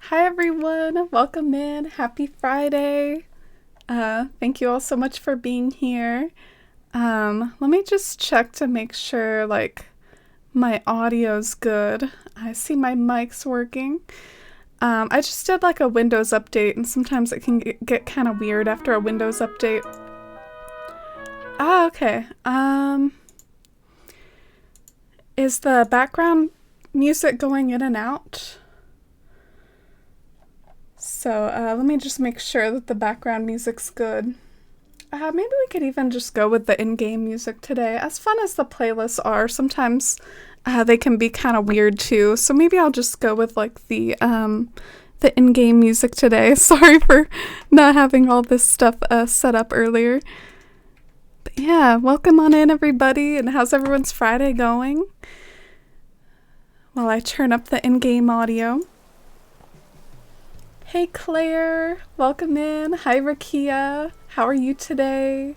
Hi everyone, welcome in. Happy Friday. Thank you all so much for being here. Let me just check to make sure my audio's good. I see my mic's working. I just did a Windows update and sometimes it can get kind of weird after a Windows update. Okay. Is the background music going in and out? So let me just make sure that the background music's good. Maybe we could even just go with the in-game music today. As fun as the playlists are, sometimes they can be kind of weird too. So maybe I'll just go with the in-game music today. Sorry for not having all this stuff set up earlier. But yeah, welcome on in everybody, and how's everyone's Friday going? While I turn up the in-game audio. Hey Claire, welcome in. Hi Rakia, how are you today?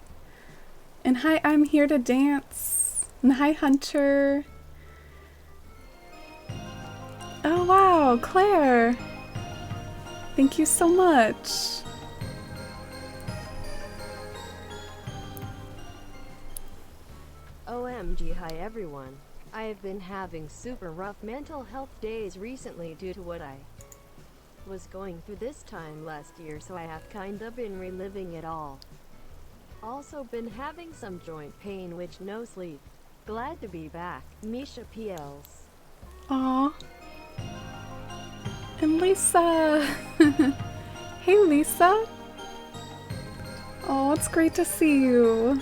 And hi, I'm here to dance. And hi Hunter. Oh wow, Claire. Thank you so much. OMG, hi everyone. I have been having super rough mental health days recently due to what I was going through this time last year, so I have kinda been reliving it all. Also been having some joint pain, which no sleep. Glad to be back. Misha PLs. Aw. And Lisa. Hey Lisa. Oh, it's great to see you.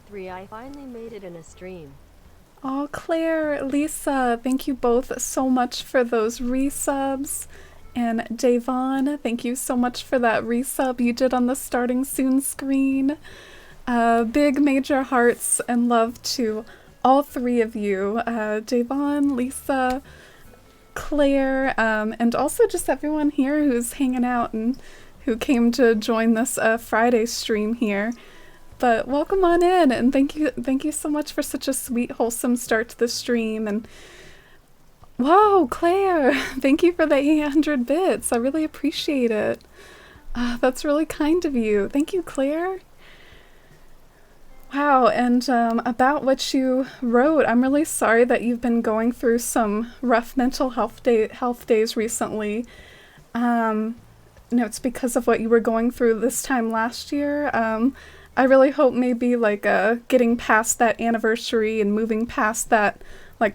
3. I finally made it in a stream. Oh, Claire, Lisa, thank you both so much for those resubs. And Davon, thank you so much for that resub you did on the starting soon screen. Big major hearts and love to all three of you. Davon, Lisa, Claire, and also just everyone here who's hanging out and who came to join this Friday stream here. But welcome on in, and thank you so much for such a sweet, wholesome start to the stream. And whoa, Claire, thank you for the 800 bits. I really appreciate it. That's really kind of you. Thank you, Claire. Wow, and about what you wrote, I'm really sorry that you've been going through some rough mental health days recently. It's because of what you were going through this time last year. I really hope maybe getting past that anniversary and moving past that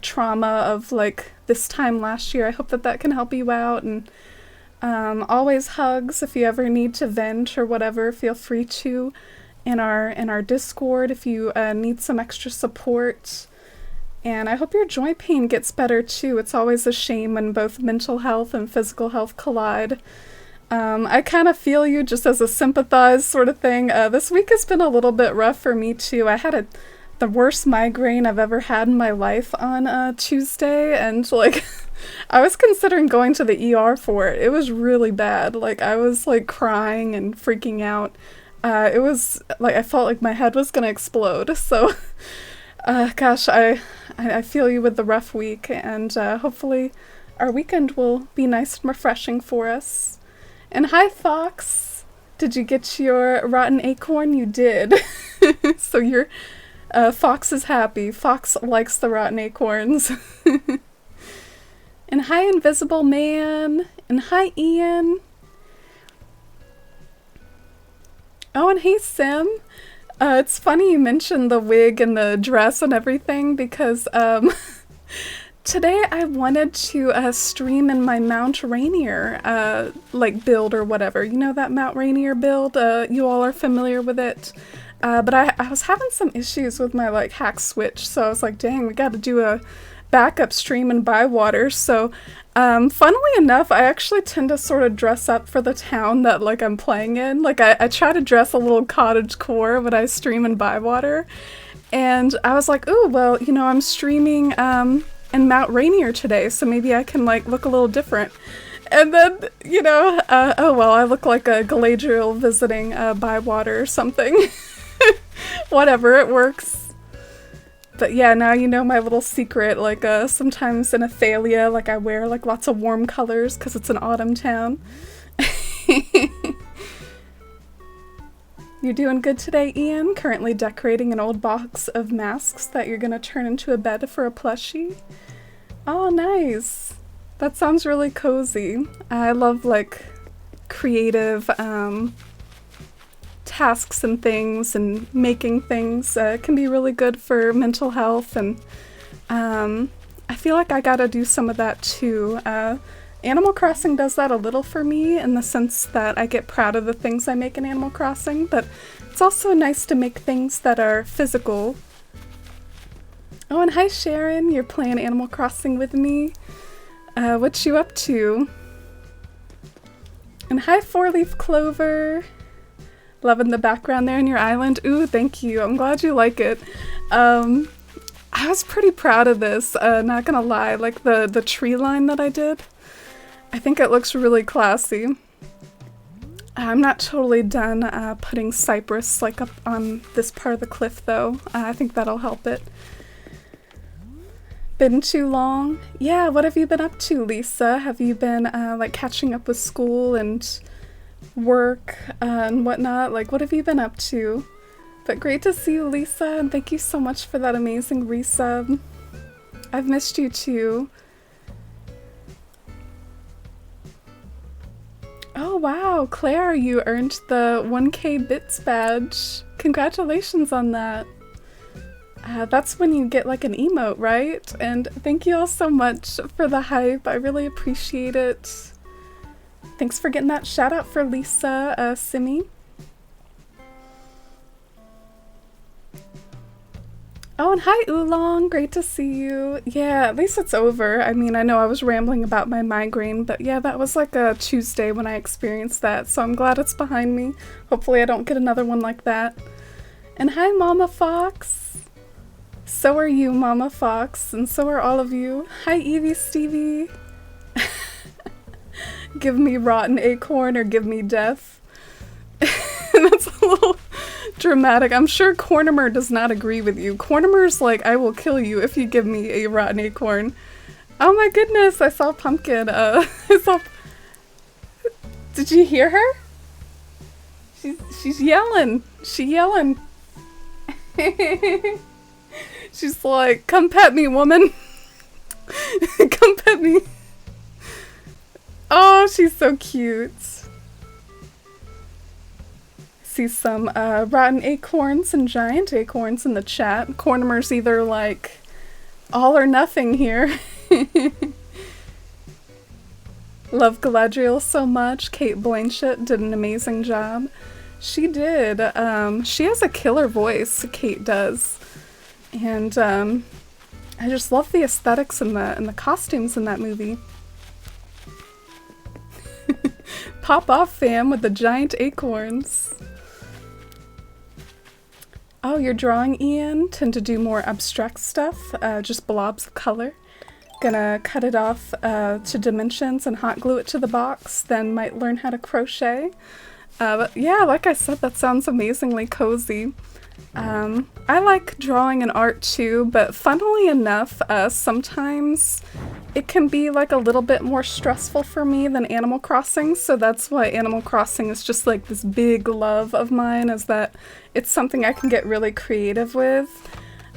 trauma of this time last year. I hope that can help you out, and always hugs if you ever need to vent or whatever. Feel free to in our Discord if you need some extra support. And I hope your joint pain gets better too. It's always a shame when both mental health and physical health collide. I kind of feel you just as a sympathize sort of thing. This week has been a little bit rough for me too. I had the worst migraine I've ever had in my life on Tuesday, and I was considering going to the ER for it. It was really bad. I was crying and freaking out. It was I felt like my head was gonna explode. So gosh, I feel you with the rough week, and hopefully our weekend will be nice and refreshing for us. And hi, Fox. Did you get your rotten acorn? You did. So your Fox is happy. Fox likes the rotten acorns. And hi, Invisible Man. And hi, Ian. Oh, and hey, Sim. It's funny you mentioned the wig and the dress and everything because today I wanted to stream in my Mount Rainier build or whatever. You know that Mount Rainier build? You all are familiar with it. But I was having some issues with my hack switch, so I was like, dang, we gotta do a backup stream in Bywater. So funnily enough, I actually tend to sort of dress up for the town that I'm playing in. I try to dress a little cottagecore when I stream in Bywater. And I was like, ooh, well, I'm streaming in Mount Rainier today, so maybe I can look a little different. And then, oh well, I look like a Galadriel visiting Bywater or something. Whatever, it works. But yeah, now you know my little secret, like sometimes in Athalia, like I wear like lots of warm colors because it's an autumn town. You're doing good today, Ian? Currently decorating an old box of masks that you're gonna turn into a bed for a plushie? Oh, nice! That sounds really cozy. I love like creative tasks and things and making things. It can be really good for mental health, and I feel like I gotta do some of that too. Animal Crossing does that a little for me in the sense that I get proud of the things I make in Animal Crossing, but it's also nice to make things that are physical. Oh, and hi Sharon, you're playing Animal Crossing with me. What you up to? And hi Four-Leaf Clover. Loving the background there in your island. Ooh, thank you. I'm glad you like it. I was pretty proud of this, not gonna lie. Like the tree line that I did. I think it looks really classy. I'm not totally done putting cypress like up on this part of the cliff though. I think that'll help it. Been too long? Yeah, what have you been up to, Lisa? Have you been like catching up with school and work and whatnot? Like, what have you been up to? But great to see you, Lisa, and thank you so much for that amazing resub. I've missed you too. Oh wow, Claire, you earned the 1K bits badge. Congratulations on that. That's when you get like an emote, right? And thank you all so much for the hype. I really appreciate it. Thanks for getting that shout out for Lisa, Simi. Oh, and hi Oolong, great to see you. Yeah, at least it's over. I mean, I know I was rambling about my migraine, but yeah, that was like a Tuesday when I experienced that, so I'm glad it's behind me. Hopefully I don't get another one like that. And hi Mama Fox. So are you, Mama Fox, and so are all of you. Hi Evie Stevie. Give me rotten acorn or give me death. That's a little dramatic. I'm sure Cornimer does not agree with you. Cornimer's like, I will kill you if you give me a rotten acorn. Oh my goodness, I saw Pumpkin. Did you hear her? She's yelling. She's yelling. She's like, come pet me, woman. Come pet me. Oh, she's so cute. See some rotten acorns and giant acorns in the chat. Cornimer's either like all or nothing here. Love Galadriel so much. Kate Blanchett did an amazing job. She did. She has a killer voice, Kate does. And I just love the aesthetics and the costumes in that movie. Pop off, fam, with the giant acorns. Oh, you're drawing, Ian? Tend to do more abstract stuff, just blobs of color. Gonna cut it off to dimensions and hot glue it to the box, then might learn how to crochet. But yeah, like I said, that sounds amazingly cozy. I like drawing and art too, but funnily enough, sometimes it can be like a little bit more stressful for me than Animal Crossing, so that's why Animal Crossing is just like this big love of mine, is that it's something I can get really creative with.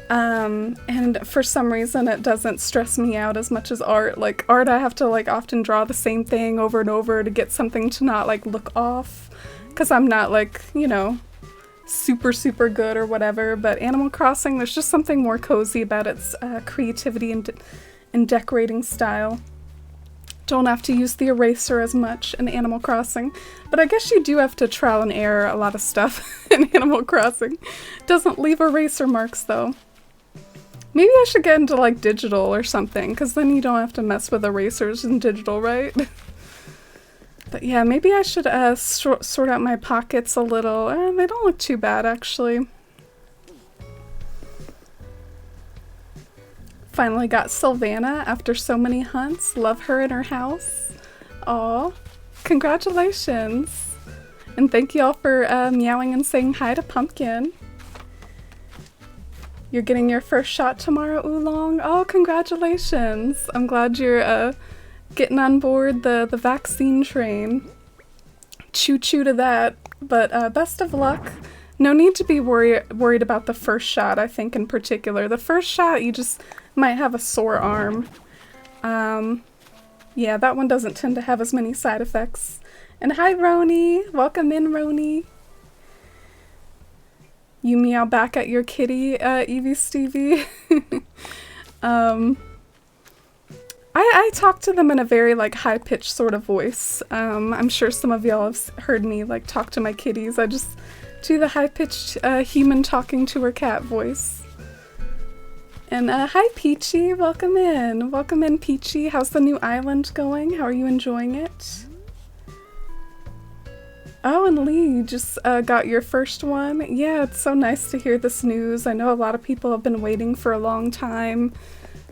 And for some reason it doesn't stress me out as much as art. Like art, I have to like often draw the same thing over and over to get something to not like look off, because I'm not like, you know, super good or whatever. But Animal Crossing, there's just something more cozy about its creativity and decorating style. Don't have to use the eraser as much in Animal Crossing, but I guess you do have to trial and error a lot of stuff in Animal Crossing. Doesn't leave eraser marks though. Maybe I should get into like digital or something, because then you don't have to mess with erasers in digital, right? But yeah, maybe I should sort out my pockets a little. They don't look too bad actually. Finally got Sylvana after so many hunts. Love her in her house. Aw, congratulations. And thank you all for meowing and saying hi to Pumpkin. You're getting your first shot tomorrow, Oolong? Oh, congratulations. I'm glad you're getting on board the vaccine train. Choo-choo to that. But best of luck. No need to be worried about the first shot, I think, in particular. The first shot, you just might have a sore arm. Yeah, that one doesn't tend to have as many side effects. And hi, Roni. Welcome in, Roni. You meow back at your kitty, Evie Stevie. I talk to them in a very, like, high-pitched sort of voice. I'm sure some of y'all have heard me, like, talk to my kitties. I just do the high-pitched human talking to her cat voice. And hi, Peachy. Welcome in. Welcome in, Peachy. How's the new island going? How are you enjoying it? Oh, and Lee, you just got your first one. Yeah, it's so nice to hear this news. I know a lot of people have been waiting for a long time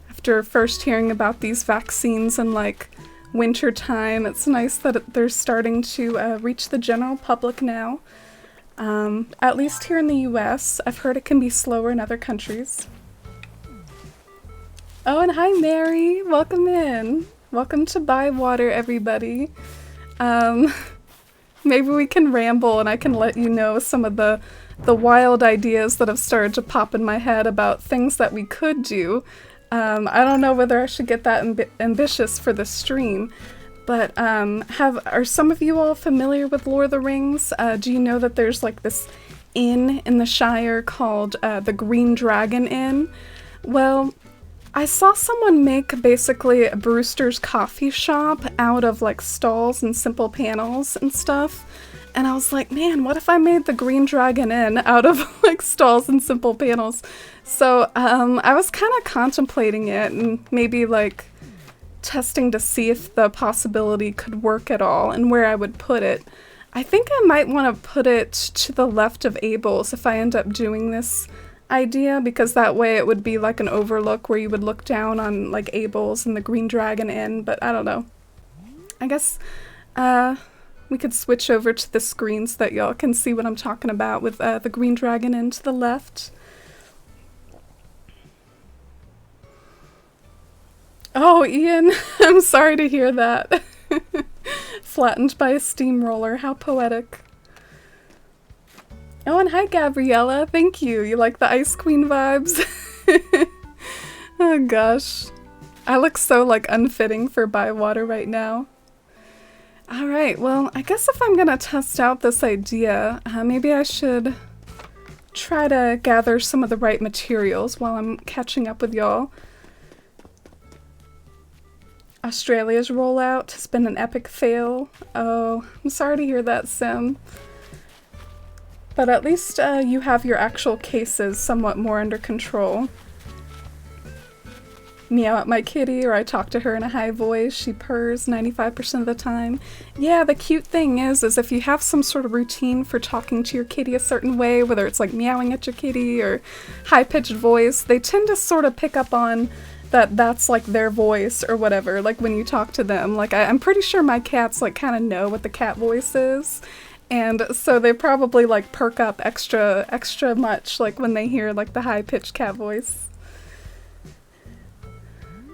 after first hearing about these vaccines in, like, winter time. It's nice that they're starting to reach the general public now. At least here in the US. I've heard it can be slower in other countries. Oh, and hi, Mary. Welcome in. Welcome to Bywater, everybody. Maybe we can ramble and I can let you know some of the wild ideas that have started to pop in my head about things that we could do. I don't know whether I should get that ambitious for the stream, but are some of you all familiar with Lord of the Rings? Do you know that there's like this inn in the Shire called the Green Dragon Inn? Well, I saw someone make basically a Brewster's coffee shop out of like stalls and simple panels and stuff. And I was like, man, what if I made the Green Dragon Inn out of like stalls and simple panels? So I was kind of contemplating it and maybe like testing to see if the possibility could work at all and where I would put it. I think I might want to put it to the left of Abel's if I end up doing this idea, because that way it would be like an overlook where you would look down on like Abel's and the Green Dragon Inn, but I don't know. I guess we could switch over to the screen so that y'all can see what I'm talking about with the Green Dragon Inn to the left. Oh, Ian, I'm sorry to hear that. Flattened by a steamroller, how poetic. Oh, and hi, Gabriella. Thank you. You like the Ice Queen vibes? Oh, gosh. I look so, like, unfitting for Bywater right now. Alright, well, I guess if I'm gonna test out this idea, maybe I should try to gather some of the right materials while I'm catching up with y'all. Australia's rollout has been an epic fail. Oh, I'm sorry to hear that, Sim. But at least you have your actual cases somewhat more under control. Meow at my kitty, or I talk to her in a high voice. She purrs 95% of the time. Yeah, the cute thing is if you have some sort of routine for talking to your kitty a certain way, whether it's like meowing at your kitty or high-pitched voice, they tend to sort of pick up on that's like their voice or whatever, like when you talk to them. Like I'm pretty sure my cats like kind of know what the cat voice is. And so they probably like perk up extra much like when they hear like the high-pitched cat voice.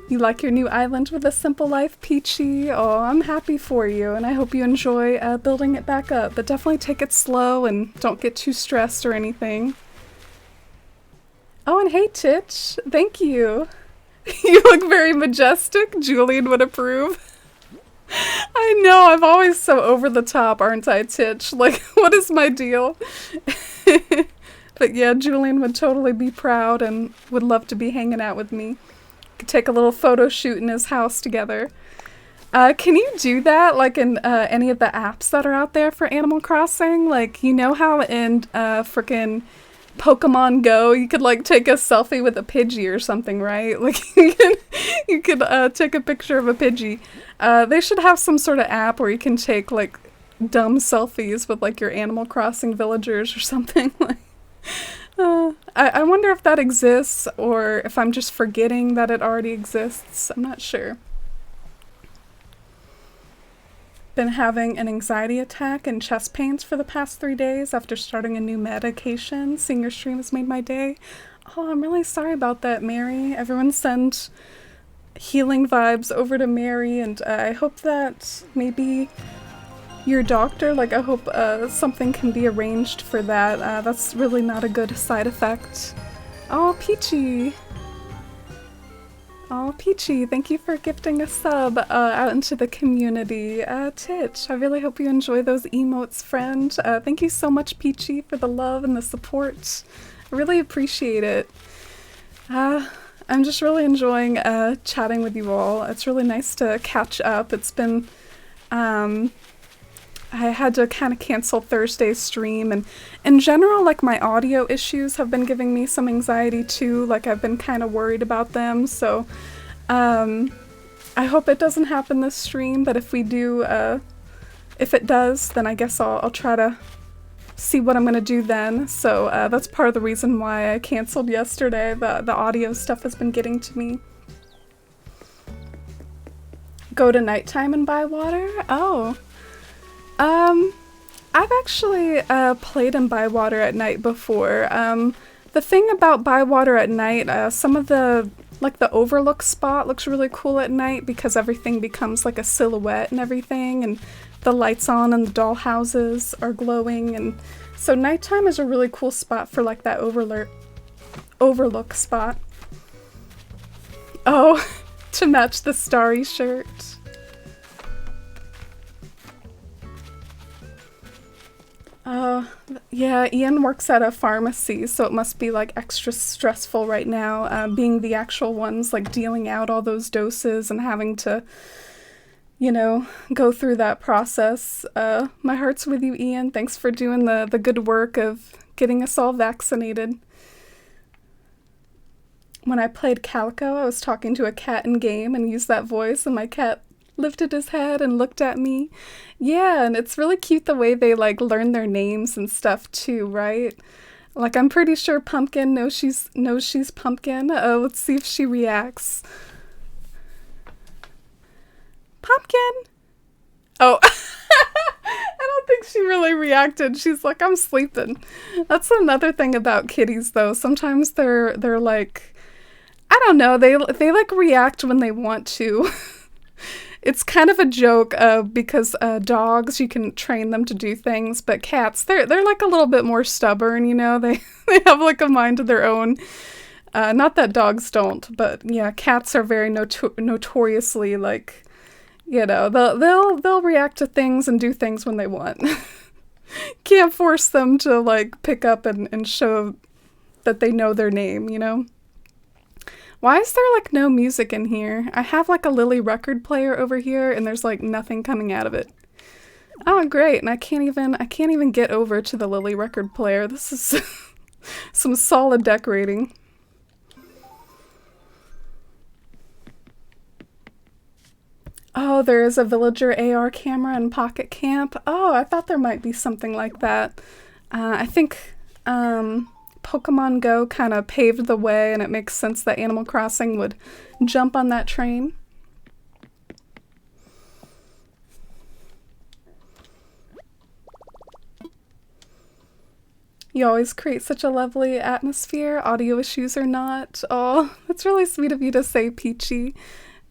You like your new island with a simple life, Peachy? Oh, I'm happy for you, and I hope you enjoy building it back up. But definitely take it slow and don't get too stressed or anything. Oh, and hey, Titch. Thank you. You look very majestic. Julian would approve. I know, I'm always so over the top, aren't I, Titch? Like, what is my deal? But yeah, Julian would totally be proud and would love to be hanging out with me. Could take a little photo shoot in his house together. Can you do that, like, in any of the apps that are out there for Animal Crossing? Like, you know how in frickin' Pokemon Go, you could, like, take a selfie with a Pidgey or something, right? Like, you could take a picture of a Pidgey. They should have some sort of app where you can take, like, dumb selfies with, like, your Animal Crossing villagers or something. Like, I wonder if that exists, or if I'm just forgetting that it already exists. I'm not sure. Been having an anxiety attack and chest pains for the past 3 days after starting a new medication. Seeing your stream has made my day. Oh, I'm really sorry about that, Mary. Everyone send healing vibes over to Mary, and I hope that maybe your doctor, like, I hope something can be arranged for that. That's really not a good side effect. Oh, Peachy! Oh, Peachy, thank you for gifting a sub out into the community. Titch, I really hope you enjoy those emotes, friend. Thank you so much, Peachy, for the love and the support. I really appreciate it. I'm just really enjoying chatting with you all. It's really nice to catch up. It's been, I had to kind of cancel Thursday's stream, and in general, like, my audio issues have been giving me some anxiety too. Like, I've been kind of worried about them, so I hope it doesn't happen this stream, but if we do, if it does, then I guess I'll try to see what I'm gonna do then. So that's part of the reason why I canceled yesterday. The audio stuff has been getting to me. Go to nighttime and buy water? Oh. I've actually played in Bywater at night before. The thing about Bywater at night, some of the, like, the overlook spot looks really cool at night because everything becomes like a silhouette and everything, and the lights on and the doll houses are glowing, and so nighttime is a really cool spot for, like, that overlook spot. Oh, to match the starry shirt. Yeah, Ian works at a pharmacy, so it must be, like, extra stressful right now, being the actual ones, like, dealing out all those doses and having to, you know, go through that process. My heart's with you, Ian. Thanks for doing the good work of getting us all vaccinated. When I played Calico, I was talking to a cat in game and used that voice, and my cat lifted his head and looked at me. Yeah, and it's really cute the way they, like, learn their names and stuff too, right? Like, I'm pretty sure Pumpkin knows she's Pumpkin. Let's see if she reacts. Pumpkin! Oh, I don't think she really reacted. She's like, I'm sleeping. That's another thing about kitties, though. Sometimes they're like, I don't know, they like react when they want to. It's kind of a joke because dogs, you can train them to do things, but cats, they're like a little bit more stubborn, you know? They have, like, a mind of their own. Not that dogs don't, but yeah, cats are very notoriously, like, you know, they'll react to things and do things when they want. Can't force them to, like, pick up and show that they know their name, you know? Why is there, like, no music in here? I have, like, a Lily record player over here, and there's, like, nothing coming out of it. Oh, great, and I can't even get over to the Lily record player. This is some solid decorating. Oh, there is a villager AR camera in Pocket Camp. Oh, I thought there might be something like that. I think, Pokemon Go kind of paved the way, and it makes sense that Animal Crossing would jump on that train. You always create such a lovely atmosphere, audio issues or not. Oh, that's really sweet of you to say, Peachy.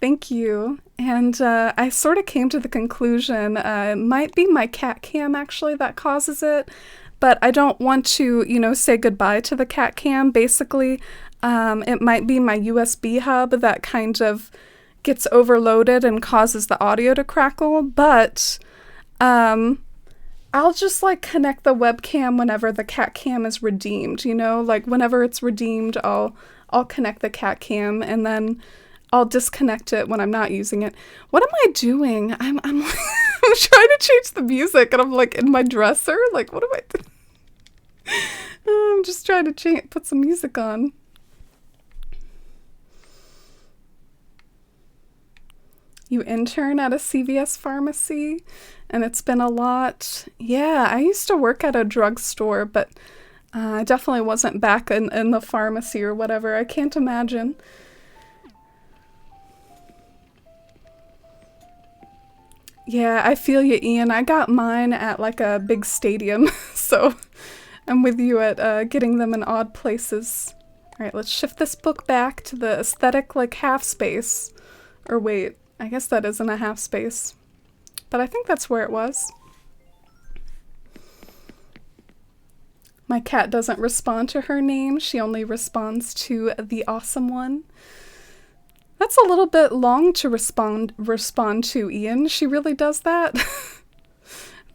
Thank you. And I sort of came to the conclusion, it might be my cat cam actually that causes it. But I don't want to, you know, say goodbye to the cat cam. Basically, it might be my USB hub that kind of gets overloaded and causes the audio to crackle. But I'll just, like, connect the webcam whenever the cat cam is redeemed, you know? Like, whenever it's redeemed, I'll connect the cat cam, and then I'll disconnect it when I'm not using it. What am I doing? I'm I'm trying to change the music, and I'm, like, in my dresser. Like, what am I doing? I'm just trying to put some music on. You intern at a CVS pharmacy, and it's been a lot. Yeah, I used to work at a drugstore, but I definitely wasn't back in the pharmacy or whatever. I can't imagine. Yeah, I feel you, Ian. I got mine at, like, a big stadium, so I'm with you at getting them in odd places. Alright, let's shift this book back to the aesthetic, like, half space. Or wait, I guess that isn't a half space. But I think that's where it was. My cat doesn't respond to her name. She only responds to the awesome one. That's a little bit long to respond to, Ian. She really does that?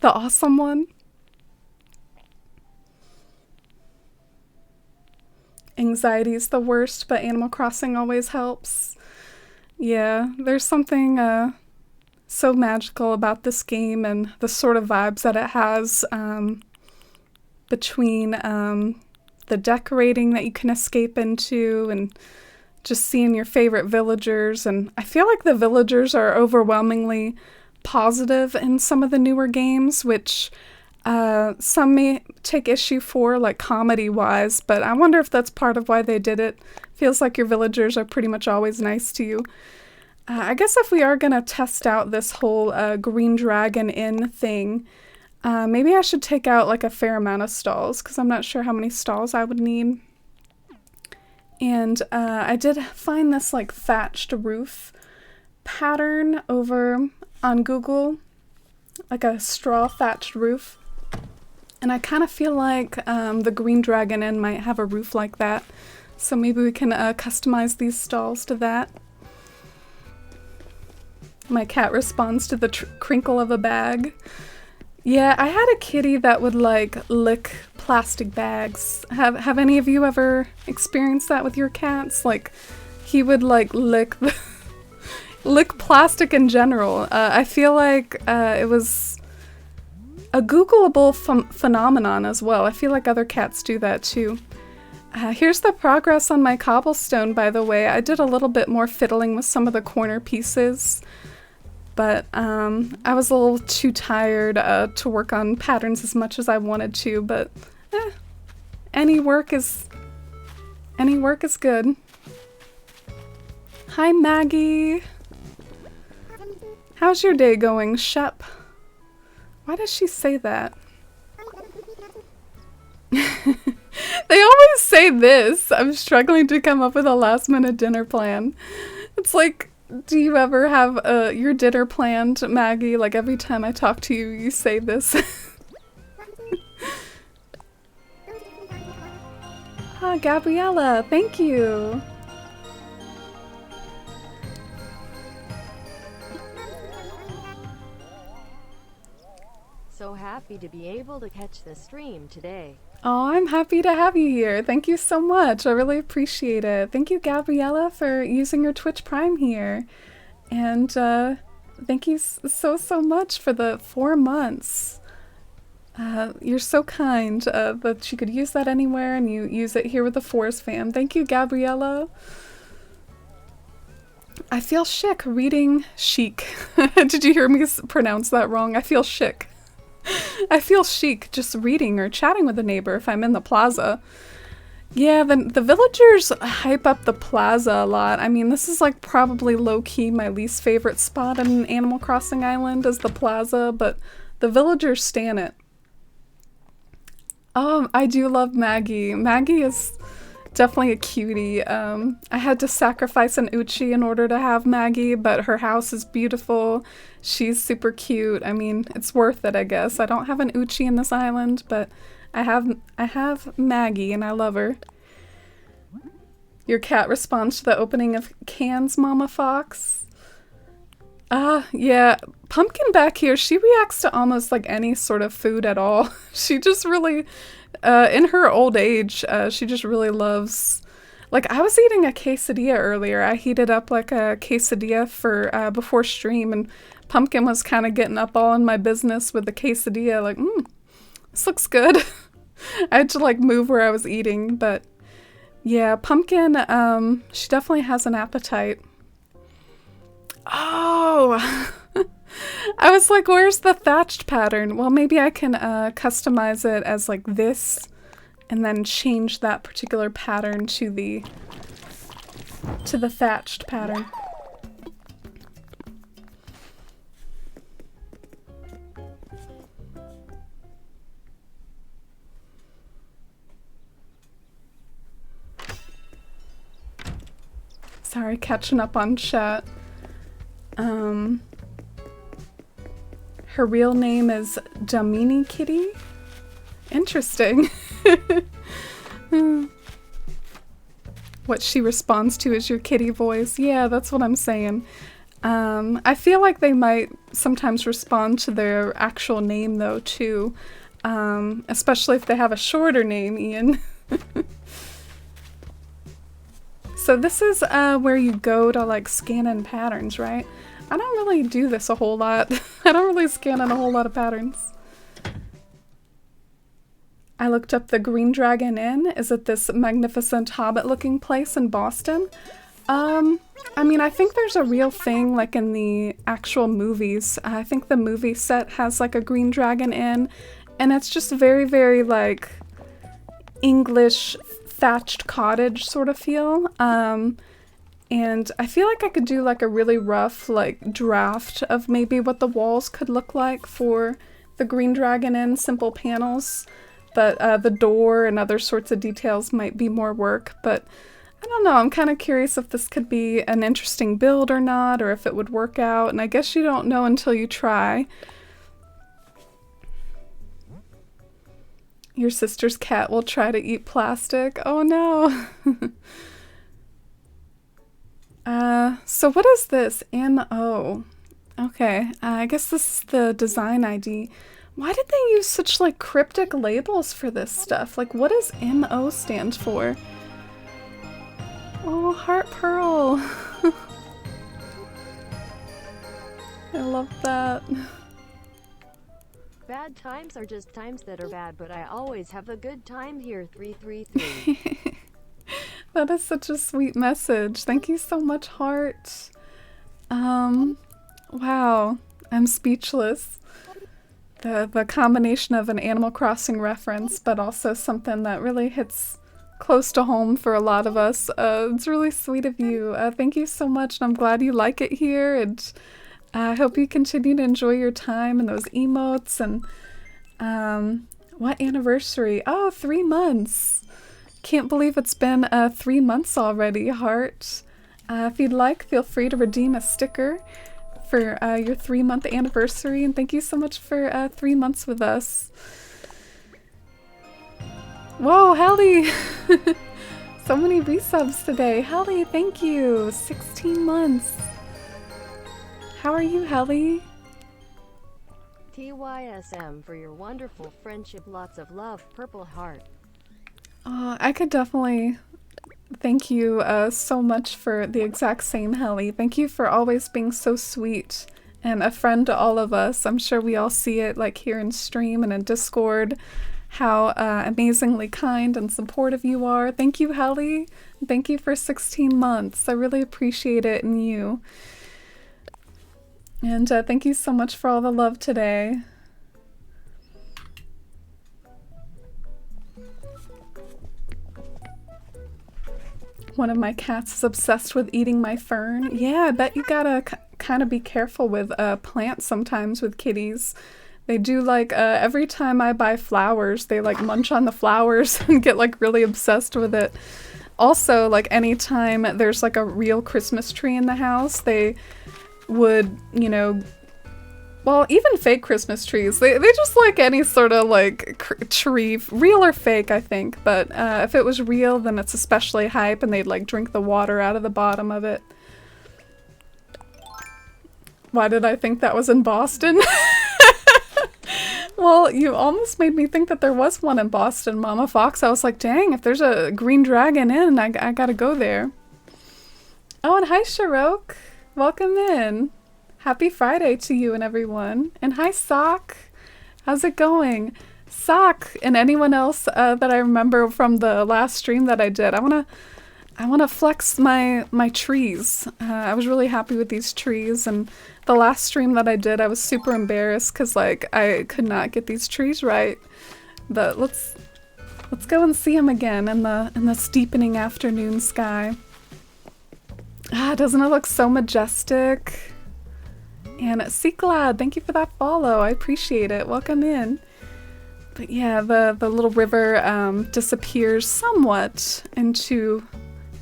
The awesome one. Anxiety's the worst, but Animal Crossing always helps. Yeah, there's something so magical about this game and the sort of vibes that it has between the decorating that you can escape into and just seeing your favorite villagers. And I feel like the villagers are overwhelmingly positive in some of the newer games, which some may take issue for, like comedy-wise, but I wonder if that's part of why they did it. Feels like your villagers are pretty much always nice to you. I guess if we are gonna test out this whole Green Dragon Inn thing, maybe I should take out like a fair amount of stalls, because I'm not sure how many stalls I would need. And I did find this like thatched roof pattern over on Google, like a straw thatched roof. And I kind of feel like the Green Dragon Inn might have a roof like that. So maybe we can customize these stalls to that. My cat responds to the crinkle of a bag. Yeah, I had a kitty that would like lick plastic bags. Have any of you ever experienced that with your cats? Like, he would like lick plastic in general. I feel like it was a Googleable phenomenon as well. I feel like other cats do that too. Here's the progress on my cobblestone, by the way. I did a little bit more fiddling with some of the corner pieces, but I was a little too tired to work on patterns as much as I wanted to, but any work is good. Hi, Maggie. How's your day going, Shep? Why does she say that? They always say this. I'm struggling to come up with a last-minute dinner plan. It's like, do you ever have your dinner planned, Maggie? Like every time I talk to you, you say this. Ah, Gabriella, thank you. So happy to be able to catch the stream today. Oh, I'm happy to have you here. Thank you so much. I really appreciate it. Thank you, Gabriella, for using your Twitch Prime here. And thank you so much for the 4 months. You're so kind that you could use that anywhere and you use it here with the Forest fam. Thank you, Gabriella. I feel chic reading chic. Did you hear me pronounce that wrong? I feel chic. I feel chic just reading or chatting with a neighbor if I'm in the plaza. Yeah, the villagers hype up the plaza a lot. I mean, this is like probably low-key my least favorite spot in Animal Crossing Island is the plaza, but the villagers stan it. Oh, I do love Maggie. Maggie is definitely a cutie. I had to sacrifice an Uchi in order to have Maggie, but her house is beautiful. She's super cute. I mean, it's worth it, I guess. I don't have an Uchi in this island, but I have Maggie and I love her. Your cat responds to the opening of cans, Mama Fox. Yeah. Pumpkin back here, she reacts to almost like any sort of food at all. She just really, in her old age, she just really loves, like I was eating a quesadilla earlier. I heated up like a quesadilla for before stream, and Pumpkin was kind of getting up all in my business with the quesadilla, like, this looks good. I had to like move where I was eating, but yeah, Pumpkin, she definitely has an appetite. Oh, I was like, where's the thatched pattern? Well, maybe I can customize it as like this and then change that particular pattern to the thatched pattern. Sorry, catching up on chat. Her real name is Damini Kitty. Interesting. What she responds to is your kitty voice. Yeah, that's what I'm saying. I feel like they might sometimes respond to their actual name though too. Especially if they have a shorter name, Ian. So this is where you go to like scan in patterns, right? I don't really do this a whole lot. I don't really scan in a whole lot of patterns. I looked up the Green Dragon Inn. Is it this magnificent hobbit-looking place in Boston? I mean, I think there's a real thing like in the actual movies. I think the movie set has like a Green Dragon Inn, and it's just very, very like English thatched cottage sort of feel. And I feel like I could do like a really rough like draft of maybe what the walls could look like for the Green Dragon Inn simple panels. But the door and other sorts of details might be more work. But I don't know, I'm kind of curious if this could be an interesting build or not, or if it would work out. And I guess you don't know until you try. Your sister's cat will try to eat plastic. Oh no. So what is this? MO. Okay, I guess this is the design ID. Why did they use such like cryptic labels for this stuff? Like what does MO stand for? Oh, Heart Pearl. I love that. Bad times are just times that are bad, but I always have a good time here, 333. That is such a sweet message. Thank you so much, Heart. Wow, I'm speechless. The combination of an Animal Crossing reference, but also something that really hits close to home for a lot of us. It's really sweet of you. Thank you so much, and I'm glad you like it here, and I hope you continue to enjoy your time and those emotes, and what anniversary? Oh, 3 months. Can't believe it's been 3 months already, Heart. If you'd like, feel free to redeem a sticker for your 3-month anniversary, and thank you so much for 3 months with us. Whoa, Hallie! So many resubs today. Hallie, thank you! 16 months. How are you, Hallie? TYSM for your wonderful friendship. Lots of love, Purple Heart. I could definitely thank you so much for the exact same, Hallie. Thank you for always being so sweet and a friend to all of us. I'm sure we all see it like here in stream and in Discord, how amazingly kind and supportive you are. Thank you, Hallie. Thank you for 16 months. I really appreciate it in you. And thank you so much for all the love today. One of my cats is obsessed with eating my fern. Yeah, I bet you gotta kind of be careful with plants sometimes with kitties. They do like, every time I buy flowers, they like munch on the flowers and get like really obsessed with it. Also, like anytime there's like a real Christmas tree in the house, they would, you know, well, even fake Christmas trees, they just like any sort of like tree, real or fake, I think. But if it was real, then it's especially hype, and they'd like drink the water out of the bottom of it. Why did I think that was in Boston? Well, you almost made me think that there was one in Boston, Mama Fox. I was like, dang, if there's a Green Dragon Inn, I gotta go there. Oh, and hi, Sharok. Welcome in. Happy Friday to you and everyone. And hi, Sock. How's it going? Sock and anyone else that I remember from the last stream that I did. I wanna flex my trees. I was really happy with these trees, and the last stream that I did, I was super embarrassed because like I could not get these trees right. But let's go and see them again in the steepening afternoon sky. Doesn't it look so majestic? And Seaglad, thank you for that follow. I appreciate it. Welcome in. But yeah, the little river disappears somewhat into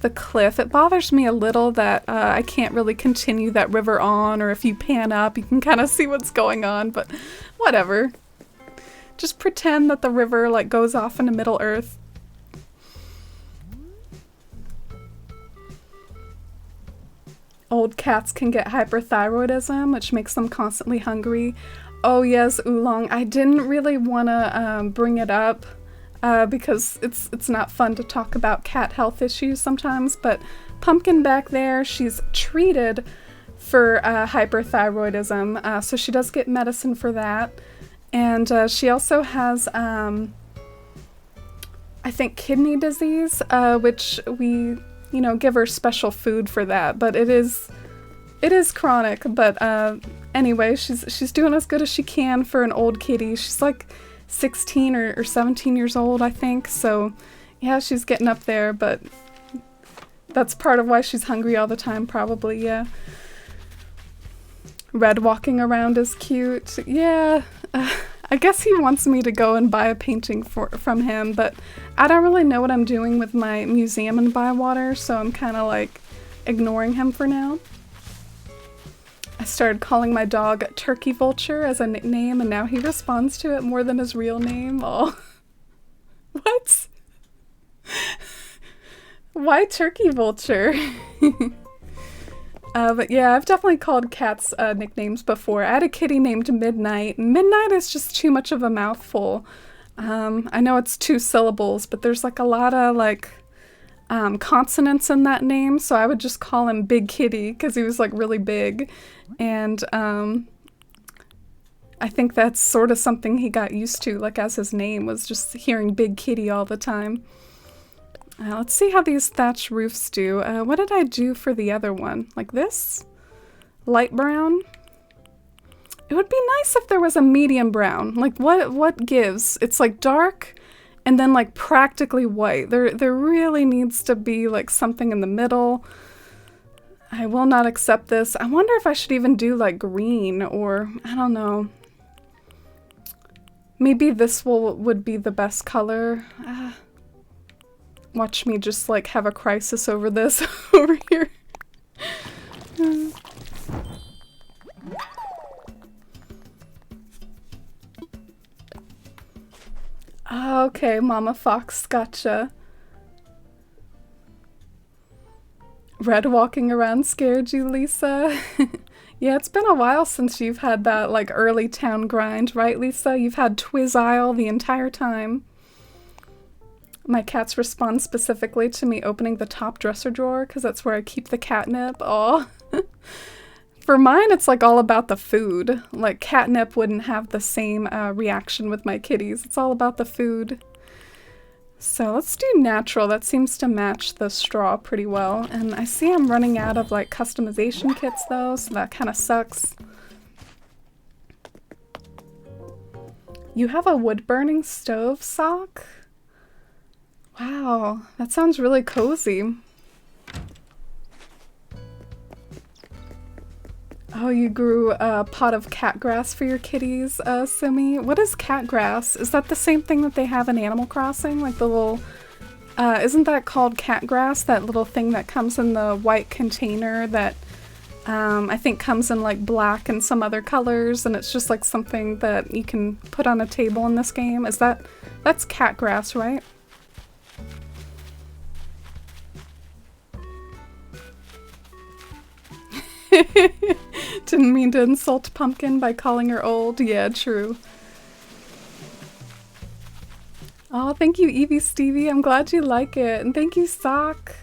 the cliff. It bothers me a little that I can't really continue that river on, or if you pan up, you can kind of see what's going on, but whatever. Just pretend that the river like goes off into Middle Earth. Old cats can get hyperthyroidism, which makes them constantly hungry. Oh yes, Oolong. I didn't really want to bring it up because it's not fun to talk about cat health issues sometimes, but Pumpkin back there, she's treated for hyperthyroidism, so she does get medicine for that. And she also has, I think, kidney disease, which we, you know, give her special food for that, but it is chronic. But anyway, she's doing as good as she can for an old kitty. She's like 16 or 17 years old, I think. So yeah, she's getting up there, but that's part of why she's hungry all the time, probably. Yeah. Red walking around is cute. Yeah. I guess he wants me to go and buy a painting from him, but I don't really know what I'm doing with my museum in Bywater, so I'm kind of like ignoring him for now. I started calling my dog Turkey Vulture as a nickname, and now he responds to it more than his real name. Oh. What? Why Turkey Vulture? But yeah, I've definitely called cats nicknames before. I had a kitty named Midnight, and Midnight is just too much of a mouthful. I know it's 2 syllables, but there's like a lot of like consonants in that name, so I would just call him Big Kitty because he was like really big. And I think that's sort of something he got used to, like as his name, was just hearing Big Kitty all the time. Let's see how these thatch roofs do. What did I do for the other one? Like this? Light brown? It would be nice if there was a medium brown. Like what gives? It's like dark and then like practically white. There really needs to be like something in the middle. I will not accept this. I wonder if I should even do like green, or I don't know. Maybe this would be the best color. Watch me just like have a crisis over this over here. Okay, Mama Fox, gotcha. Red walking around scared you, Lisa? Yeah, it's been a while since you've had that like early town grind, right, Lisa? You've had Twiz-Isle the entire time. My cats respond specifically to me opening the top dresser drawer because that's where I keep the catnip. Aw. For mine, it's like all about the food. Like catnip wouldn't have the same reaction with my kitties. It's all about the food. So let's do natural. That seems to match the straw pretty well. And I see I'm running out of like customization kits though, so that kind of sucks. You have a wood-burning stove sock? Wow, that sounds really cozy. Oh, you grew a pot of cat grass for your kitties, Simi. What is cat grass? Is that the same thing that they have in Animal Crossing? Like the little, isn't that called cat grass? That little thing that comes in the white container that I think comes in like black and some other colors, and it's just like something that you can put on a table in this game. That's cat grass, right? Didn't mean to insult Pumpkin by calling her old. Yeah, true. Oh, thank you, Evie Stevie. I'm glad you like it. And thank you, Sock.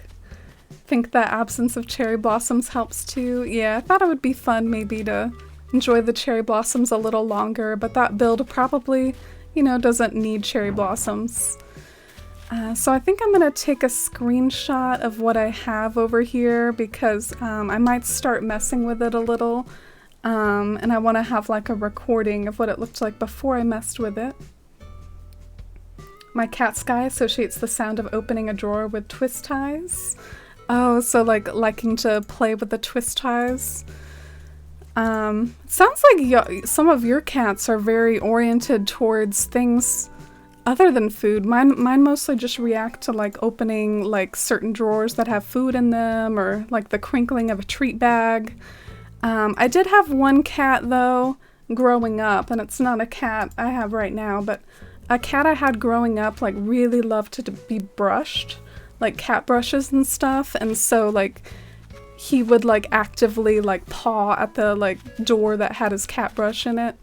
Think that absence of cherry blossoms helps too. Yeah, I thought it would be fun maybe to enjoy the cherry blossoms a little longer, but that build probably, you know, doesn't need cherry blossoms. So I think I'm gonna take a screenshot of what I have over here because I might start messing with it a little, and I want to have like a recording of what it looked like before I messed with it. My cat Sky associates the sound of opening a drawer with twist ties. Oh, so like liking to play with the twist ties. Sounds like some of your cats are very oriented towards things Other than food, mine mostly just react to like opening like certain drawers that have food in them, or like the crinkling of a treat bag. I did have one cat though growing up, and it's not a cat I have right now, but a cat I had growing up like really loved to be brushed, like cat brushes and stuff, and so like he would like actively like paw at the like door that had his cat brush in it.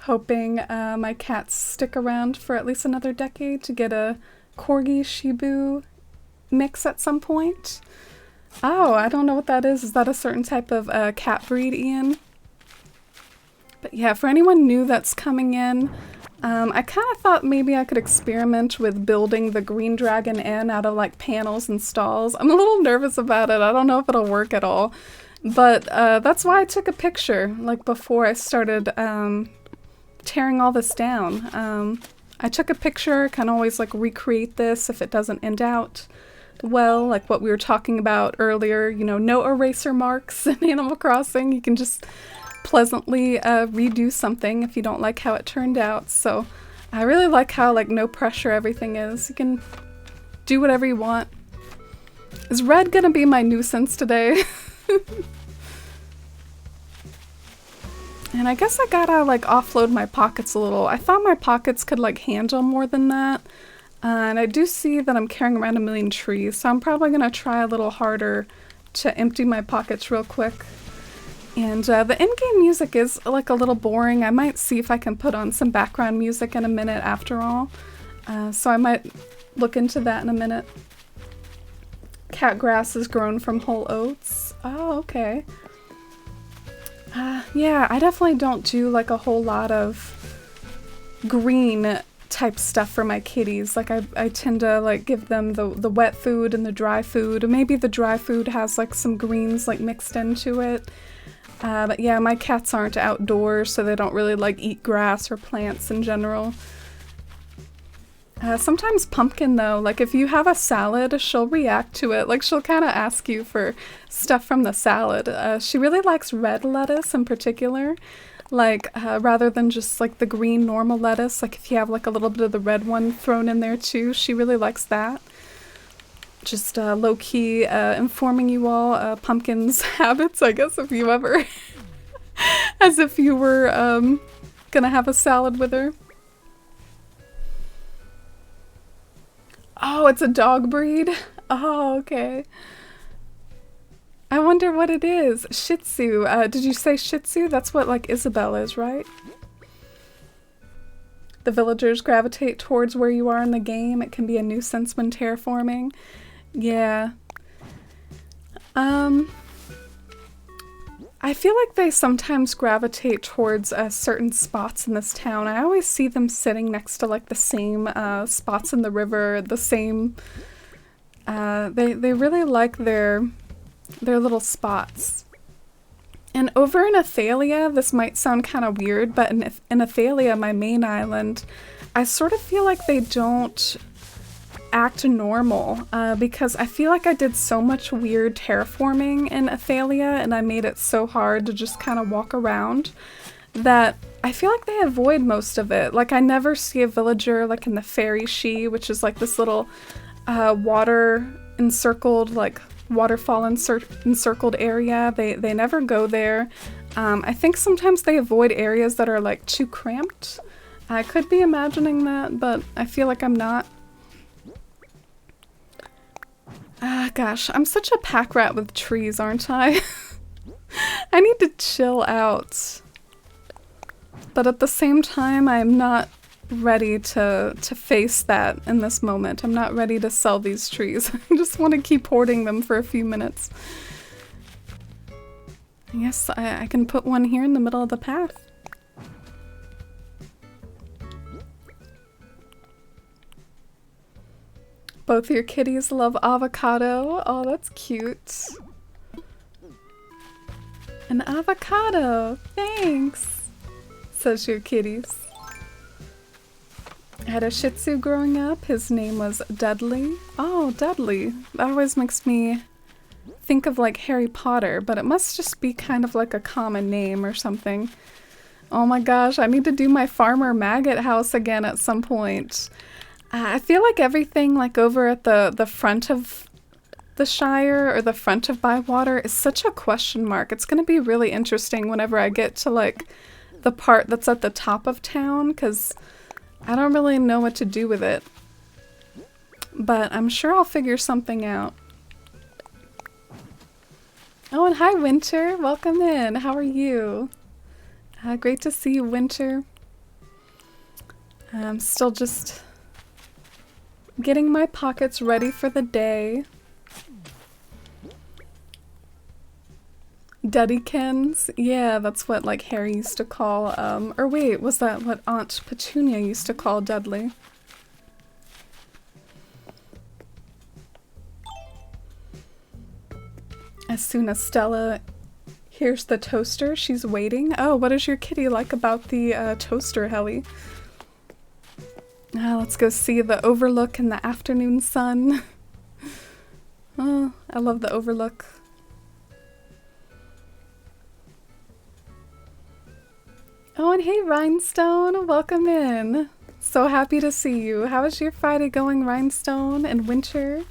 Hoping my cats stick around for at least another decade to get a Corgi Shibu mix at some point. Oh, I don't know what that is. Is that a certain type of cat breed, Ian? But yeah, for anyone new that's coming in, I kind of thought maybe I could experiment with building the Green Dragon Inn out of like panels and stalls. I'm a little nervous about it. I don't know if it'll work at all. But that's why I took a picture, like before I started tearing all this down. I took a picture, can always like recreate this if it doesn't end out well, like what we were talking about earlier, you know, no eraser marks in Animal Crossing. You can just pleasantly redo something if you don't like how it turned out. So I really like how like no pressure everything is. You can do whatever you want. Is red gonna be my nuisance today? And I guess I gotta like offload my pockets a little. I thought my pockets could like handle more than that. And I do see that I'm carrying around 1,000,000 trees, so I'm probably gonna try a little harder to empty my pockets real quick. And the in-game music is like a little boring. I might see if I can put on some background music in a minute after all. So I might look into that in a minute. Cat grass is grown from whole oats. Oh, okay. Yeah, I definitely don't do like a whole lot of green type stuff for my kitties. Like I tend to like give them the wet food and the dry food. Maybe the dry food has like some greens like mixed into it. But yeah, my cats aren't outdoors, so they don't really like eat grass or plants in general. Sometimes Pumpkin though, like if you have a salad, she'll react to it. Like she'll kind of ask you for stuff from the salad. She really likes red lettuce in particular. Like rather than just like the green normal lettuce, like if you have like a little bit of the red one thrown in there too, she really likes that. Just low-key informing you all Pumpkin's habits, I guess, if you ever as if you were gonna have a salad with her. Oh, it's a dog breed? Oh, okay. I wonder what it is. Shih Tzu. Did you say Shih Tzu? That's what, like, Isabelle is, right? The villagers gravitate towards where you are in the game. It can be a nuisance when terraforming. Yeah. I feel like they sometimes gravitate towards certain spots in this town. I always see them sitting next to like the same spots in the river, the same... They really like their little spots. And over in Athalia, this might sound kind of weird, but in Athalia, my main island, I sort of feel like they don't act normal because I feel like I did so much weird terraforming in Athalia and I made it so hard to just kind of walk around that I feel like they avoid most of it. Like I never see a villager like in the Fairy She, which is like this little water encircled, like waterfall encircled area. They never go there. I think sometimes they avoid areas that are like too cramped. I could be imagining that, but I feel like I'm not. Gosh, I'm such a pack rat with trees, aren't I? I need to chill out. But at the same time, I'm not ready to face that in this moment. I'm not ready to sell these trees. I just want to keep hoarding them for a few minutes. Yes, I can put one here in the middle of the path. Both your kitties love avocado. Oh, that's cute. An avocado. Thanks, says your kitties. I had a Shih Tzu growing up. His name was Dudley. Oh, Dudley. That always makes me think of like Harry Potter, but it must just be kind of like a common name or something. Oh my gosh, I need to do my farmer maggot house again at some point. I feel like everything like over at the front of the Shire or the front of Bywater is such a question mark. It's going to be really interesting whenever I get to like the part that's at the top of town, because I don't really know what to do with it. But I'm sure I'll figure something out. Oh, and hi Winter, welcome in. How are you? Great to see you, Winter. I'm still just getting my pockets ready for the day. Duddykins? Yeah, that's what like Harry used to call, or wait, was that what Aunt Petunia used to call Dudley? As soon as Stella here's the toaster. She's waiting. Oh, what does your kitty like about the toaster, Helly? Let's go see the overlook in the afternoon sun. Oh, I love the overlook. Oh, and hey, Rhinestone, welcome in. So happy to see you. How is your Friday going, Rhinestone and Winter?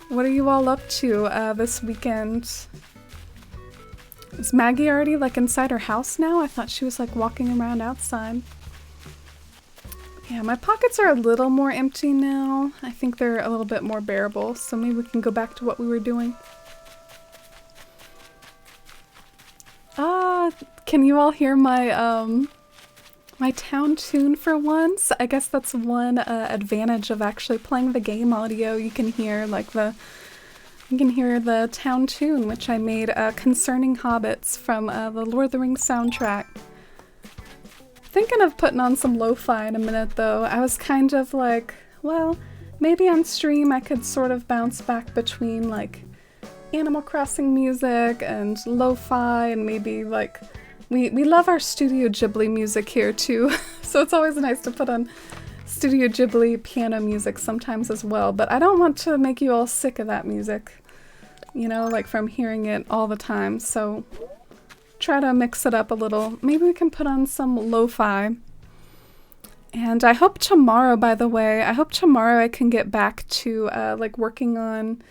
What are you all up to this weekend? Is Maggie already like inside her house now? I thought she was like walking around outside. Yeah, my pockets are a little more empty now. I think they're a little bit more bearable, so maybe we can go back to what we were doing. Can you all hear my my town tune for once? I guess that's one advantage of actually playing the game audio. You can hear like the town tune, which I made concerning hobbits from the Lord of the Rings soundtrack. Thinking of putting on some lo-fi in a minute though. I was kind of like, well, maybe on stream I could sort of bounce back between like Animal Crossing music and lo-fi, and maybe like we love our Studio Ghibli music here too. So it's always nice to put on Studio Ghibli piano music sometimes as well, but I don't want to make you all sick of that music, you know, like from hearing it all the time. So try to mix it up a little. Maybe we can put on some lo-fi. And I hope tomorrow, by the way, I hope tomorrow I can get back to like working on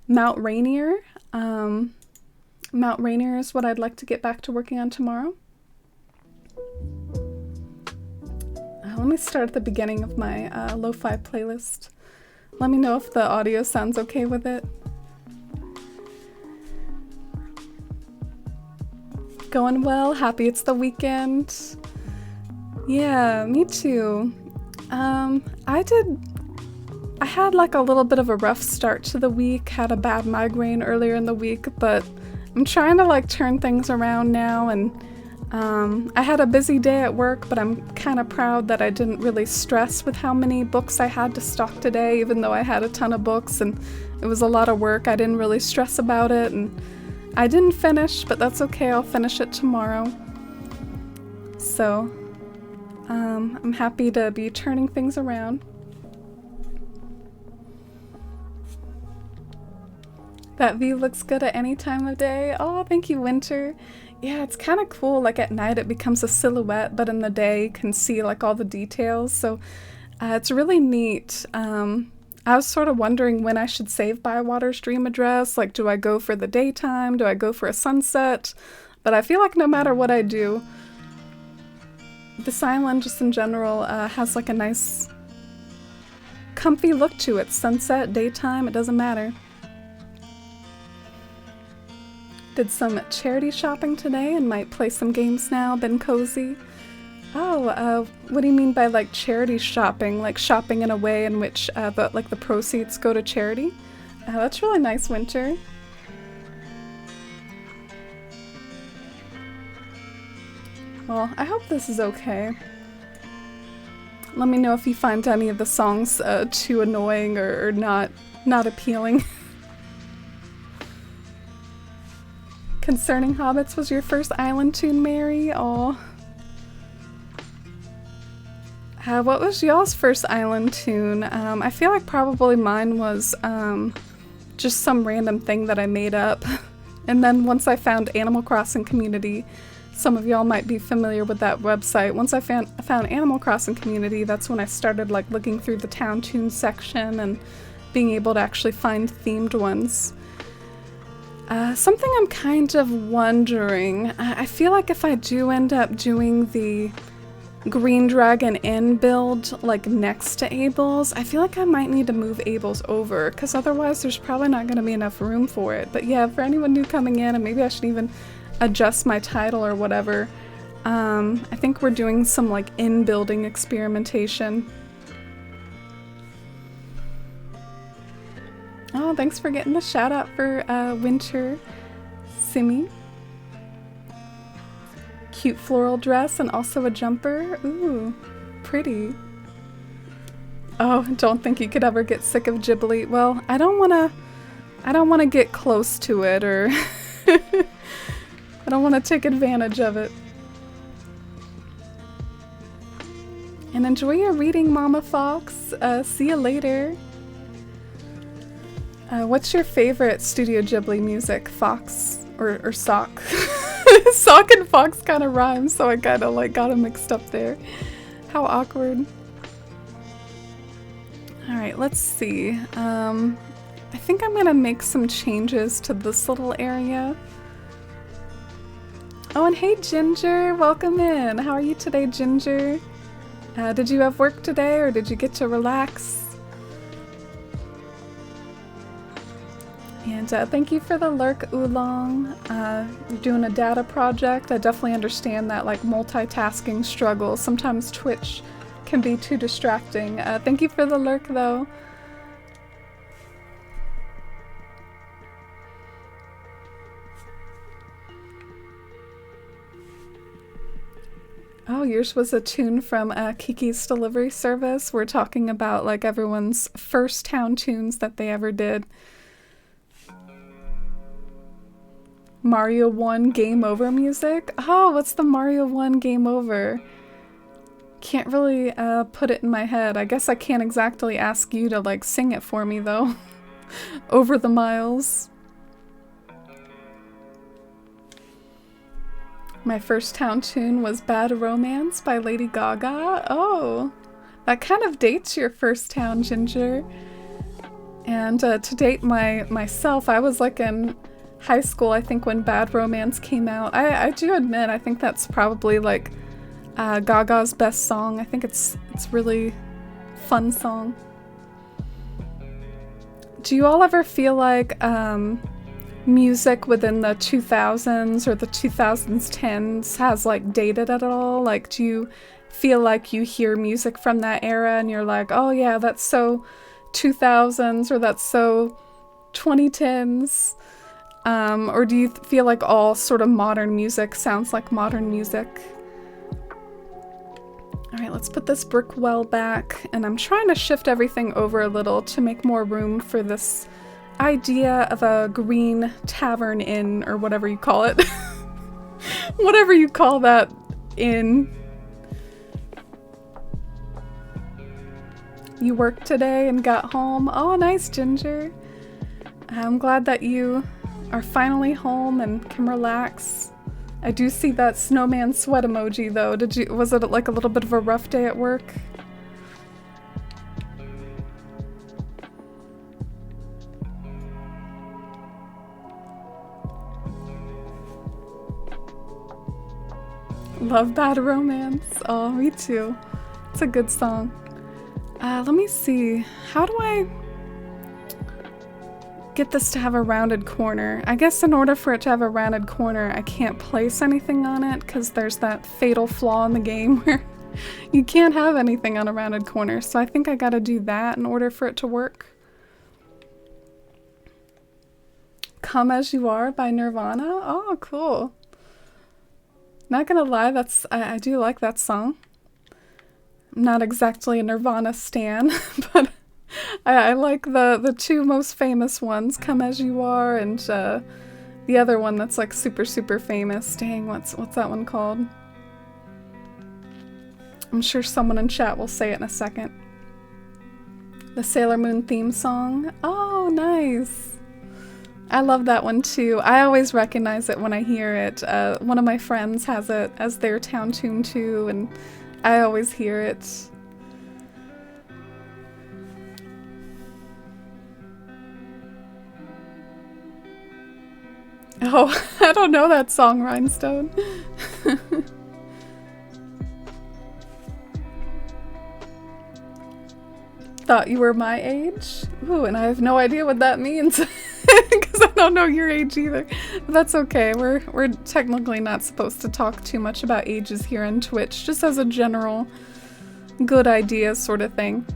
Mount Rainier. Mount Rainier is what I'd like to get back to working on tomorrow. Let me start at the beginning of my lo-fi playlist. Let me know if the audio sounds okay with it. Going well, happy it's the weekend. Yeah, me too. I had like a little bit of a rough start to the week, had a bad migraine earlier in the week, but I'm trying to like turn things around now, and I had a busy day at work, but I'm kind of proud that I didn't really stress with how many books I had to stock today, even though I had a ton of books and it was a lot of work. I didn't really stress about it, and I didn't finish, but that's okay, I'll finish it tomorrow. So, I'm happy to be turning things around. That view looks good at any time of day. Oh, thank you, Winter. Yeah, it's kind of cool, like at night it becomes a silhouette, but in the day you can see like all the details, so it's really neat. I was sort of wondering when I should save Bywater's dream address. Like, do I go for the daytime? Do I go for a sunset? But I feel like no matter what I do, this island just in general has like a nice comfy look to it. Sunset, daytime, it doesn't matter. Did some charity shopping today and might play some games now, been cozy. Oh, what do you mean by like charity shopping? Like shopping in a way in which the proceeds go to charity? That's really nice, Winter. Well, I hope this is okay. Let me know if you find any of the songs too annoying or not appealing. Concerning Hobbits was your first island tune, Mary? Aw. What was y'all's first island tune? I feel like probably mine was just some random thing that I made up. And then once I found Animal Crossing Community, some of y'all might be familiar with that website. Once I found Animal Crossing Community, that's when I started like looking through the town tune section and being able to actually find themed ones. Something I'm kind of wondering, I feel like if I do end up doing the Green Dragon Inn build like next to Abel's, I feel like I might need to move Abel's over, because otherwise there's probably not going to be enough room for it. But yeah, for anyone new coming in, and maybe I should even adjust my title or whatever, I think we're doing some like inn building experimentation. Oh, thanks for getting the shout out for Winter Simi. Cute floral dress and also a jumper. Ooh, pretty. Oh, don't think you could ever get sick of Ghibli. Well, I don't wanna get close to it, or I don't wanna take advantage of it. And enjoy your reading, Mama Fox. See you later. What's your favorite Studio Ghibli music, Fox or Sock? Sock and Fox kind of rhyme, so I kind of like got them mixed up there. How awkward. Alright, let's see. I think I'm gonna make some changes to this little area. Oh, and hey Ginger, welcome in. How are you today, Ginger? Did you have work today, or did you get to relax? And thank you for the lurk, Oolong. You're doing a data project. I definitely understand that like multitasking struggle. Sometimes Twitch can be too distracting. Thank you for the lurk though. Oh, yours was a tune from Kiki's Delivery Service. We're talking about like everyone's first town tunes that they ever did. Mario 1 Game Over music? Oh, what's the Mario 1 Game Over? Can't really put it in my head. I guess I can't exactly ask you to like sing it for me though. Over the Miles. My first town tune was Bad Romance by Lady Gaga. Oh, that kind of dates your first town, Ginger. And to date myself, I was like in high school, I think, when Bad Romance came out. I do admit, I think that's probably like Gaga's best song. I think it's really fun song. Do you all ever feel like music within the 2000s or the 2010s has like dated at all? Like, do you feel like you hear music from that era and you're like, oh yeah, that's so 2000s, or that's so 2010s? Or do you feel like all sort of modern music sounds like modern music? Alright, let's put this brick well back, and I'm trying to shift everything over a little to make more room for this idea of a green tavern inn, or whatever you call it. Whatever you call that inn. You worked today and got home. Oh, nice, Ginger. I'm glad that you are finally home and can relax. I do see that snowman sweat emoji though. Was it like a little bit of a rough day at work? Love Bad Romance. Oh, me too. It's a good song. Let me see. How do I get this to have a rounded corner? I guess in order for it to have a rounded corner, I can't place anything on it, because there's that fatal flaw in the game where you can't have anything on a rounded corner. So I think I gotta do that in order for it to work. Come As You Are by Nirvana? Oh, cool. Not gonna lie, I do like that song. I'm not exactly a Nirvana stan, but I like the two most famous ones, Come As You Are, and the other one that's like super famous. Dang, what's that one called? I'm sure someone in chat will say it in a second. The Sailor Moon theme song. Oh, nice. I love that one too. I always recognize it when I hear it. One of my friends has it as their town tune too, and I always hear it. Oh, I don't know that song, Rhinestone. Thought you were my age? Ooh, and I have no idea what that means. Because I don't know your age either. But that's okay. We're technically not supposed to talk too much about ages here on Twitch, just as a general good idea sort of thing.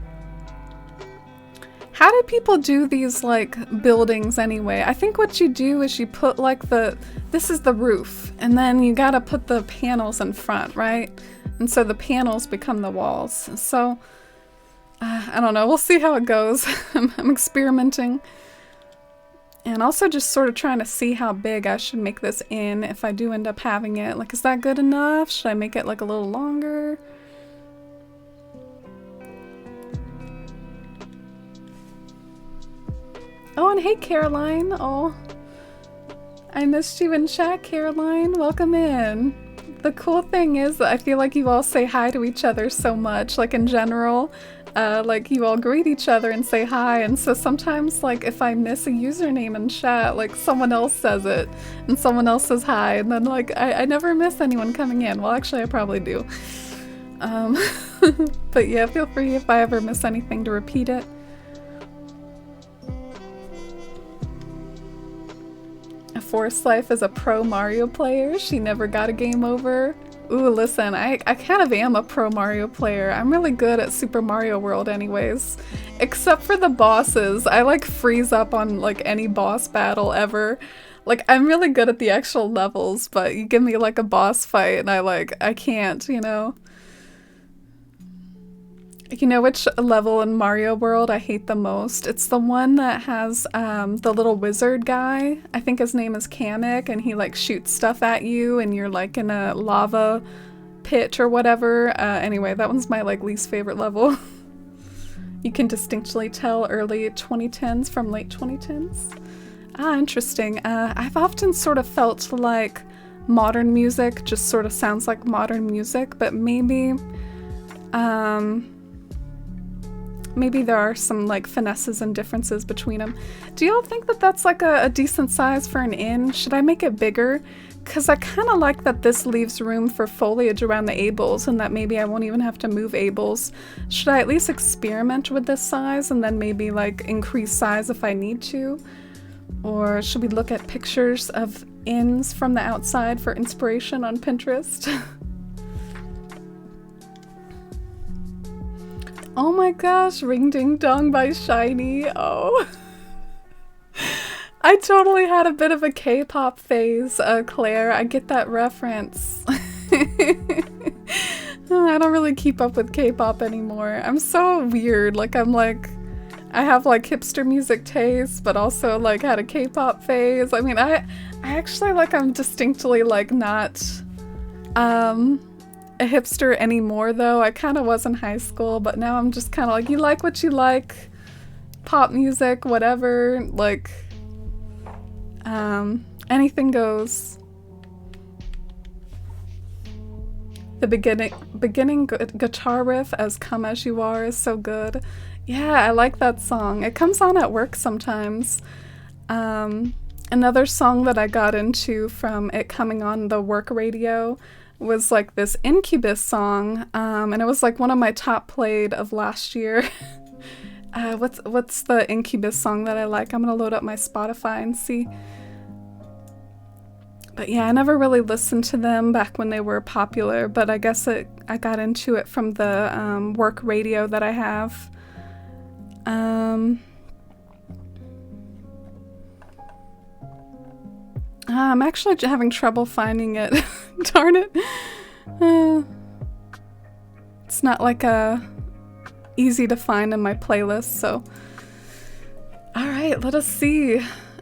How do people do these, like, buildings anyway? I think what you do is you put, like, this is the roof, and then you gotta put the panels in front, right? And so the panels become the walls. So, I don't know. We'll see how it goes. I'm experimenting. And also just sort of trying to see how big I should make this in if I do end up having it. Like, is that good enough? Should I make it, like, a little longer? Oh, and hey, Caroline. Oh, I missed you in chat, Caroline. Welcome in. The cool thing is that I feel like you all say hi to each other so much, like in general. Like you all greet each other and say hi, and so sometimes, like, if I miss a username in chat, like someone else says it, and someone else says hi, and then like I never miss anyone coming in. Well, actually, I probably do. But yeah, feel free if I ever miss anything to repeat it. Forest Life is a pro Mario player. She never got a game over. Ooh, listen, I kind of am a pro Mario player. I'm really good at Super Mario World anyways. Except for the bosses. I like freeze up on like any boss battle ever. Like, I'm really good at the actual levels, but you give me like a boss fight and I can't, you know? You know which level in Mario World I hate the most? It's the one that has the little wizard guy. I think his name is Kamek, and he like shoots stuff at you and you're like in a lava pit or whatever. Anyway, that one's my like least favorite level. You can distinctly tell early 2010s from late 2010s. Ah, interesting. I've often sort of felt like modern music just sort of sounds like modern music, but maybe maybe there are some like finesses and differences between them. Do y'all think that that's like a decent size for an inn? Should I make it bigger? Because I kind of like that this leaves room for foliage around the Ables and that maybe I won't even have to move Ables. Should I at least experiment with this size and then maybe like increase size if I need to? Or should we look at pictures of inns from the outside for inspiration on Pinterest? Oh my gosh, Ring Ding Dong by Shiny. Oh. I totally had a bit of a K-pop phase, Claire. I get that reference. I don't really keep up with K-pop anymore. I'm so weird. Like, I have like hipster music taste, but also like had a K-pop phase. I mean, I actually I'm distinctly like not, a hipster anymore though. I kind of was in high school, but now I'm just kind of like, you like what you like, pop music, whatever, like, anything goes. The beginning guitar riff as Come As You Are is so good. Yeah, I like that song. It comes on at work sometimes. Another song that I got into from it coming on the work radio was like this Incubus song, and it was like one of my top played of last year. What's the Incubus song that I like? I'm gonna load up my Spotify and see. But yeah, I never really listened to them back when they were popular, but I guess I got into it from the work radio that I have. I'm actually having trouble finding it. Darn it. It's not like easy to find in my playlist, so. Alright, let us see.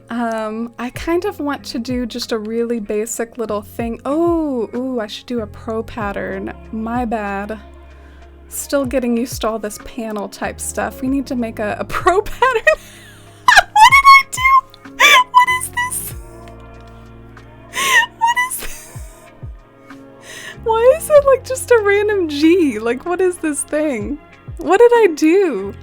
I kind of want to do just a really basic little thing. Oh, ooh, I should do a pro pattern. My bad. Still getting used to all this panel type stuff. We need to make a pro pattern. What did I do? What is this? What is this? Why is it like just a random G? Like, what is this thing? What did I do?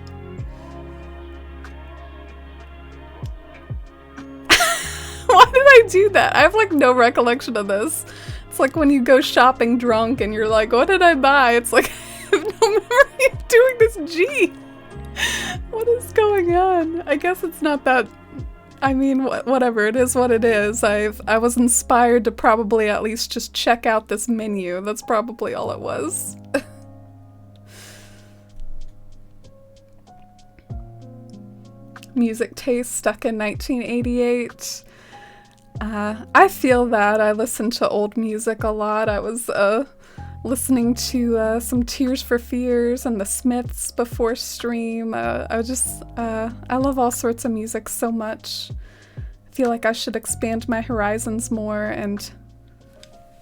Why did I do that? I have like no recollection of this. It's like when you go shopping drunk and you're like, what did I buy? It's like, I have no memory of doing this G. What is going on? I guess it's not that, I mean, whatever, it is what it is. I was inspired to probably at least just check out this menu. That's probably all it was. Music taste stuck in 1988. I feel that. I listen to old music a lot. I was listening to some Tears for Fears and the Smiths before stream. I love all sorts of music so much. I feel like I should expand my horizons more and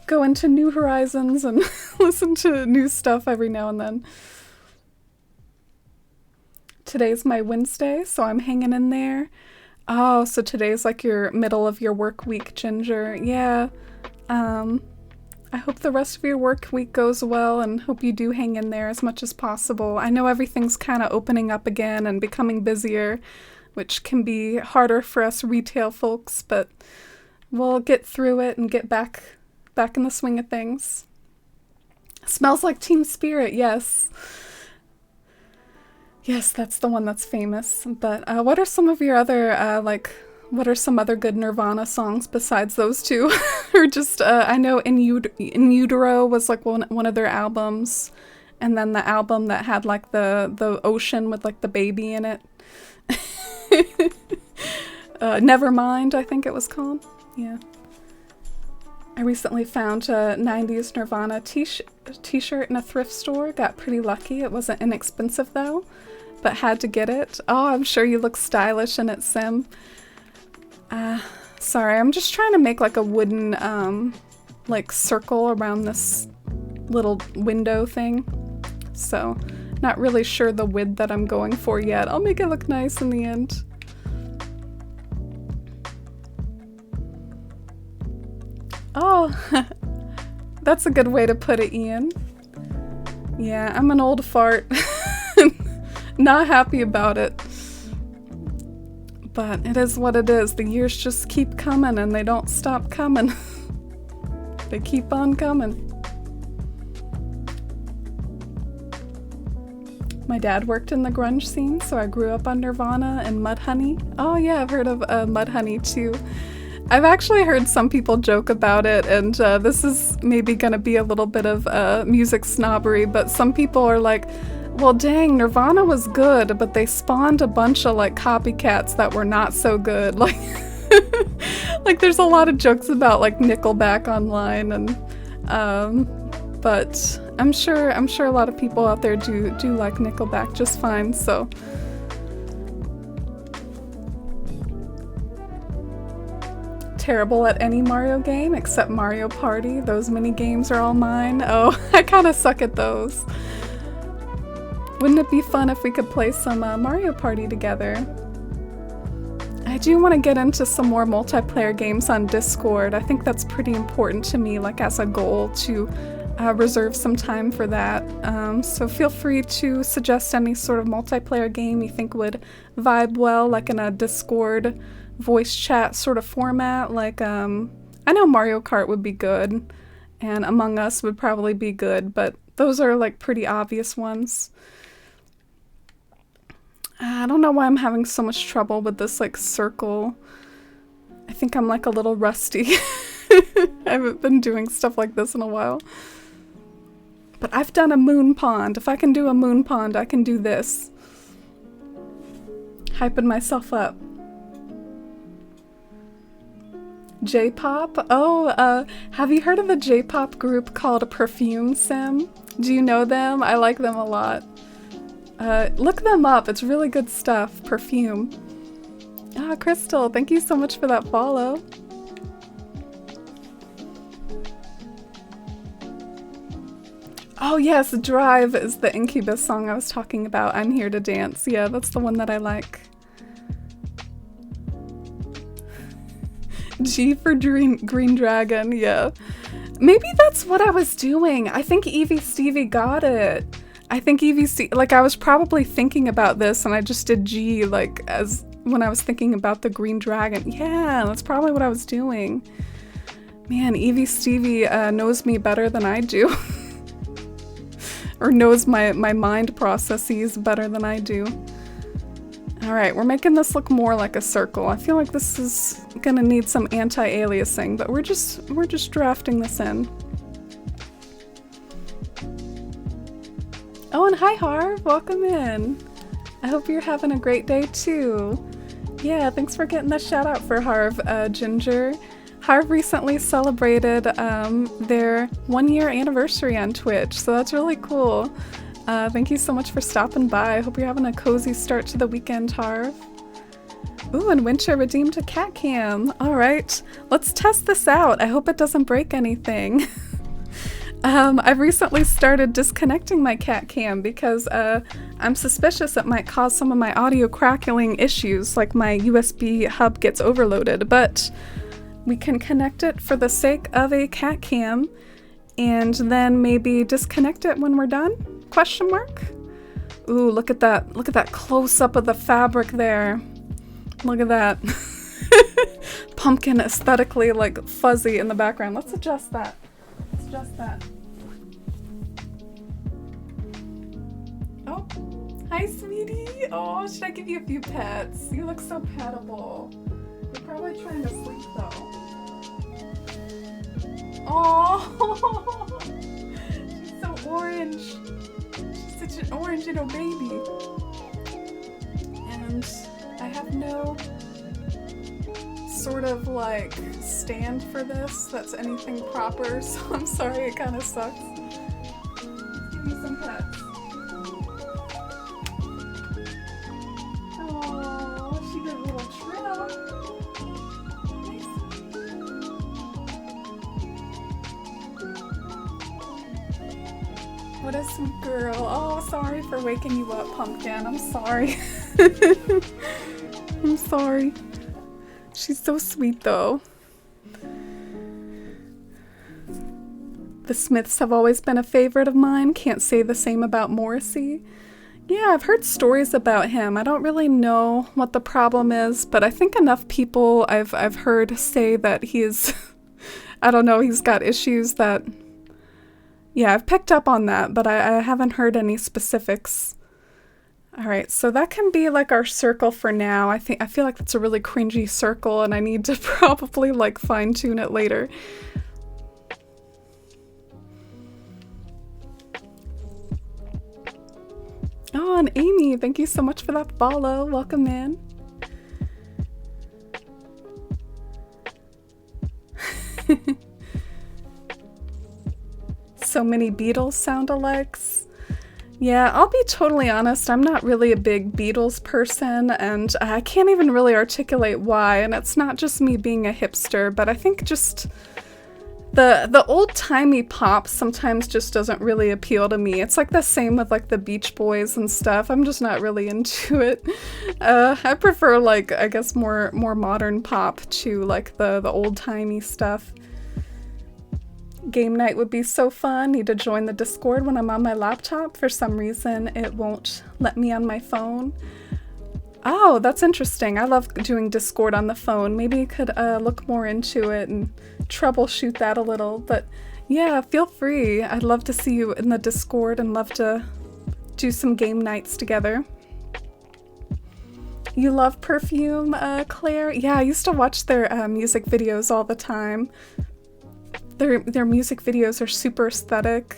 go into new horizons and listen to new stuff every now and then. Today's my Wednesday, so I'm hanging in there. Oh, so today's like your middle of your work week, Ginger. Yeah. I hope the rest of your work week goes well and hope you do hang in there as much as possible. I know everything's kind of opening up again and becoming busier, which can be harder for us retail folks, but we'll get through it and get back in the swing of things. Smells like Team Spirit, yes. Yes, that's the one that's famous. But what are some of your other, what are some other good Nirvana songs besides those two? Or just, I know In Utero was like one of their albums. And then the album that had like the ocean with like the baby in it. Nevermind, I think it was called. Yeah. I recently found a 90s Nirvana t-shirt in a thrift store. Got pretty lucky. It wasn't inexpensive though, but had to get it. Oh, I'm sure you look stylish in it, Sim. Sorry, I'm just trying to make like a wooden like circle around this little window thing. So, not really sure the width that I'm going for yet. I'll make it look nice in the end. Oh, that's a good way to put it, Ian. Yeah, I'm an old fart. Not happy about it. But it is what it is. The years just keep coming and they don't stop coming. They keep on coming. My dad worked in the grunge scene, so I grew up on Nirvana and Mudhoney. Oh yeah, I've heard of Mudhoney too. I've actually heard some people joke about it, and this is maybe gonna be a little bit of music snobbery, but some people are like, well dang, Nirvana was good, but they spawned a bunch of like copycats that were not so good. Like, like there's a lot of jokes about like Nickelback online, and but I'm sure a lot of people out there do like Nickelback just fine, so. Terrible at any Mario game except Mario Party. Those mini games are all mine. Oh, I kind of suck at those. Wouldn't it be fun if we could play some Mario Party together? I do want to get into some more multiplayer games on Discord. I think that's pretty important to me, like as a goal to reserve some time for that. So feel free to suggest any sort of multiplayer game you think would vibe well, like in a Discord voice chat sort of format. Like, I know Mario Kart would be good, and Among Us would probably be good, but those are like pretty obvious ones. I don't know why I'm having so much trouble with this like circle. I think I'm like a little rusty. I haven't been doing stuff like this in a while. But I've done a moon pond. If I can do a moon pond, I can do this. Hyping myself up. J-pop? Oh, have you heard of the J-pop group called Perfume, Sim? Do you know them? I like them a lot. Look them up. It's really good stuff. Perfume. Ah, Crystal, thank you so much for that follow. Oh yes, Drive is the Incubus song I was talking about. I'm Here to Dance. Yeah, that's the one that I like. G for Green Dragon, yeah. Maybe that's what I was doing. I think Evie Stevie got it. I think like I was probably thinking about this and I just did G like as when I was thinking about the Green Dragon. Yeah, that's probably what I was doing. Man, Evie Stevie knows me better than I do. Or knows my mind processes better than I do. Alright, we're making this look more like a circle. I feel like this is gonna need some anti-aliasing, but we're just drafting this in. Oh, and hi Harv, welcome in. I hope you're having a great day too. Yeah, thanks for getting the shout out for Harv, Ginger. Harv recently celebrated their 1 year anniversary on Twitch, so that's really cool. Thank you so much for stopping by. I hope you're having a cozy start to the weekend, Harv. Ooh, and Winter redeemed a cat cam. Alright, let's test this out. I hope it doesn't break anything. I've recently started disconnecting my cat cam because I'm suspicious it might cause some of my audio crackling issues, like my USB hub gets overloaded, but we can connect it for the sake of a cat cam and then maybe disconnect it when we're done? Question mark? Ooh, look at that. Look at that close-up of the fabric there. Look at that. Pumpkin aesthetically like fuzzy in the background. Let's adjust that. Let's adjust that. Oh, hi sweetie. Oh, should I give you a few pets? You look so petable. You're probably trying to sleep though. Oh, she's so orange. She's such an orange little baby. And I have no sort of like stand for this that's anything proper, so I'm sorry, it kind of sucks. Let's give me some pets. Oh, she did a little trip. What a sweet girl. Oh, sorry for waking you up, Pumpkin. I'm sorry. I'm sorry. She's so sweet, though. The Smiths have always been a favorite of mine. Can't say the same about Morrissey. Yeah, I've heard stories about him. I don't really know what the problem is, but I think enough people I've heard say that he's... I don't know, he's got issues that... Yeah, I've picked up on that, but I haven't heard any specifics. Alright, so that can be like our circle for now. I feel like that's a really cringy circle and I need to probably like fine-tune it later. Oh, and Amy, thank you so much for that follow. Welcome in. So many Beatles sound-alikes. Yeah, I'll be totally honest, I'm not really a big Beatles person, and I can't even really articulate why, and it's not just me being a hipster, but I think just the old-timey pop sometimes just doesn't really appeal to me. It's like the same with like the Beach Boys and stuff. I'm just not really into it. I prefer like, I guess, more modern pop to like the old-timey stuff. Game night would be so fun. Need to join the Discord when I'm on my laptop. For some reason, it won't let me on my phone. Oh, that's interesting. I love doing Discord on the phone. Maybe you could look more into it and troubleshoot that a little. But yeah, feel free. I'd love to see you in the Discord and love to do some game nights together. You love Perfume, Claire? Yeah, I used to watch their music videos all the time. Their music videos are super aesthetic.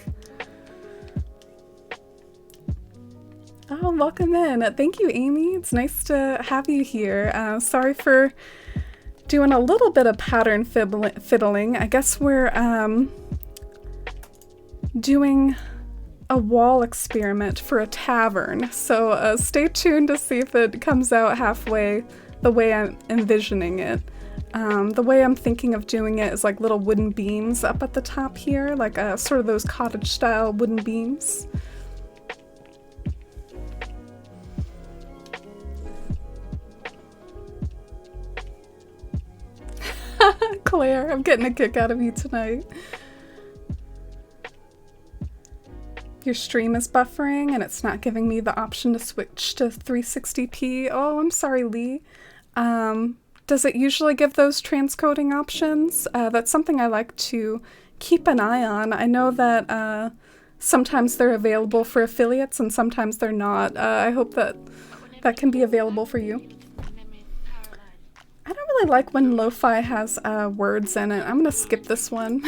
Oh, welcome in. Thank you, Amy. It's nice to have you here. Sorry for doing a little bit of pattern fiddling. I guess we're doing a wall experiment for a tavern. So stay tuned to see if it comes out halfway the way I'm envisioning it. The way I'm thinking of doing it is like little wooden beams up at the top here, like sort of those cottage style wooden beams. Claire, I'm getting a kick out of you tonight. Your stream is buffering and it's not giving me the option to switch to 360p. Oh, I'm sorry, Lee. Does it usually give those transcoding options? That's something I like to keep an eye on. I know that sometimes they're available for affiliates and sometimes they're not. I hope that that can be available for you. I don't really like when lo-fi has words in it. I'm gonna skip this one.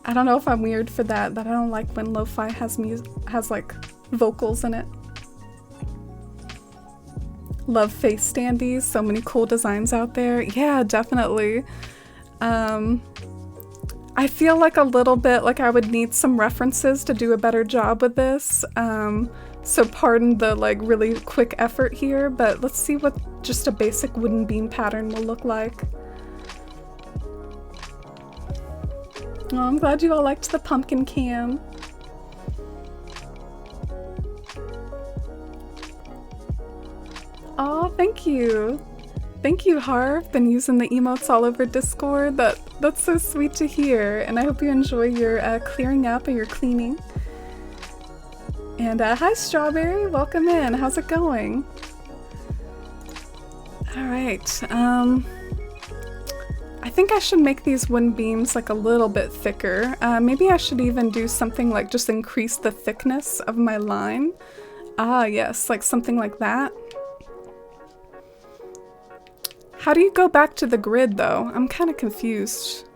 I don't know if I'm weird for that, but I don't like when lo-fi has like vocals in it. Love face standees, so many cool designs out there. Yeah, definitely. I feel like a little bit like I would need some references to do a better job with this. So pardon the like really quick effort here, but let's see what just a basic wooden beam pattern will look like. Oh, I'm glad you all liked the pumpkin cam. Oh, thank you. Thank you, Harv. Been using the emotes all over Discord. That's so sweet to hear. And I hope you enjoy your clearing up and your cleaning. And hi, Strawberry. Welcome in. How's it going? All right. I think I should make these wooden beams like a little bit thicker. Maybe I should even do something like just increase the thickness of my line. Ah, yes, like something like that. How do you go back to the grid though? I'm kind of confused.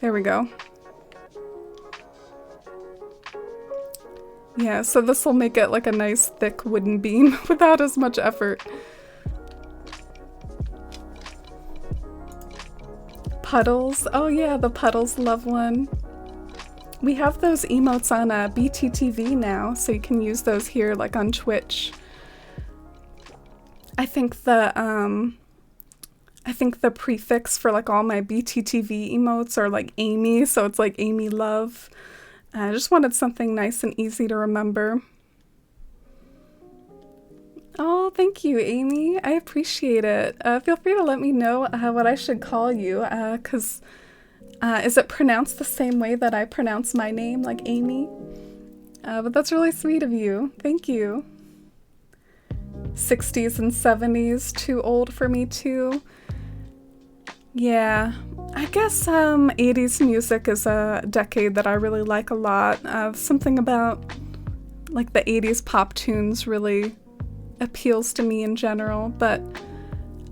There we go. Yeah, so this will make it like a nice thick wooden beam without as much effort. Puddles. Oh yeah, the Puddles love one. We have those emotes on BTTV now, so you can use those here like on Twitch. I think the prefix for like all my BTTV emotes are like Amy, so it's like Amy Love. I just wanted something nice and easy to remember. Oh, thank you, Amy. I appreciate it. Feel free to let me know what I should call you, because is it pronounced the same way that I pronounce my name, like Amy? But that's really sweet of you. Thank you. 60s and 70s, too old for me too. Yeah, I guess 80s music is a decade that I really like a lot. Something about like the 80s pop tunes really appeals to me in general, but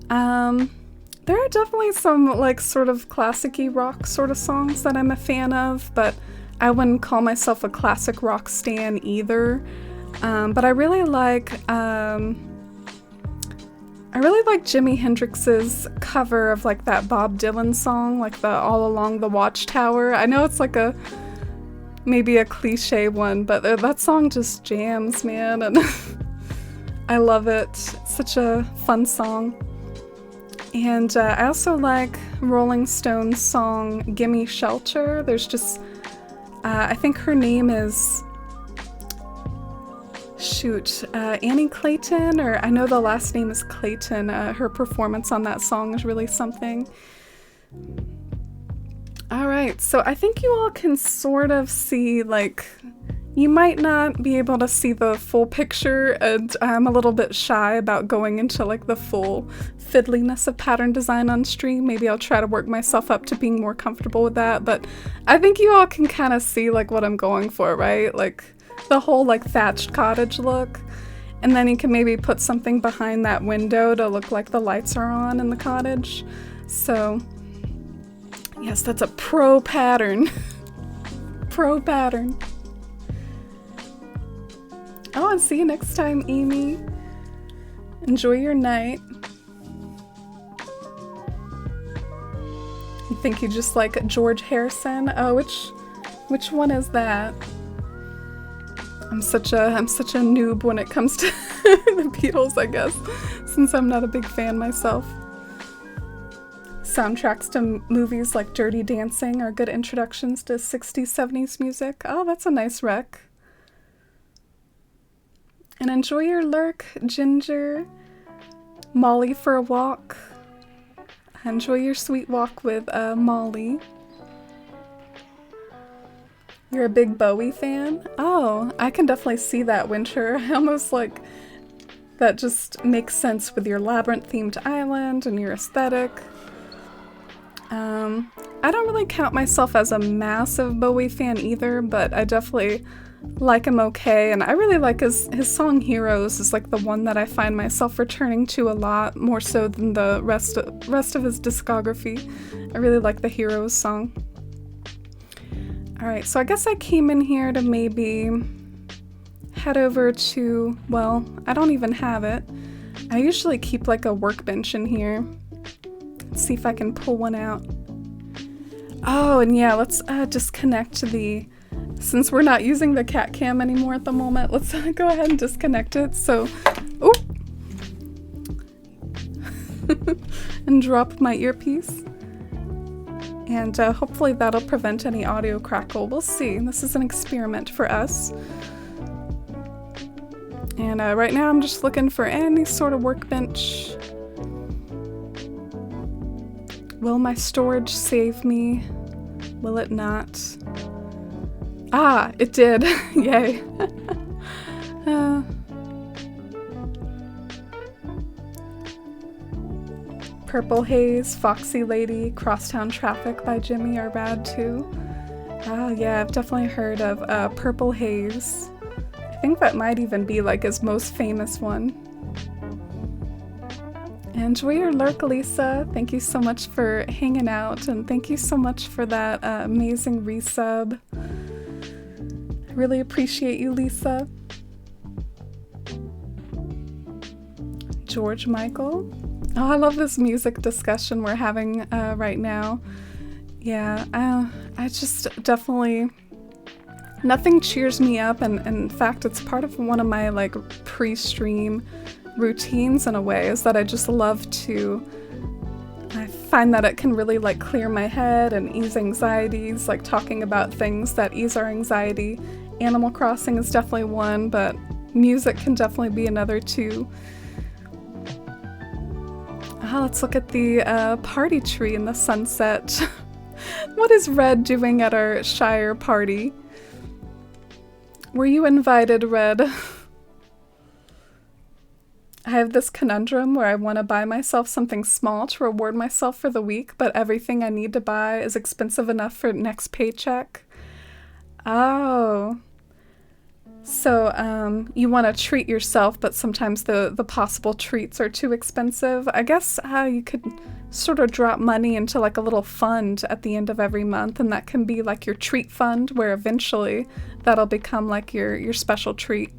there are definitely some like sort of classic-y rock sort of songs that I'm a fan of, but I wouldn't call myself a classic rock stan either. But I really like Jimi Hendrix's cover of like that Bob Dylan song, like the All Along the Watchtower. I know it's like maybe a cliche one, but that song just jams, man, and I love it. It's such a fun song. And I also like Rolling Stone's song Gimme Shelter. There's just, I think her name is, Annie Clayton, or I know the last name is Clayton. Her performance on that song is really something. Alright, so I think you all can sort of see, like, you might not be able to see the full picture, and I'm a little bit shy about going into like the full fiddliness of pattern design on stream. Maybe I'll try to work myself up to being more comfortable with that, but I think you all can kind of see like what I'm going for, right? Like the whole like thatched cottage look, and then you can maybe put something behind that window to look like the lights are on in the cottage. So yes, that's a pro pattern. Pro pattern. Oh, and see you next time, Amy. Enjoy your night. You think you just like George Harrison? Oh, which one is that? I'm such a noob when it comes to the Beatles, I guess, since I'm not a big fan myself. Soundtracks to movies like Dirty Dancing are good introductions to 60s, 70s music. Oh, that's a nice rec. And enjoy your lurk, Ginger. Molly for a walk. Enjoy your sweet walk with Molly. You're a big Bowie fan? Oh, I can definitely see that, Winter. I almost like that just makes sense with your labyrinth-themed island and your aesthetic. I don't really count myself as a massive Bowie fan either, but I definitely like him okay, and I really like his song Heroes is like the one that I find myself returning to a lot, more so than the rest of his discography. I really like the Heroes song. Alright, so I guess I came in here to maybe head over to, well, I don't even have it. I usually keep like a workbench in here. Let's see if I can pull one out. Oh, and yeah, let's disconnect since we're not using the cat cam anymore at the moment, let's go ahead and disconnect it. So, oh, and drop my earpiece. And hopefully that'll prevent any audio crackle. We'll see. This is an experiment for us. And right now I'm just looking for any sort of workbench. Will my storage save me? Will it not? Ah, it did. Yay. Purple Haze, Foxy Lady, Crosstown Traffic by Jimmy are rad too. Oh yeah, I've definitely heard of Purple Haze. I think that might even be like his most famous one. Enjoy your lurk, Lisa. Thank you so much for hanging out, and thank you so much for that amazing resub. I really appreciate you, Lisa. George Michael. Oh, I love this music discussion we're having right now. Yeah, I just definitely... Nothing cheers me up, and in fact, it's part of one of my like pre-stream routines in a way, is that I just love to... I find that it can really like clear my head and ease anxieties, like talking about things that ease our anxiety. Animal Crossing is definitely one, but music can definitely be another too. Let's look at the party tree in the sunset. What is Red doing at our Shire party? Were you invited, Red? I have this conundrum where I want to buy myself something small to reward myself for the week, but everything I need to buy is expensive enough for next paycheck. Oh. So, you want to treat yourself, but sometimes the possible treats are too expensive. I guess you could sort of drop money into like a little fund at the end of every month, and that can be like your treat fund, where eventually that'll become like your special treat.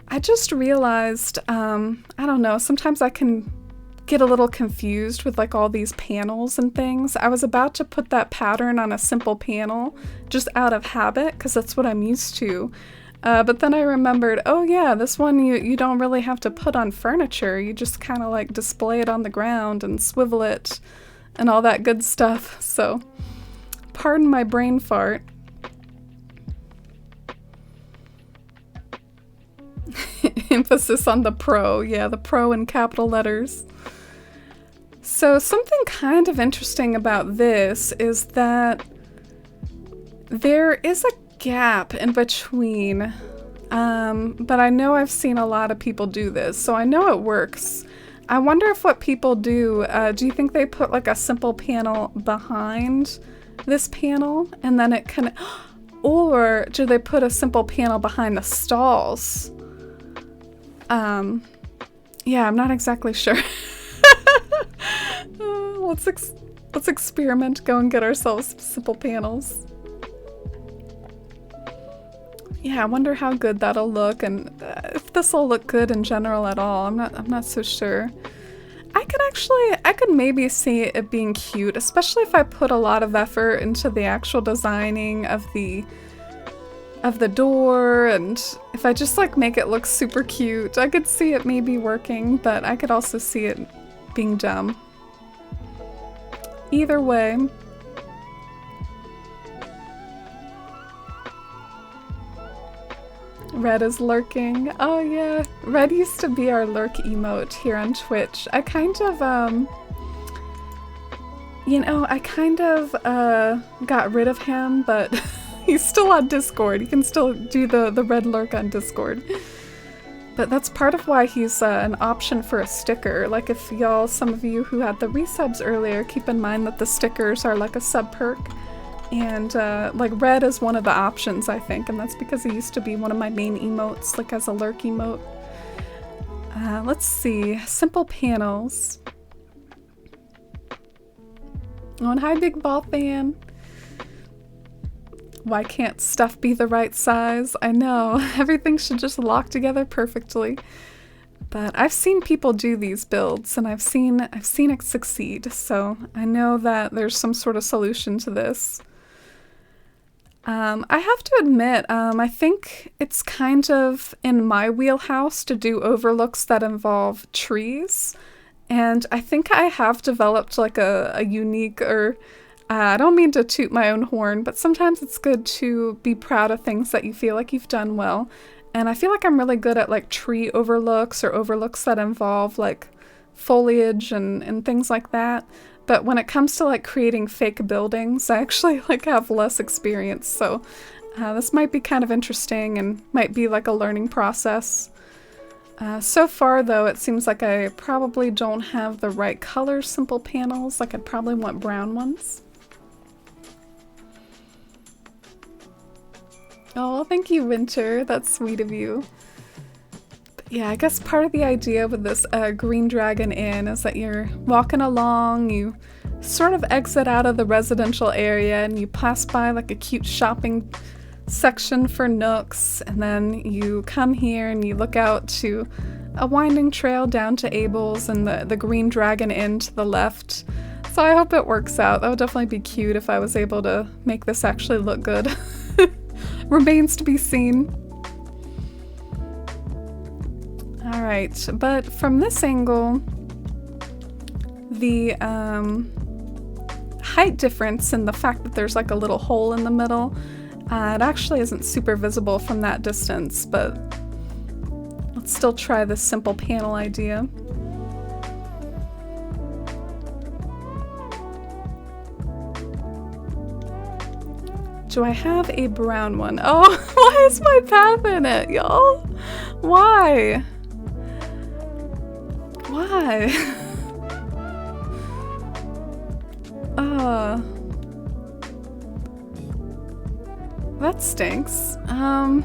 I just realized, I don't know, sometimes I can get a little confused with like all these panels and things. I was about to put that pattern on a simple panel just out of habit, because that's what I'm used to. But then I remembered, oh yeah, this one you don't really have to put on furniture. You just kind of like display it on the ground and swivel it and all that good stuff. So, pardon my brain fart. Emphasis on the pro. Yeah, the pro in capital letters. So something kind of interesting about this is that there is a gap in between, but I know I've seen a lot of people do this, so I know it works. I wonder if what people do you think they put like a simple panel behind this panel and then it can, or do they put a simple panel behind the stalls? Yeah, I'm not exactly sure. Let's experiment, go and get ourselves simple panels. Yeah, I wonder how good that'll look, and if this will look good in general at all. I'm not so sure. I could maybe see it being cute, especially if I put a lot of effort into the actual designing of the door, and if I just like make it look super cute. I could see it maybe working, but I could also see it being dumb. Either way, Red is lurking. Oh yeah, Red used to be our lurk emote here on Twitch. I kind of, got rid of him, but he's still on Discord. You can still do the red lurk on Discord. But that's part of why he's an option for a sticker. Like if y'all, some of you who had the resubs earlier, keep in mind that the stickers are like a sub perk. And like red is one of the options, I think, and that's because he used to be one of my main emotes, like as a lurk emote. Let's see, simple panels. Oh, and hi Big Ball Fan. Why can't stuff be the right size? I know, everything should just lock together perfectly. But I've seen people do these builds and I've seen it succeed, so I know that there's some sort of solution to this. I have to admit, I think it's kind of in my wheelhouse to do overlooks that involve trees. And I think I have developed like a unique, or I don't mean to toot my own horn, but sometimes it's good to be proud of things that you feel like you've done well. And I feel like I'm really good at like tree overlooks or overlooks that involve like foliage and things like that. But when it comes to like creating fake buildings, I actually like have less experience. So this might be kind of interesting and might be like a learning process. So far though, it seems like I probably don't have the right color simple panels. Like I'd probably want brown ones. Oh, thank you, Winter. That's sweet of you. But yeah, I guess part of the idea with this Green Dragon Inn is that you're walking along, you sort of exit out of the residential area and you pass by like a cute shopping section for nooks, and then you come here and you look out to a winding trail down to Abel's and the Green Dragon Inn to the left. So I hope it works out. That would definitely be cute if I was able to make this actually look good. Remains to be seen. Alright, but from this angle, the height difference and the fact that there's like a little hole in the middle, it actually isn't super visible from that distance, but let's still try this simple panel idea. Do I have a brown one? Oh, why is my path in it, y'all? Why? Why? That stinks. I'm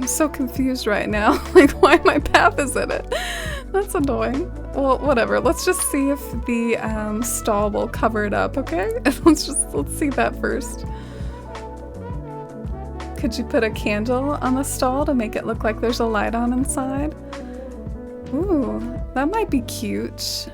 so confused right now. Like, why my path is in it? That's annoying. Well, whatever. Let's just see if the stall will cover it up, okay? Let's see that first. Could you put a candle on the stall to make it look like there's a light on inside? Ooh, that might be cute.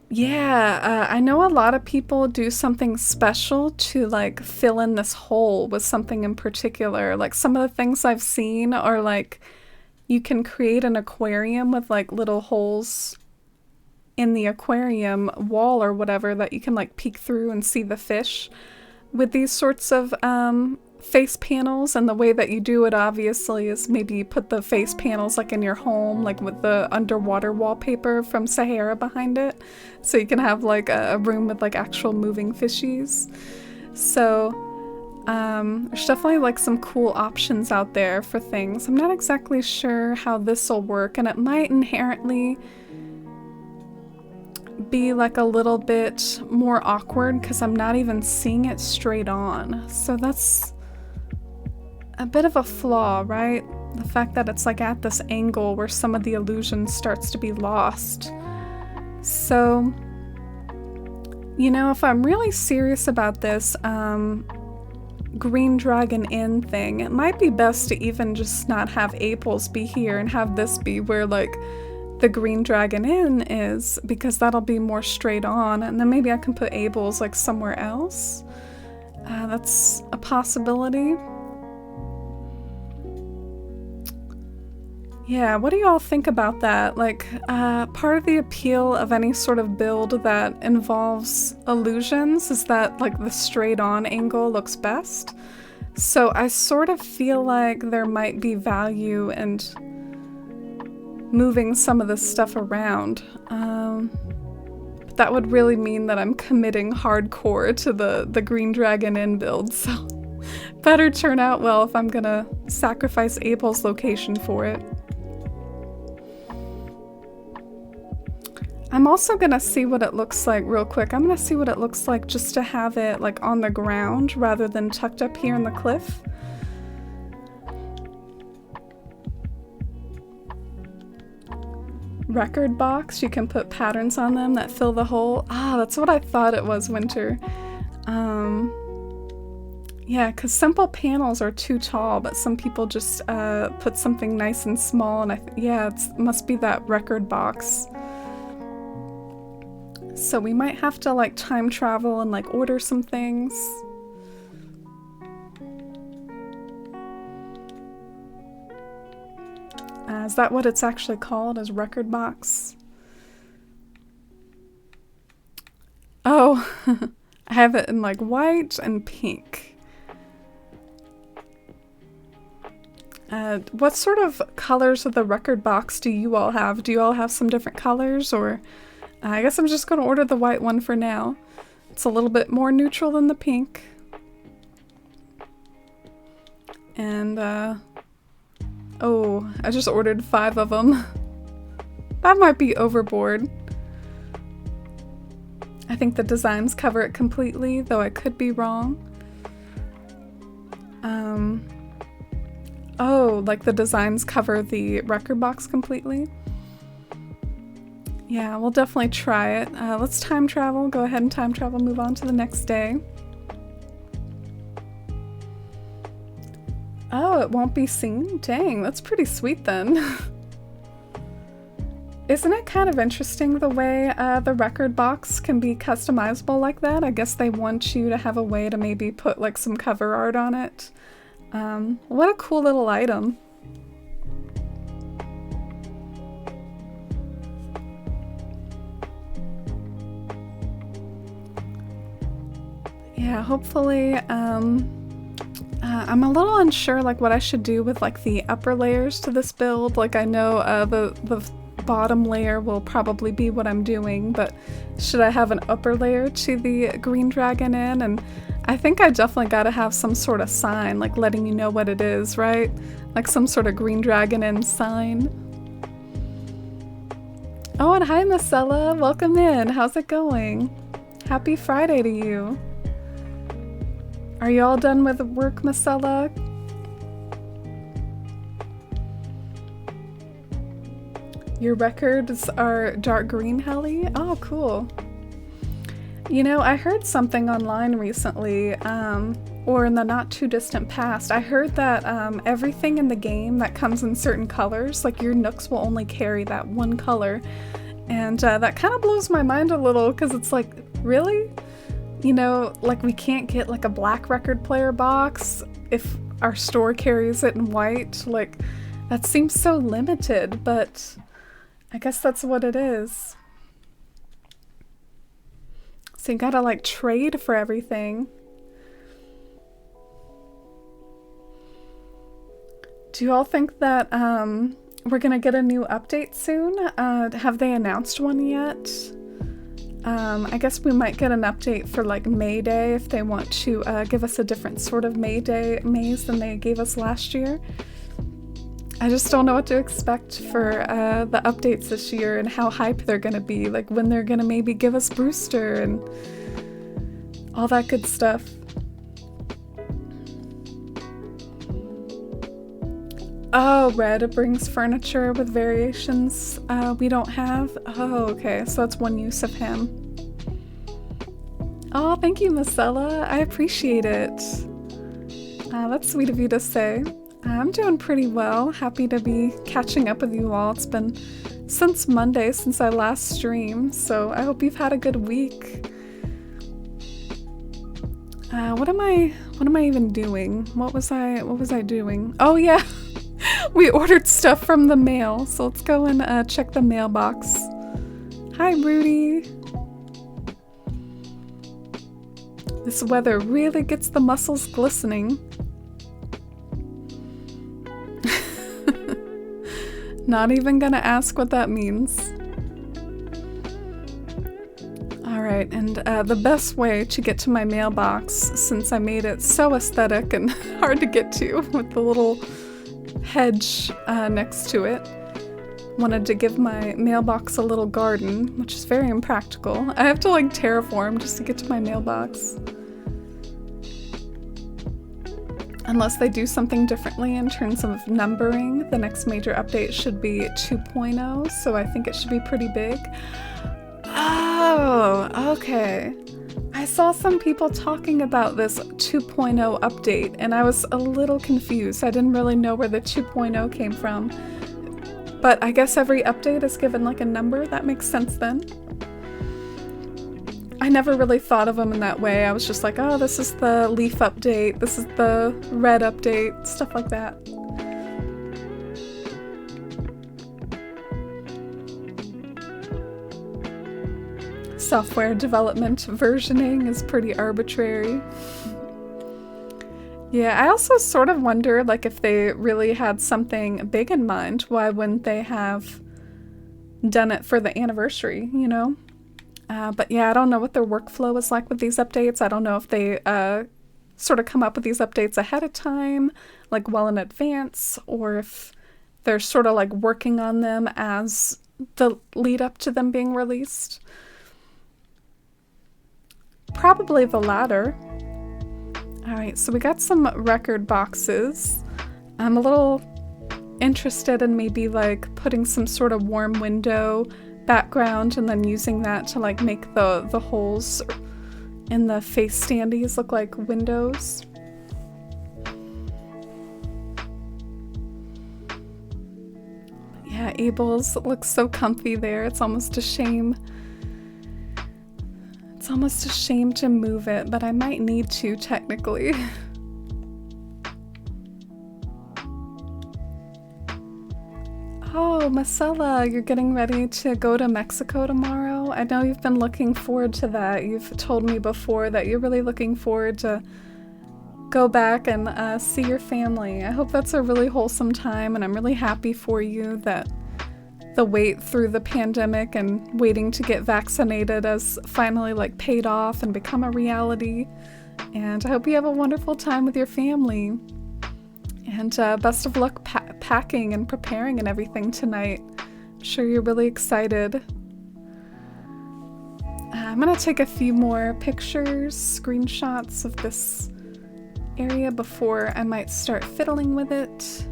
Yeah, I know a lot of people do something special to like fill in this hole with something in particular. Like some of the things I've seen are like you can create an aquarium with like little holes in the aquarium wall or whatever that you can like peek through and see the fish with these sorts of face panels. And the way that you do it obviously is maybe you put the face panels like in your home, like with the underwater wallpaper from Sahara behind it, so you can have like a room with like actual moving fishies. So there's definitely like some cool options out there for things. I'm not exactly sure how this will work, and it might inherently be like a little bit more awkward because I'm not even seeing it straight on. So that's a bit of a flaw, right? The fact that it's like at this angle where some of the illusion starts to be lost. So, you know, if I'm really serious about this Green Dragon Inn thing, it might be best to even just not have April's be here and have this be where like the Green Dragon Inn is, because that'll be more straight on, and then maybe I can put Abel's like somewhere else. That's a possibility. Yeah, what do y'all think about that? Like, part of the appeal of any sort of build that involves illusions is that, like, the straight-on angle looks best. So I sort of feel like there might be value in moving some of this stuff around. But that would really mean that I'm committing hardcore to the Green Dragon Inn build, so better turn out well if I'm gonna sacrifice Abel's location for it. I'm also gonna see what it looks like real quick. I'm gonna see what it looks like just to have it like on the ground rather than tucked up here in the cliff. Record box, you can put patterns on them that fill the hole. Ah, that's what I thought it was, Winter. Yeah, because simple panels are too tall, but some people just put something nice and small, and yeah, it must be that record box. So we might have to like time travel and like order some things. Is that what it's actually called, as record box? Oh, I have it in like white and pink. What sort of colors of the record box do you all have? Do you all have some different colors, or I guess I'm just going to order the white one for now. It's a little bit more neutral than the pink. And, oh, I just ordered 5 of them. That might be overboard. I think the designs cover it completely, though I could be wrong. Oh, like the designs cover the record box completely? Yeah, we'll definitely try it. Let's time travel. Go ahead and time travel, move on to the next day. Oh, it won't be seen? Dang, that's pretty sweet then. Isn't it kind of interesting the way the record box can be customizable like that? I guess they want you to have a way to maybe put like some cover art on it. What a cool little item. Yeah, hopefully, I'm a little unsure like what I should do with like the upper layers to this build. Like I know the bottom layer will probably be what I'm doing, but should I have an upper layer to the Green Dragon Inn? And I think I definitely gotta have some sort of sign, like letting you know what it is, right? Like some sort of Green Dragon Inn sign. Oh, and hi Marcella, welcome in. How's it going? Happy Friday to you. Are you all done with work, Marcella? Your records are dark green, Helly? Oh, cool. You know, I heard something online recently, or in the not too distant past. I heard that everything in the game that comes in certain colors, like your nooks will only carry that one color. And that kind of blows my mind a little, because it's like, really? You know, like we can't get like a black record player box if our store carries it in white. Like, that seems so limited, but I guess that's what it is. So you gotta like trade for everything. Do you all think that we're gonna get a new update soon? Have they announced one yet? I guess we might get an update for like May Day if they want to give us a different sort of May Day maze than they gave us last year. I just don't know what to expect for the updates this year and how hype they're gonna be, like when they're gonna maybe give us Brewster and all that good stuff. Oh, red brings furniture with variations we don't have. Oh, okay, so that's one use of him. Oh, thank you, Marcella. I appreciate it. That's sweet of you to say. I'm doing pretty well. Happy to be catching up with you all. It's been since Monday since I last streamed, so I hope you've had a good week. What am I even doing? What was I doing? Oh yeah. We ordered stuff from the mail, so let's go and check the mailbox. Hi, Rudy. This weather really gets the muscles glistening. Not even gonna ask what that means. Alright, and the best way to get to my mailbox, since I made it so aesthetic and hard to get to with the little hedge next to it, wanted to give my mailbox a little garden, which is very impractical. I have to like terraform just to get to my mailbox. Unless they do something differently in terms of numbering, the next major update should be 2.0, so I think it should be pretty big. Oh, okay. I saw some people talking about this 2.0 update, and I was a little confused. I didn't really know where the 2.0 came from. But I guess every update is given like a number. That makes sense then. I never really thought of them in that way. I was just like, oh, this is the leaf update, this is the red update, stuff like that. Software development versioning is pretty arbitrary. Yeah, I also sort of wonder, like, if they really had something big in mind, why wouldn't they have done it for the anniversary, you know? But yeah, I don't know what their workflow is like with these updates. I don't know if they sort of come up with these updates ahead of time, like well in advance, or if they're sort of like working on them as the lead up to them being released. Probably the latter. Alright, so we got some record boxes. I'm a little interested in maybe like putting some sort of warm window background and then using that to like make the holes in the face standees look like windows. Yeah, Abel's looks so comfy there. It's almost a shame. It's almost a shame to move it, but I might need to technically. Oh, Marcella, you're getting ready to go to Mexico tomorrow? I know you've been looking forward to that. You've told me before that you're really looking forward to go back and see your family. I hope that's a really wholesome time, and I'm really happy for you that the wait through the pandemic and waiting to get vaccinated has finally like paid off and become a reality. And I hope you have a wonderful time with your family. And best of luck packing and preparing and everything tonight. I'm sure you're really excited. I'm gonna take a few more pictures, screenshots of this area before I might start fiddling with it.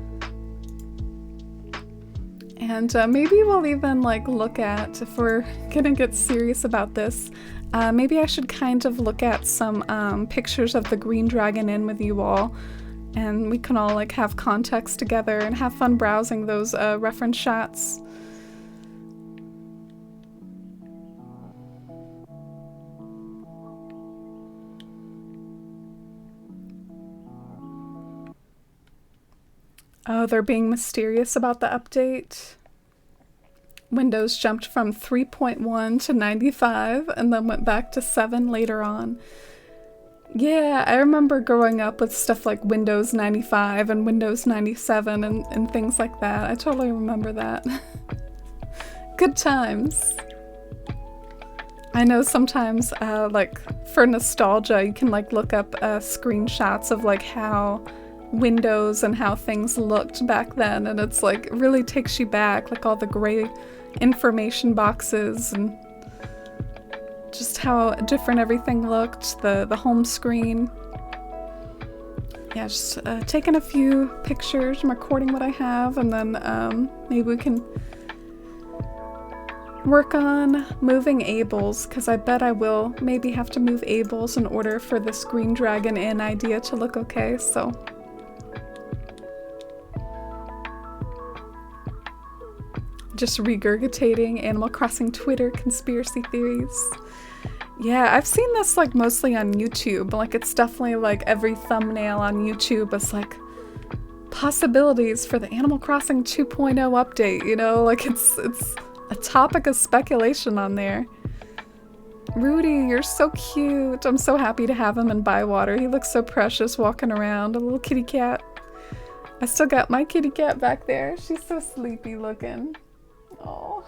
And maybe we'll even like look at, if we're gonna get serious about this, maybe I should kind of look at some pictures of the Green Dragon Inn with you all, and we can all like have context together and have fun browsing those reference shots. Oh, they're being mysterious about the update. Windows jumped from 3.1 to 95 and then went back to 7 later on. Yeah, I remember growing up with stuff like Windows 95 and Windows 97 and things like that. I totally remember that. Good times. I know sometimes, like, for nostalgia, you can, like, look up screenshots of, like, how Windows and how things looked back then, and it's, like, it really takes you back, like, all the gray information boxes and just how different everything looked, the home screen. Yeah, just taking a few pictures, I'm recording what I have, and then maybe we can work on moving Abel's, because I bet I will maybe have to move Abel's in order for this Green Dragon Inn idea to look okay, so. Just regurgitating Animal Crossing Twitter conspiracy theories. Yeah, I've seen this like mostly on YouTube, like it's definitely like every thumbnail on YouTube is like possibilities for the Animal Crossing 2.0 update, you know? Like, it's a topic of speculation on there. Rudy, you're so cute. I'm so happy to have him in Bywater. He looks so precious walking around, a little kitty cat. I still got my kitty cat back there. She's so sleepy looking. Oh.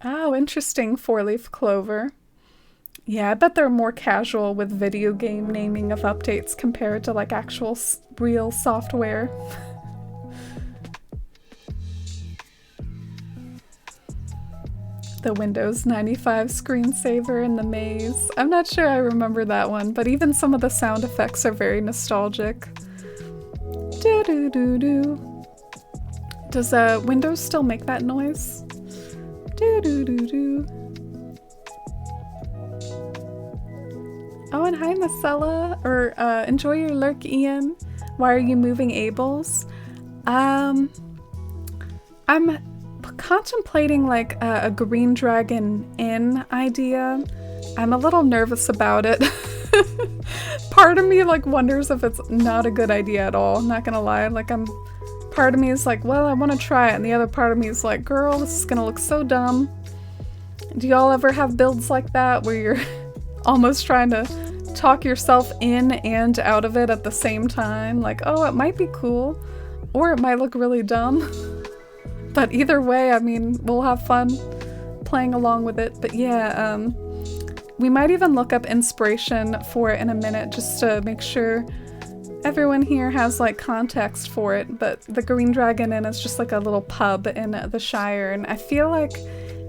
Oh, interesting. Four-leaf clover. Yeah, I bet they're more casual with video game naming of updates compared to like actual real software. The Windows 95 screensaver in the maze. I'm not sure I remember that one, but even some of the sound effects are very nostalgic. Do do do do. Does Windows still make that noise? Do do do do. Oh, and hi, Marcella. Or enjoy your lurk, Ian. Why are you moving Abel's? I'm contemplating like a Green Dragon Inn idea. I'm a little nervous about it. Part of me like wonders if it's not a good idea at all. I'm not gonna lie. Like part of me is like, well, I want to try it, and the other part of me is like, girl, this is gonna look so dumb. Do y'all ever have builds like that where you're almost trying to talk yourself in and out of it at the same time? Like, oh, it might be cool, or it might look really dumb. But either way, I mean, we'll have fun playing along with it. But yeah, we might even look up inspiration for it in a minute just to make sure everyone here has like context for it. But the Green Dragon Inn is just like a little pub in the Shire, and I feel like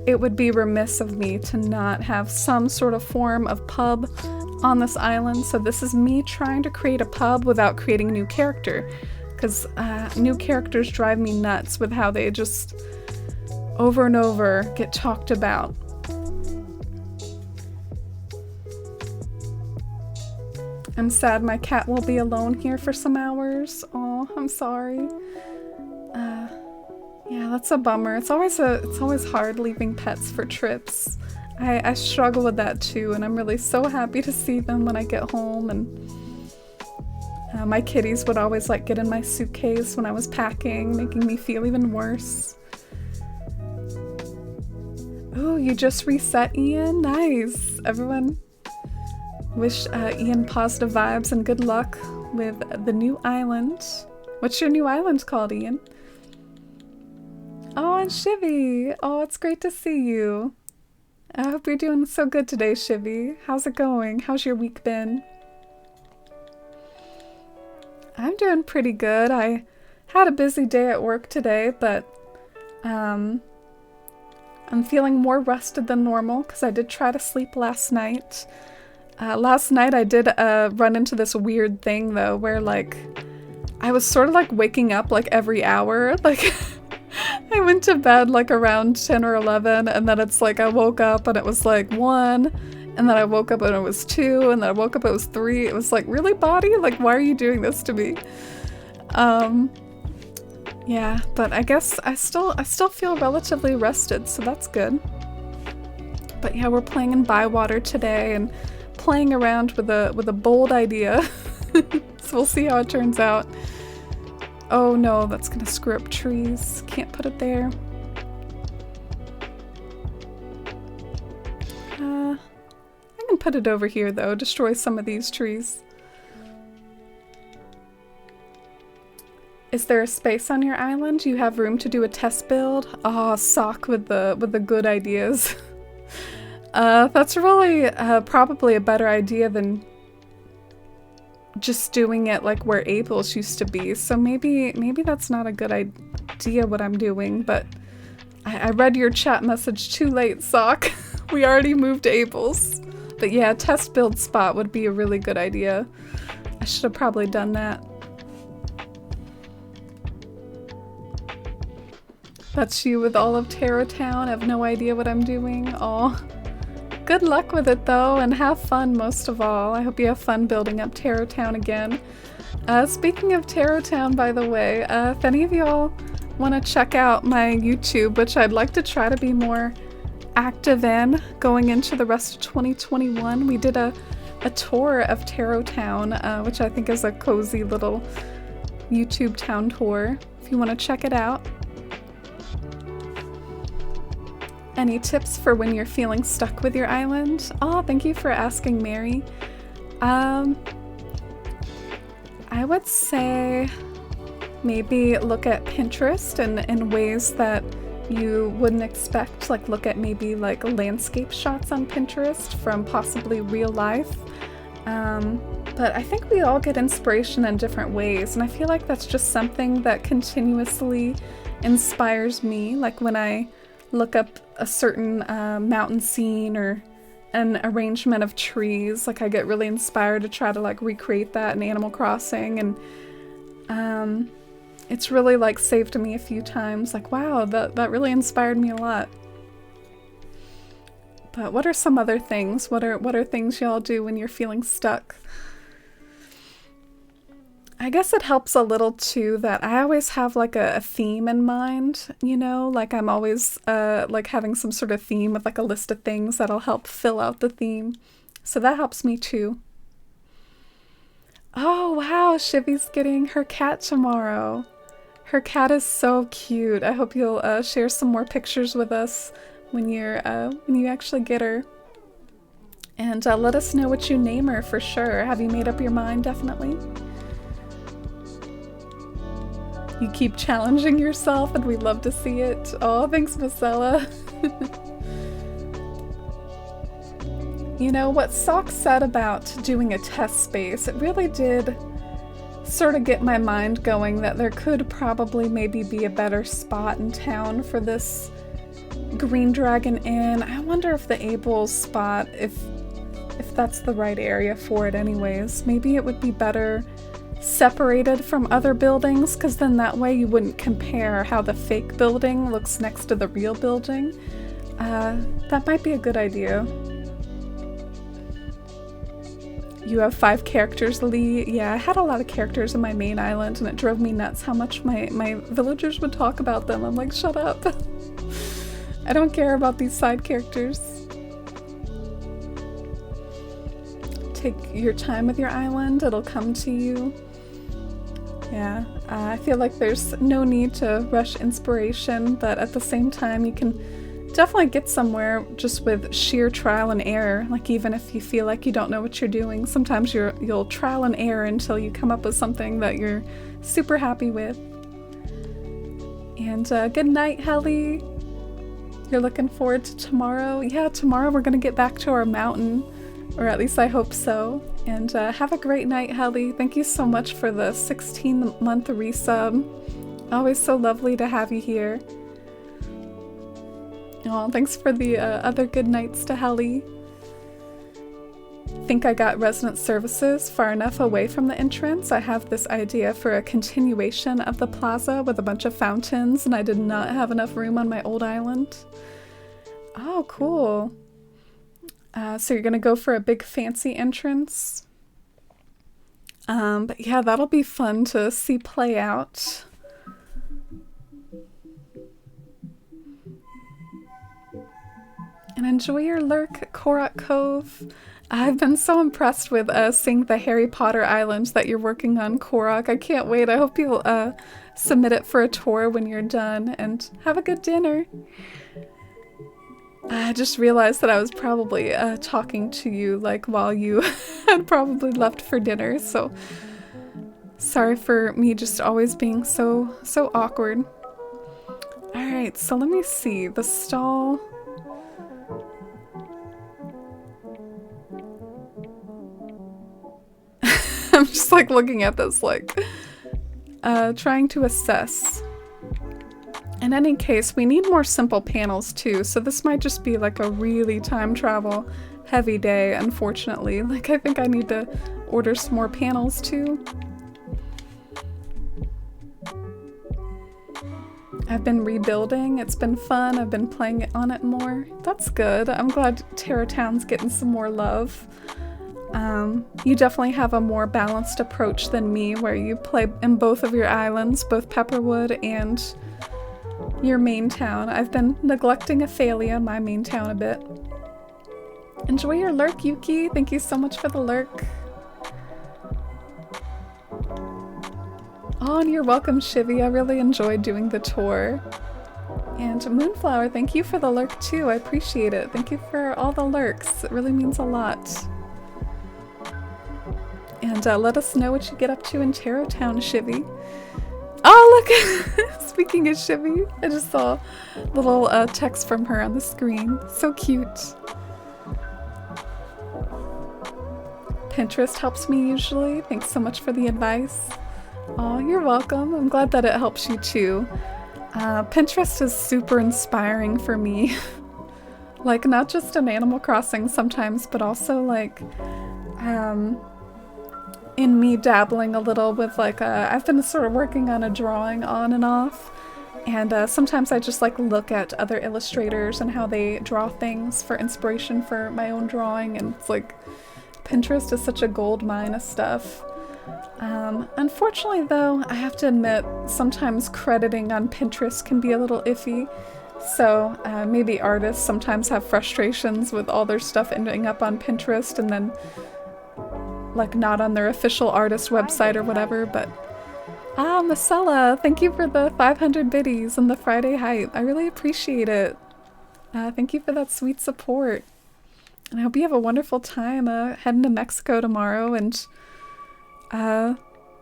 it would be remiss of me to not have some sort of form of pub on this island. So this is me trying to create a pub without creating a new character, because new characters drive me nuts with how they just over and over get talked about. I'm sad my cat will be alone here for some hours. Oh, I'm sorry. Yeah, that's a bummer. It's always hard leaving pets for trips. I struggle with that too, and I'm really so happy to see them when I get home. And my kitties would always like get in my suitcase when I was packing, making me feel even worse. Oh, you just reset, Ian? Nice. Everyone wish Ian positive vibes and good luck with the new island. What's your new island called, Ian? Oh, and Shivy. Oh, it's great to see you. I hope you're doing so good today, Shivy. How's it going? How's your week been? I'm doing pretty good. I had a busy day at work today, but I'm feeling more rested than normal because I did try to sleep last night. Last night I did run into this weird thing though, where like I was sort of like waking up like every hour. Like I went to bed like around 10 or 11, and then it's like I woke up and it was like 1, and then I woke up and it was 2, and then I woke up and it was 3. It was like, really, body? Like, why are you doing this to me? Yeah, but I guess I still feel relatively rested, so that's good. But yeah, we're playing in Bywater today and playing around with a bold idea. So we'll see how it turns out. Oh no, that's gonna screw up trees. Can't put it there. I can put it over here though, destroy some of these trees. Is there a space on your island? You have room to do a test build? Oh, sock with the good ideas. That's really probably a better idea than just doing it like where Abel's used to be. So maybe that's not a good idea what I'm doing, but I read your chat message too late, Sock. We already moved to Abel's. But yeah, a test build spot would be a really good idea. I should have probably done that. That's you with all of Terror Town. I have no idea what I'm doing. Aw. Good luck with it though, and have fun most of all. I hope you have fun building up Terror Town again. Speaking of Terror Town, by the way, if any of y'all want to check out my YouTube, which I'd like to try to be more active in going into the rest of 2021. We did a tour of Tarot Town, which I think is a cozy little YouTube town tour, if you want to check it out. Any tips for when you're feeling stuck with your island? Oh, thank you for asking, Mary. I would say maybe look at Pinterest in ways that you wouldn't expect. Like look at maybe like landscape shots on Pinterest from possibly real life. But I think we all get inspiration in different ways, and I feel like that's just something that continuously inspires me. Like when I look up a certain mountain scene or an arrangement of trees, like I get really inspired to try to like recreate that in Animal Crossing, and it's really like saved me a few times. Like, wow, that really inspired me a lot. But what are some other things? What are things y'all do when you're feeling stuck? I guess it helps a little too that I always have like a theme in mind, you know, like I'm always like having some sort of theme with like a list of things that'll help fill out the theme. So that helps me too. Oh wow, Shivy's getting her cat tomorrow. Her cat is so cute. I hope you'll share some more pictures with us when you actually get her. And let us know what you name her for sure. Have you made up your mind? Definitely. You keep challenging yourself and we'd love to see it. Oh, thanks, Marcella. You know, what Sock said about doing a test space, it really did sort of get my mind going that there could probably maybe be a better spot in town for this Green Dragon Inn. I wonder if the Abel's spot, if that's the right area for it anyways. Maybe it would be better separated from other buildings, because then that way you wouldn't compare how the fake building looks next to the real building. That might be a good idea. You have 5 characters, Lee. Yeah, I had a lot of characters in my main island, and it drove me nuts how much my villagers would talk about them. I'm like, shut up. I don't care about these side characters. Take your time with your island. It'll come to you. Yeah, I feel like there's no need to rush inspiration, but at the same time, you can definitely get somewhere just with sheer trial and error. Like even if you feel like you don't know what you're doing, sometimes you'll trial and error until you come up with something that you're super happy with. And good night, Helly. You're looking forward to tomorrow? Yeah, tomorrow we're gonna get back to our mountain, or at least I hope so. And have a great night, Helly. Thank you so much for the 16-month resub. Always so lovely to have you here. Oh, thanks for the other good nights to Helly. Think I got resident services far enough away from the entrance. I have this idea for a continuation of the plaza with a bunch of fountains, and I did not have enough room on my old island. Oh, cool. So you're gonna go for a big fancy entrance. But yeah, that'll be fun to see play out. And enjoy your lurk, Korak Cove. I've been so impressed with seeing the Harry Potter islands that you're working on, Korak. I can't wait. I hope you'll submit it for a tour when you're done, and have a good dinner. I just realized that I was probably talking to you like while you had probably left for dinner, so sorry for me just always being so awkward. Alright, so let me see. The stall. I'm just like looking at this like trying to assess. In any case, we need more simple panels too, so this might just be like a really time travel heavy day, unfortunately. Like I think I need to order some more panels too. I've been rebuilding, it's been fun, I've been playing on it more. That's good. I'm glad Terra Town's getting some more love. You definitely have a more balanced approach than me, where you play in both of your islands, both Pepperwood and Your main town. I've been neglecting Aphalia, my main town, a bit. Enjoy your lurk, Yuki. Thank you so much for the lurk. Oh, and you're welcome, Shivy. I really enjoyed doing the tour. And Moonflower, thank you for the lurk too. I appreciate it. Thank you for all the lurks. It really means a lot. And let us know what you get up to in Tarot Town, Shivy. Oh, look! Speaking of Shivy, I just saw a little text from her on the screen. So cute. Pinterest helps me usually. Thanks so much for the advice. Oh, you're welcome. I'm glad that it helps you too. Pinterest is super inspiring for me. Like, not just in Animal Crossing sometimes, but also like in me dabbling a little with like I've been sort of working on a drawing on and off, and sometimes I just like look at other illustrators and how they draw things for inspiration for my own drawing, and it's like Pinterest is such a gold mine of stuff. Unfortunately though, I have to admit, sometimes crediting on Pinterest can be a little iffy, so maybe artists sometimes have frustrations with all their stuff ending up on Pinterest and then like not on their official artist website or whatever, but Marcella, thank you for the 500 biddies and the Friday hype. I really appreciate it. Thank you for that sweet support. And I hope you have a wonderful time heading to Mexico tomorrow and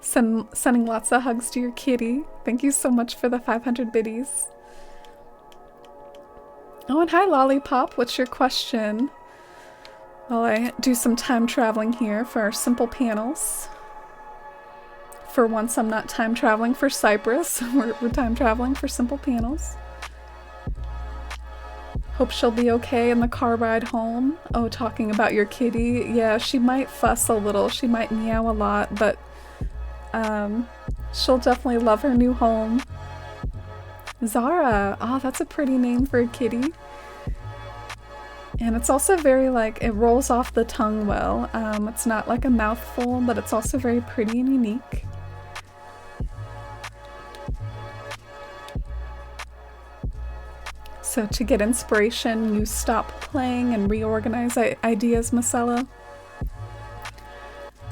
sending lots of hugs to your kitty. Thank you so much for the 500 biddies. Oh, and hi Lollipop, what's your question? Well, I do some time traveling here for our simple panels. For once, I'm not time traveling for Cyprus. We're time traveling for simple panels. Hope she'll be okay in the car ride home. Oh, talking about your kitty. Yeah, she might fuss a little. She might meow a lot, but she'll definitely love her new home. Zara. Oh, that's a pretty name for a kitty. And it's also very like, it rolls off the tongue well. It's not like a mouthful, but it's also very pretty and unique. So to get inspiration, you stop playing and reorganize ideas, Marcella.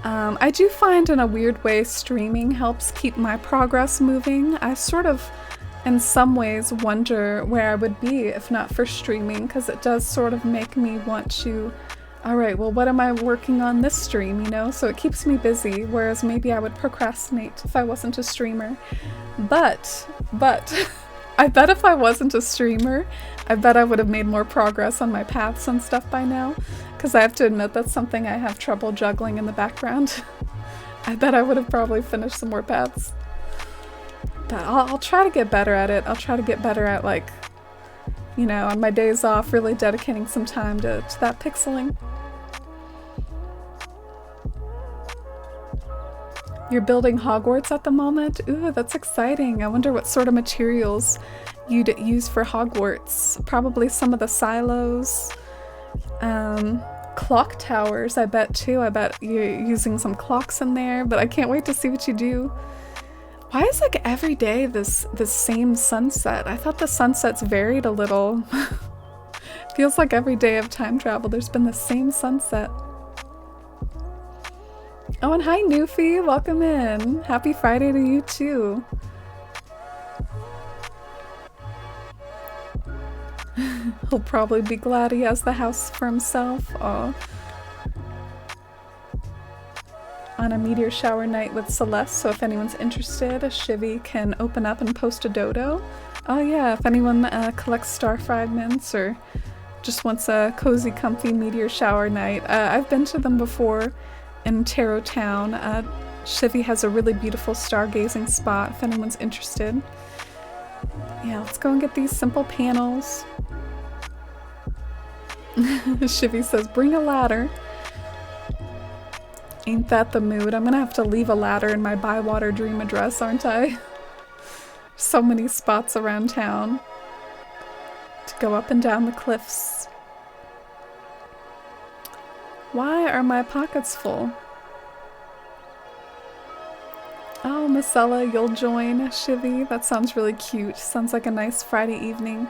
I do find in a weird way streaming helps keep my progress moving. I sort of, in some ways, wonder where I would be if not for streaming, because it does sort of make me want to, alright, well what am I working on this stream, you know? So it keeps me busy, whereas maybe I would procrastinate if I wasn't a streamer. But, I bet if I wasn't a streamer, I bet I would have made more progress on my paths and stuff by now, because I have to admit that's something I have trouble juggling in the background. I bet I would have probably finished some more paths. But I'll try to get better at it. I'll try to get better at, like, you know, on my days off, really dedicating some time to that pixeling. You're building Hogwarts at the moment? Ooh, that's exciting. I wonder what sort of materials you'd use for Hogwarts. Probably some of the silos. Clock towers, I bet too. I bet you're using some clocks in there, but I can't wait to see what you do. Why is like every day this same sunset? I thought the sunsets varied a little. Feels like every day of time travel there's been the same sunset. Oh, and hi Newfie, welcome in. Happy Friday to you too. He'll probably be glad he has the house for himself. Oh. On a meteor shower night with Celeste, so if anyone's interested, a Shivy can open up and post a dodo. Oh yeah, if anyone collects star fragments or just wants a cozy, comfy meteor shower night. I've been to them before in Tarot Town. Shivy has a really beautiful stargazing spot if anyone's interested. Yeah, let's go and get these simple panels. Shivy says, bring a ladder. Ain't that the mood? I'm gonna have to leave a ladder in my Bywater dream address, aren't I? So many spots around town to go up and down the cliffs. Why are my pockets full? Oh, Marcella, you'll join Shivy. That sounds really cute. Sounds like a nice Friday evening.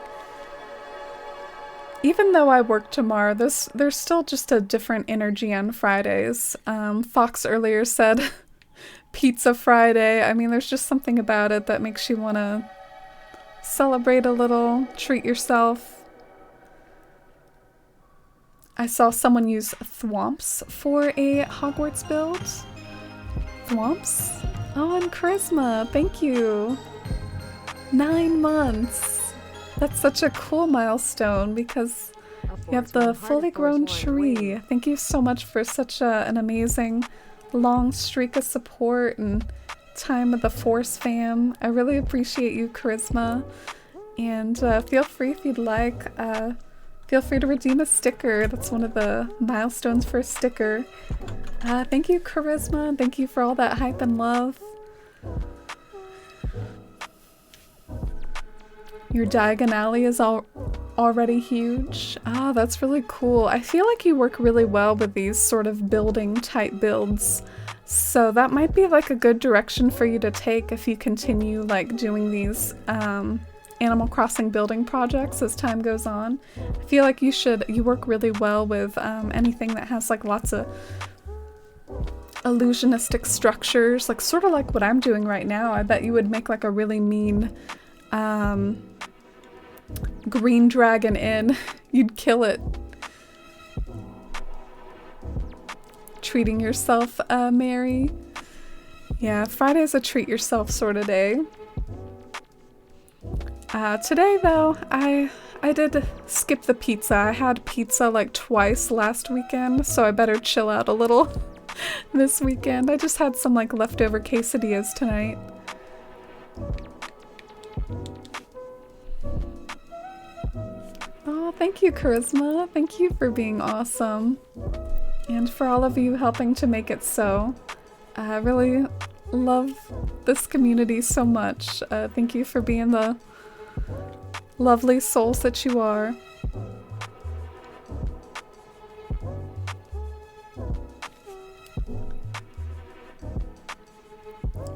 Even though I work tomorrow, there's still just a different energy on Fridays. Fox earlier said Pizza Friday. I mean, there's just something about it that makes you want to celebrate a little, treat yourself. I saw someone use thwomps for a Hogwarts build. Thwomps? Oh, and Charisma, thank you. 9 months. That's such a cool milestone because you have the fully grown tree. Thank you so much for such an amazing long streak of support and time with the Force fam. I really appreciate you, Charisma. And feel free if you'd like, feel free to redeem a sticker. That's one of the milestones for a sticker. Thank you, Charisma. Thank you for all that hype and love. Your Diagon Alley is already huge. Ah, that's really cool. I feel like you work really well with these sort of building type builds. So that might be like a good direction for you to take if you continue like doing these Animal Crossing building projects as time goes on. I feel like you work really well with anything that has like lots of illusionistic structures, like sort of like what I'm doing right now. I bet you would make like a really mean green dragon inn. You'd kill it. Treating yourself, Mary. Yeah, Friday's a treat yourself sort of day. Today though, I did skip the pizza. I had pizza like twice last weekend, so I better chill out a little this weekend. I just had some like leftover quesadillas tonight. Oh, thank you, Charisma. Thank you for being awesome. And for all of you helping to make it so. I really love this community so much. Thank you for being the lovely souls that you are.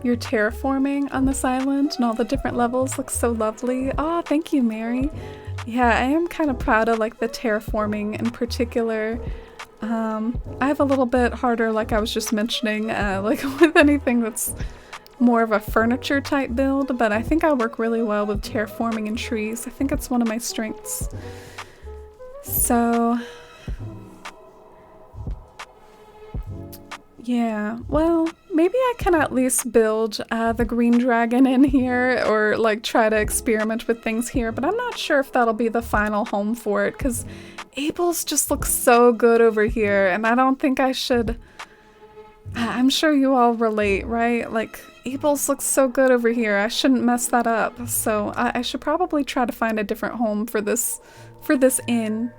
Your terraforming on this island and all the different levels looks so lovely. Oh, thank you, Mary. Yeah, I am kind of proud of like the terraforming in particular. I have a little bit harder, like I was just mentioning, like with anything that's more of a furniture type build, but I think I work really well with terraforming and trees. I think it's one of my strengths. So yeah, well, maybe I can at least build the green dragon in here or like try to experiment with things here, but I'm not sure if that'll be the final home for it because Abel's just looks so good over here and I don't think I should. I'm sure you all relate, right? Like Abel's looks so good over here. I shouldn't mess that up. So I should probably try to find a different home for this inn.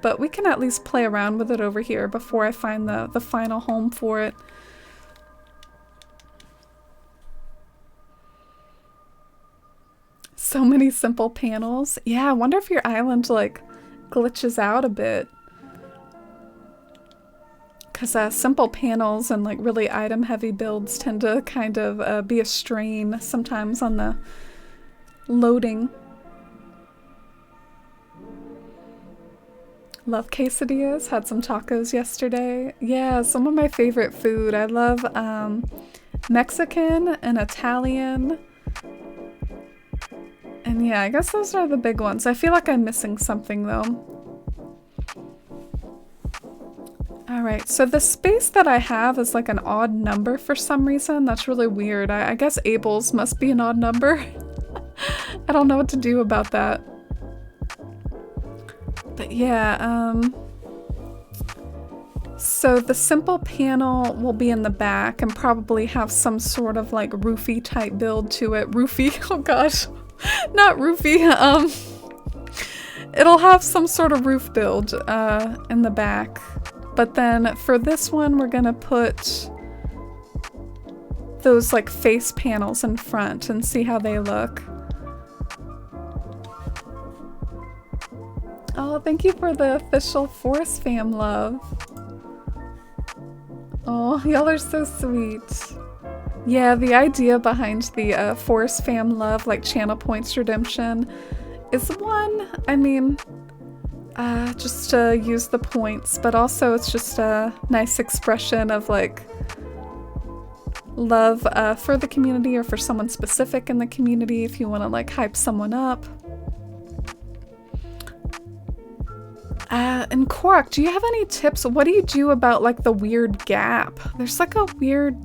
But we can at least play around with it over here before I find the final home for it. So many simple panels. Yeah, I wonder if your island like glitches out a bit. Because simple panels and like really item heavy builds tend to kind of be a strain sometimes on the loading. Love quesadillas. Had some tacos yesterday. Yeah, some of my favorite food. I love Mexican and Italian. And yeah, I guess those are the big ones. I feel like I'm missing something though. Alright, so the space that I have is like an odd number for some reason. That's really weird. I guess Abel's must be an odd number. I don't know what to do about that. But yeah, so the simple panel will be in the back and probably have some sort of like roofy type build to it. Roofy, oh gosh, not roofy. It'll have some sort of roof build in the back. But then for this one, we're gonna put those like face panels in front and see how they look. Oh, thank you for the official Force fam love. Oh, y'all are so sweet. Yeah, the idea behind the Forest Fam Love, like channel points redemption, is one, I mean, just to use the points, but also it's just a nice expression of like love for the community or for someone specific in the community if you want to like hype someone up. And Korok, do you have any tips? What do you do about like the weird gap? There's like a weird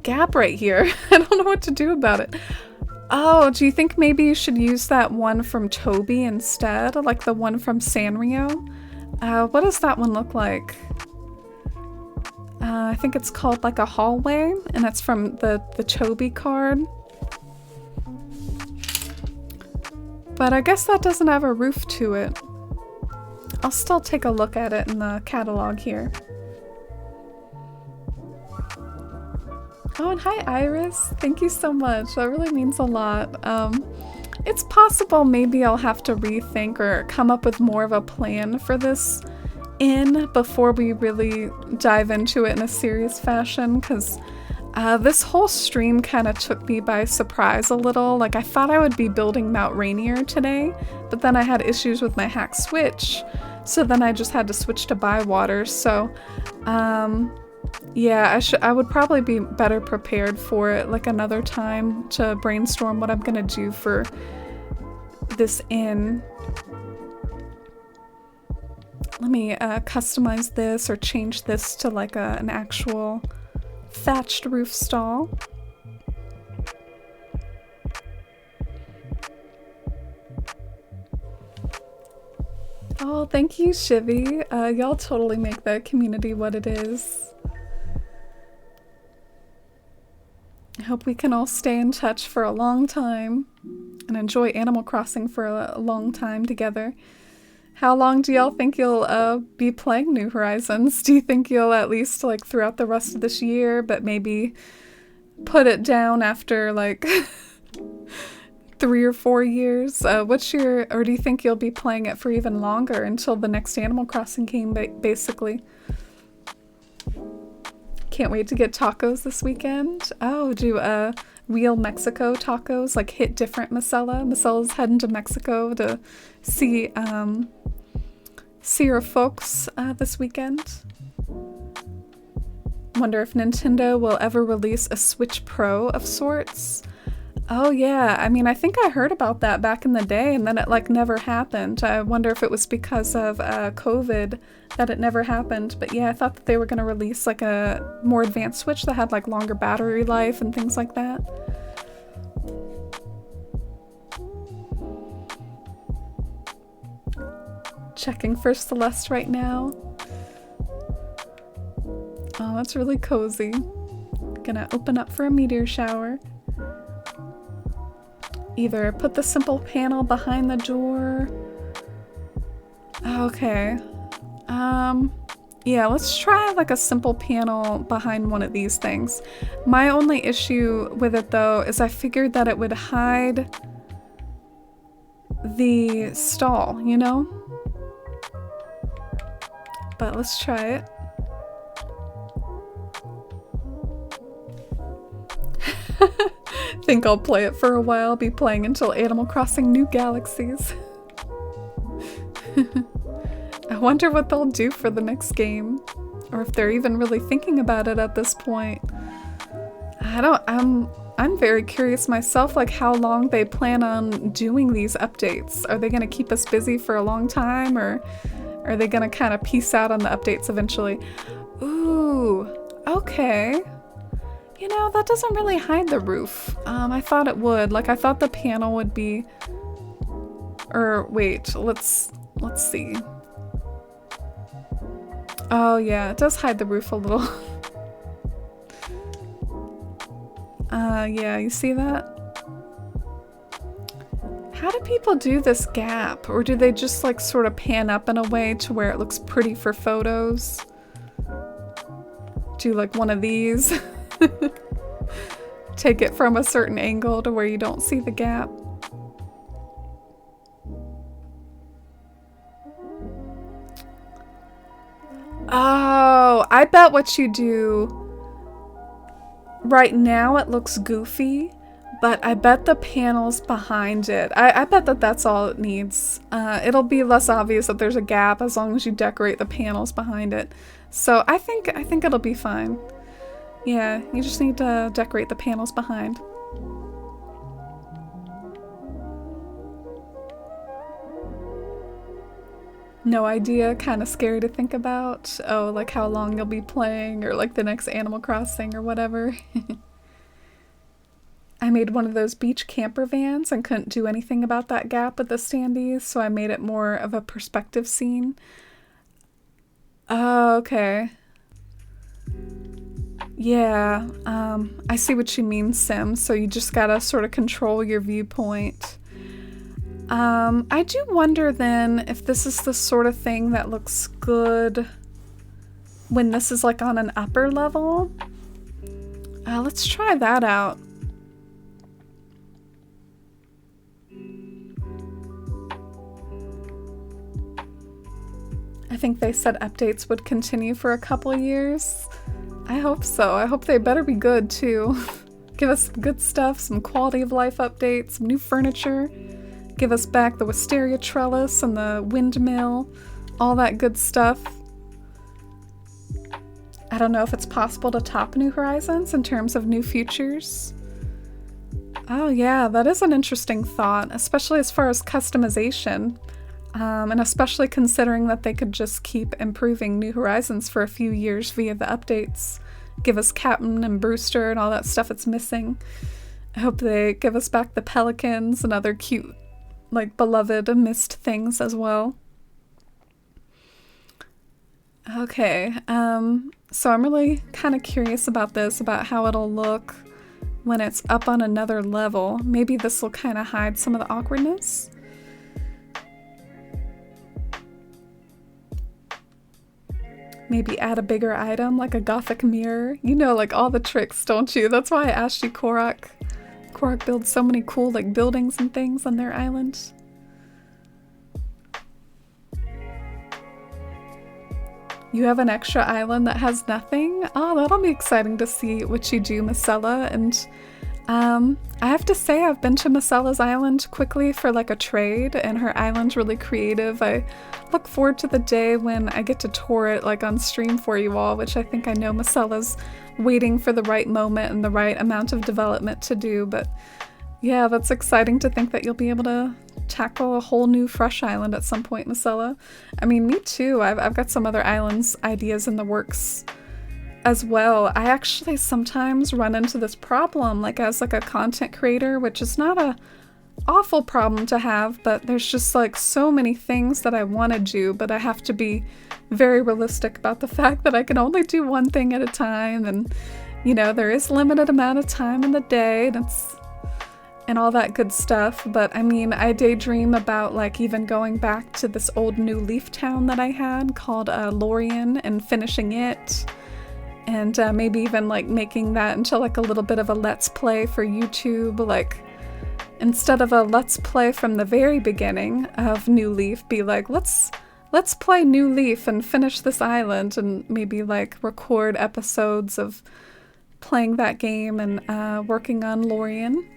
gap right here. I don't know what to do about it. Oh, do you think maybe you should use that one from Toby instead? Like the one from Sanrio? What does that one look like? I think it's called like a hallway, and that's from the Toby card. But I guess that doesn't have a roof to it. I'll still take a look at it in the catalog here. Oh, and hi Iris. Thank you so much. That really means a lot. It's possible maybe I'll have to rethink or come up with more of a plan for this before we really dive into it in a serious fashion, because this whole stream kind of took me by surprise a little. Like I thought I would be building Mount Rainier today, but then I had issues with my hack switch, so then I just had to switch to Bywater. So yeah, I would probably be better prepared for it like another time to brainstorm what I'm gonna do for this inn. Let me customize this or change this to like an actual thatched roof stall. Oh, thank you, Shivy. Y'all totally make the community what it is. I hope we can all stay in touch for a long time and enjoy Animal Crossing for a long time together. How long do y'all think you'll be playing New Horizons? Do you think you'll at least like throughout the rest of this year, but maybe put it down after like 3 or 4 years? Or do you think you'll be playing it for even longer until the next Animal Crossing game, basically? Can't wait to get tacos this weekend. Oh, do real Mexico tacos like hit different, Marcella? Marcella's heading to Mexico to see her folks this weekend. Wonder if Nintendo will ever release a Switch Pro of sorts. Oh yeah, I mean, I think I heard about that back in the day and then it like never happened. I wonder if it was because of COVID that it never happened. But yeah, I thought that they were going to release like a more advanced Switch that had like longer battery life and things like that. Checking for Celeste right now. Oh, that's really cozy. Gonna open up for a meteor shower. Either put the simple panel behind the door. Okay. Yeah, let's try like a simple panel behind one of these things. My only issue with it though is I figured that it would hide the stall, you know? But let's try it. Think I'll play it for a while, be playing until Animal Crossing New Galaxies. I wonder what they'll do for the next game, or if they're even really thinking about it at this point. I'm very curious myself, like how long they plan on doing these updates. Are they gonna keep us busy for a long time, or are they gonna kind of peace out on the updates eventually? Ooh, okay. You know, that doesn't really hide the roof. I thought it would. Like, I thought the panel would be... Or, wait, let's see. Oh, yeah, it does hide the roof a little. Yeah, you see that? How do people do this gap? Or do they just, like, sort of pan up in a way to where it looks pretty for photos? Do, like, one of these? Take it from a certain angle to where you don't see the gap. Oh, I bet what you do... right now it looks goofy, but I bet the panels behind it, I bet that that's all it needs. It'll be less obvious that there's a gap as long as you decorate the panels behind it. So I think it'll be fine. Yeah, you just need to decorate the panels behind. No idea, kind of scary to think about. Oh, like how long you'll be playing, or like the next Animal Crossing or whatever. I made one of those beach camper vans and couldn't do anything about that gap with the standees, so I made it more of a perspective scene. Oh, okay. Yeah, I see what you mean, Sim. So you just gotta sort of control your viewpoint. I do wonder then if this is the sort of thing that looks good when this is like on an upper level. Let's try that out. I think they said updates would continue for a couple years. I hope so. I hope they better be good too. Give us some good stuff, some quality of life updates, some new furniture. Give us back the wisteria trellis and the windmill, all that good stuff. I don't know if it's possible to top New Horizons in terms of new features. Oh yeah, that is an interesting thought, especially as far as customization. And especially considering that they could just keep improving New Horizons for a few years via the updates. Give us Captain and Brewster and all that stuff it's missing. I hope they give us back the pelicans and other cute, like, beloved, missed things as well. Okay, so I'm really kind of curious about this, about how it'll look when it's up on another level. Maybe this will kind of hide some of the awkwardness. Maybe add a bigger item, like a gothic mirror. You know, like all the tricks, don't you? That's why I asked you, Korok. Korok builds so many cool, like, buildings and things on their island. You have an extra island that has nothing? Oh, that'll be exciting to see what you do, Marcella. And I have to say I've been to Macella's island quickly for like a trade, and her island's really creative. I look forward to the day when I get to tour it like on stream for you all, which I think I know Macella's waiting for the right moment and the right amount of development to do. But yeah, that's exciting to think that you'll be able to tackle a whole new fresh island at some point, Marcella. I mean, me too. I've got some other islands ideas in the works as well. I actually sometimes run into this problem, like as like a content creator, which is not a awful problem to have, but there's just like so many things that I want to do, but I have to be very realistic about the fact that I can only do one thing at a time, and you know, there is limited amount of time in the day, and all that good stuff. But I mean, I daydream about like even going back to this old New Leaf town that I had called Lorien and finishing it. And maybe even like making that into like a little bit of a let's play for YouTube, like instead of a let's play from the very beginning of New Leaf, be like, let's play New Leaf and finish this island, and maybe like record episodes of playing that game and working on Lorien.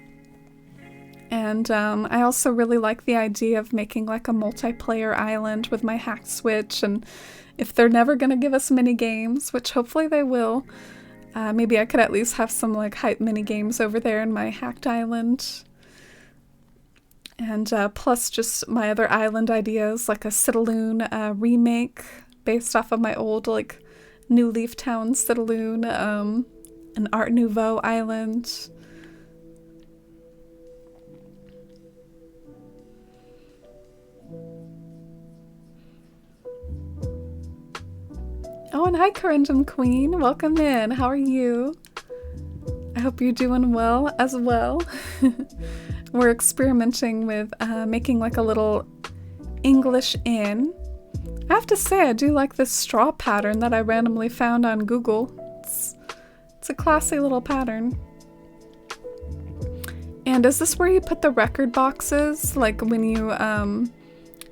And I also really like the idea of making like a multiplayer island with my hacked Switch, and if they're never going to give us mini games, which hopefully they will, maybe I could at least have some like hype mini games over there in my hacked island. And plus just my other island ideas, like a Citaloon remake based off of my old like New Leaf Town Citaloon, an Art Nouveau island. Oh, and hi, Corindum Queen. Welcome in. How are you? I hope you're doing well as well. We're experimenting with making like a little English inn. I have to say, I do like this straw pattern that I randomly found on Google. It's a classy little pattern. And is this where you put the record boxes? Like when you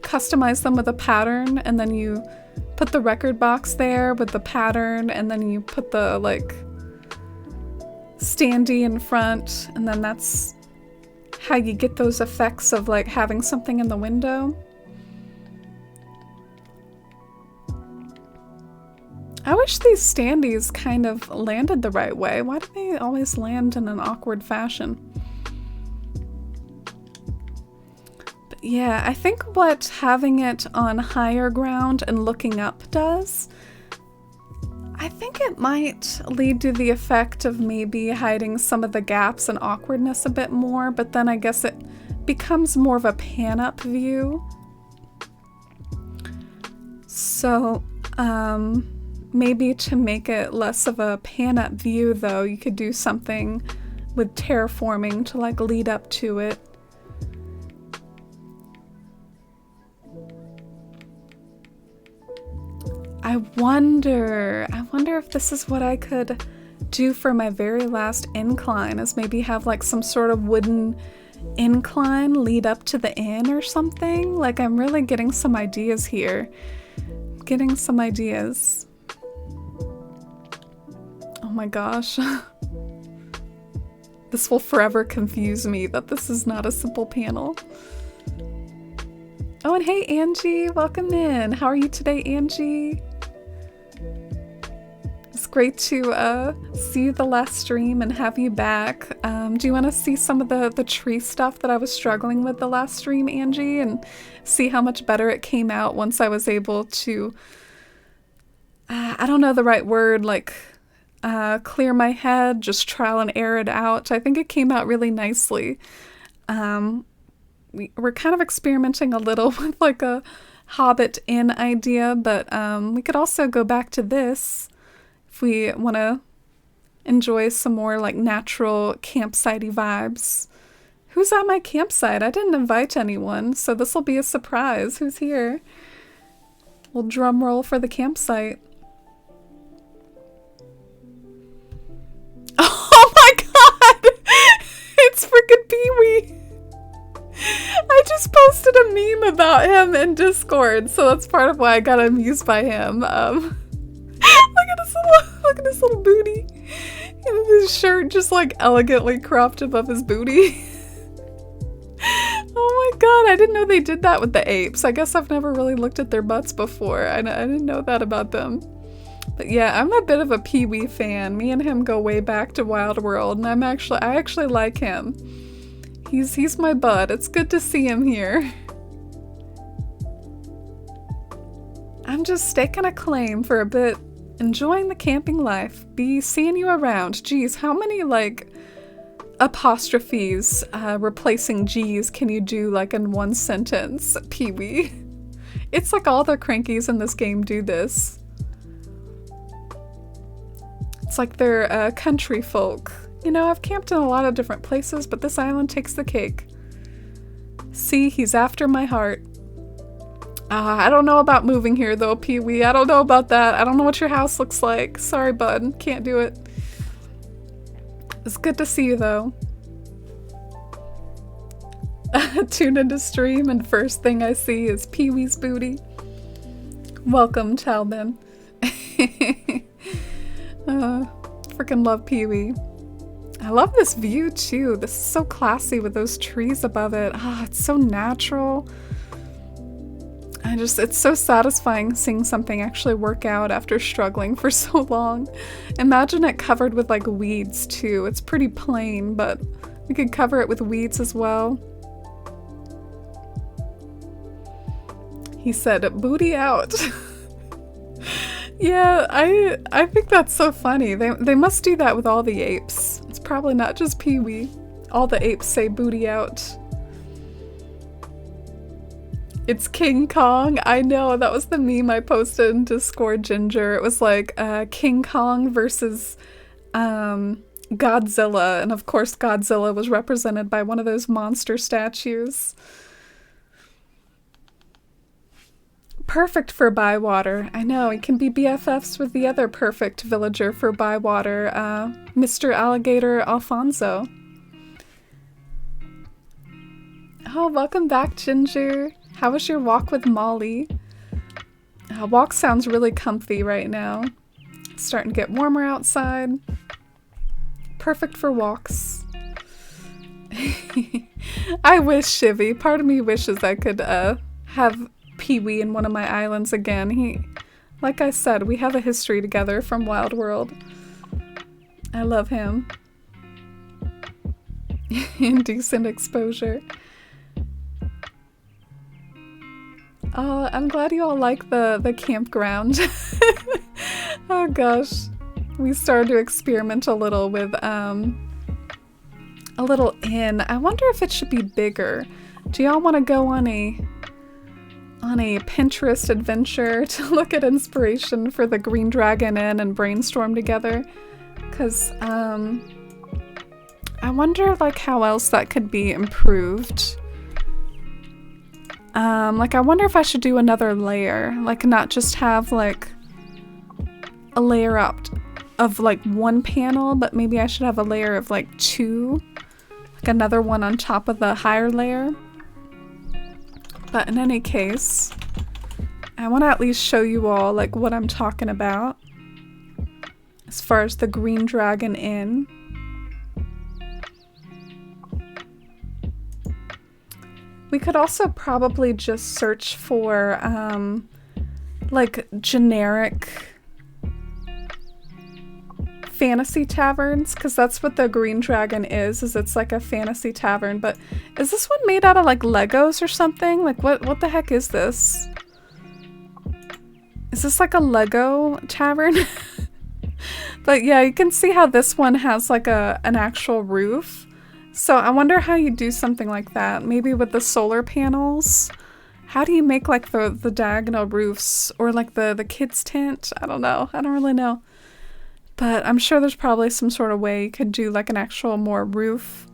customize them with a pattern, and then you put the record box there with the pattern, and then you put the like standee in front, and then that's how you get those effects of like having something in the window. I wish these standees kind of landed the right way. Why do they always land in an awkward fashion? But yeah, I think what having it on higher ground and looking up does, I think it might lead to the effect of maybe hiding some of the gaps and awkwardness a bit more, but then I guess it becomes more of a pan-up view. So, maybe to make it less of a pan-up view, though, you could do something with terraforming to like lead up to it. I wonder if this is what I could do for my very last incline, is maybe have like some sort of wooden incline lead up to the inn or something. Like, I'm really getting some ideas here. Getting some ideas. Oh my gosh. This will forever confuse me that this is not a simple panel. Oh, and hey Angie, welcome in. How are you today, Angie? It's great to see you the last stream and have you back. Do you want to see some of the tree stuff that I was struggling with the last stream, Angie, and see how much better it came out once I was able to, I don't know the right word, like clear my head, just trial and error it out. I think it came out really nicely. We're kind of experimenting a little with like a Hobbit Inn idea, but we could also go back to this if we want to enjoy some more like natural campsite-y vibes. Who's at my campsite? I didn't invite anyone, so this will be a surprise. Who's here? We'll drum roll for the campsite. Oh my god! It's freaking Pee-wee! I just posted a meme about him in Discord, so that's part of why I got amused by him. Look at his little booty. And his shirt just like elegantly cropped above his booty. Oh my god, I didn't know they did that with the apes. I guess I've never really looked at their butts before. I didn't know that about them. But yeah, I'm a bit of a Pee-wee fan. Me and him go way back to Wild World, and I actually like him. He's my bud. It's good to see him here. I'm just staking a claim for a bit, enjoying the camping life. Be seeing you around. Geez, how many like apostrophes replacing G's can you do like in one sentence? Pee-wee. It's like all the crankies in this game do this. It's like they're country folk. You know, I've camped in a lot of different places, but this island takes the cake. See, he's after my heart. I don't know about moving here though, Pee-wee. I don't know about that. I don't know what your house looks like. Sorry, bud. Can't do it. It's good to see you though. Tune into stream and first thing I see is Pee-wee's booty. Welcome, Talbin. Freaking love Pee-wee. I love this view too. This is so classy with those trees above it. It's so natural. It's so satisfying seeing something actually work out after struggling for so long. Imagine it covered with like weeds too. It's pretty plain, but we could cover it with weeds as well. He said, booty out. Yeah, I think that's so funny. They must do that with all the apes. It's probably not just Pee-wee. All the apes say booty out. It's King Kong. I know, that was the meme I posted in Discord, Ginger. It was like King Kong versus Godzilla. And of course Godzilla was represented by one of those monster statues. Perfect for Bywater. I know, he can be BFFs with the other perfect villager for Bywater, Mr. Alligator Alfonso. Oh, welcome back, Ginger. How was your walk with Molly? Walk sounds really comfy right now. It's starting to get warmer outside. perfect for walks. I wish, Shivy. Part of me wishes I could have Pee-wee in one of my islands again. Like I said, we have a history together from Wild World. I love him. Indecent exposure. Oh, I'm glad you all like the campground. Oh gosh. We started to experiment a little with a little inn. I wonder if it should be bigger. Do y'all want to go on a Pinterest adventure to look at inspiration for the Green Dragon Inn and brainstorm together? Cause I wonder like how else that could be improved. Like I wonder if I should do another layer, like not just have like a layer up of like one panel, but maybe I should have a layer of like two, like another one on top of the higher layer. But in any case, I want to at least show you all like what I'm talking about as far as the Green Dragon Inn. We could also probably just search for like generic fantasy taverns, because that's what the Green Dragon is it's like a fantasy tavern. But is this one made out of like Legos or something? Like what the heck is this? Is this like a Lego tavern? But yeah, you can see how this one has like an actual roof. So I wonder how you do something like that. Maybe with the solar panels. How do you make like the diagonal roofs or like the kids' tent? I don't know. I don't really know. But I'm sure there's probably some sort of way you could do like an actual more roof.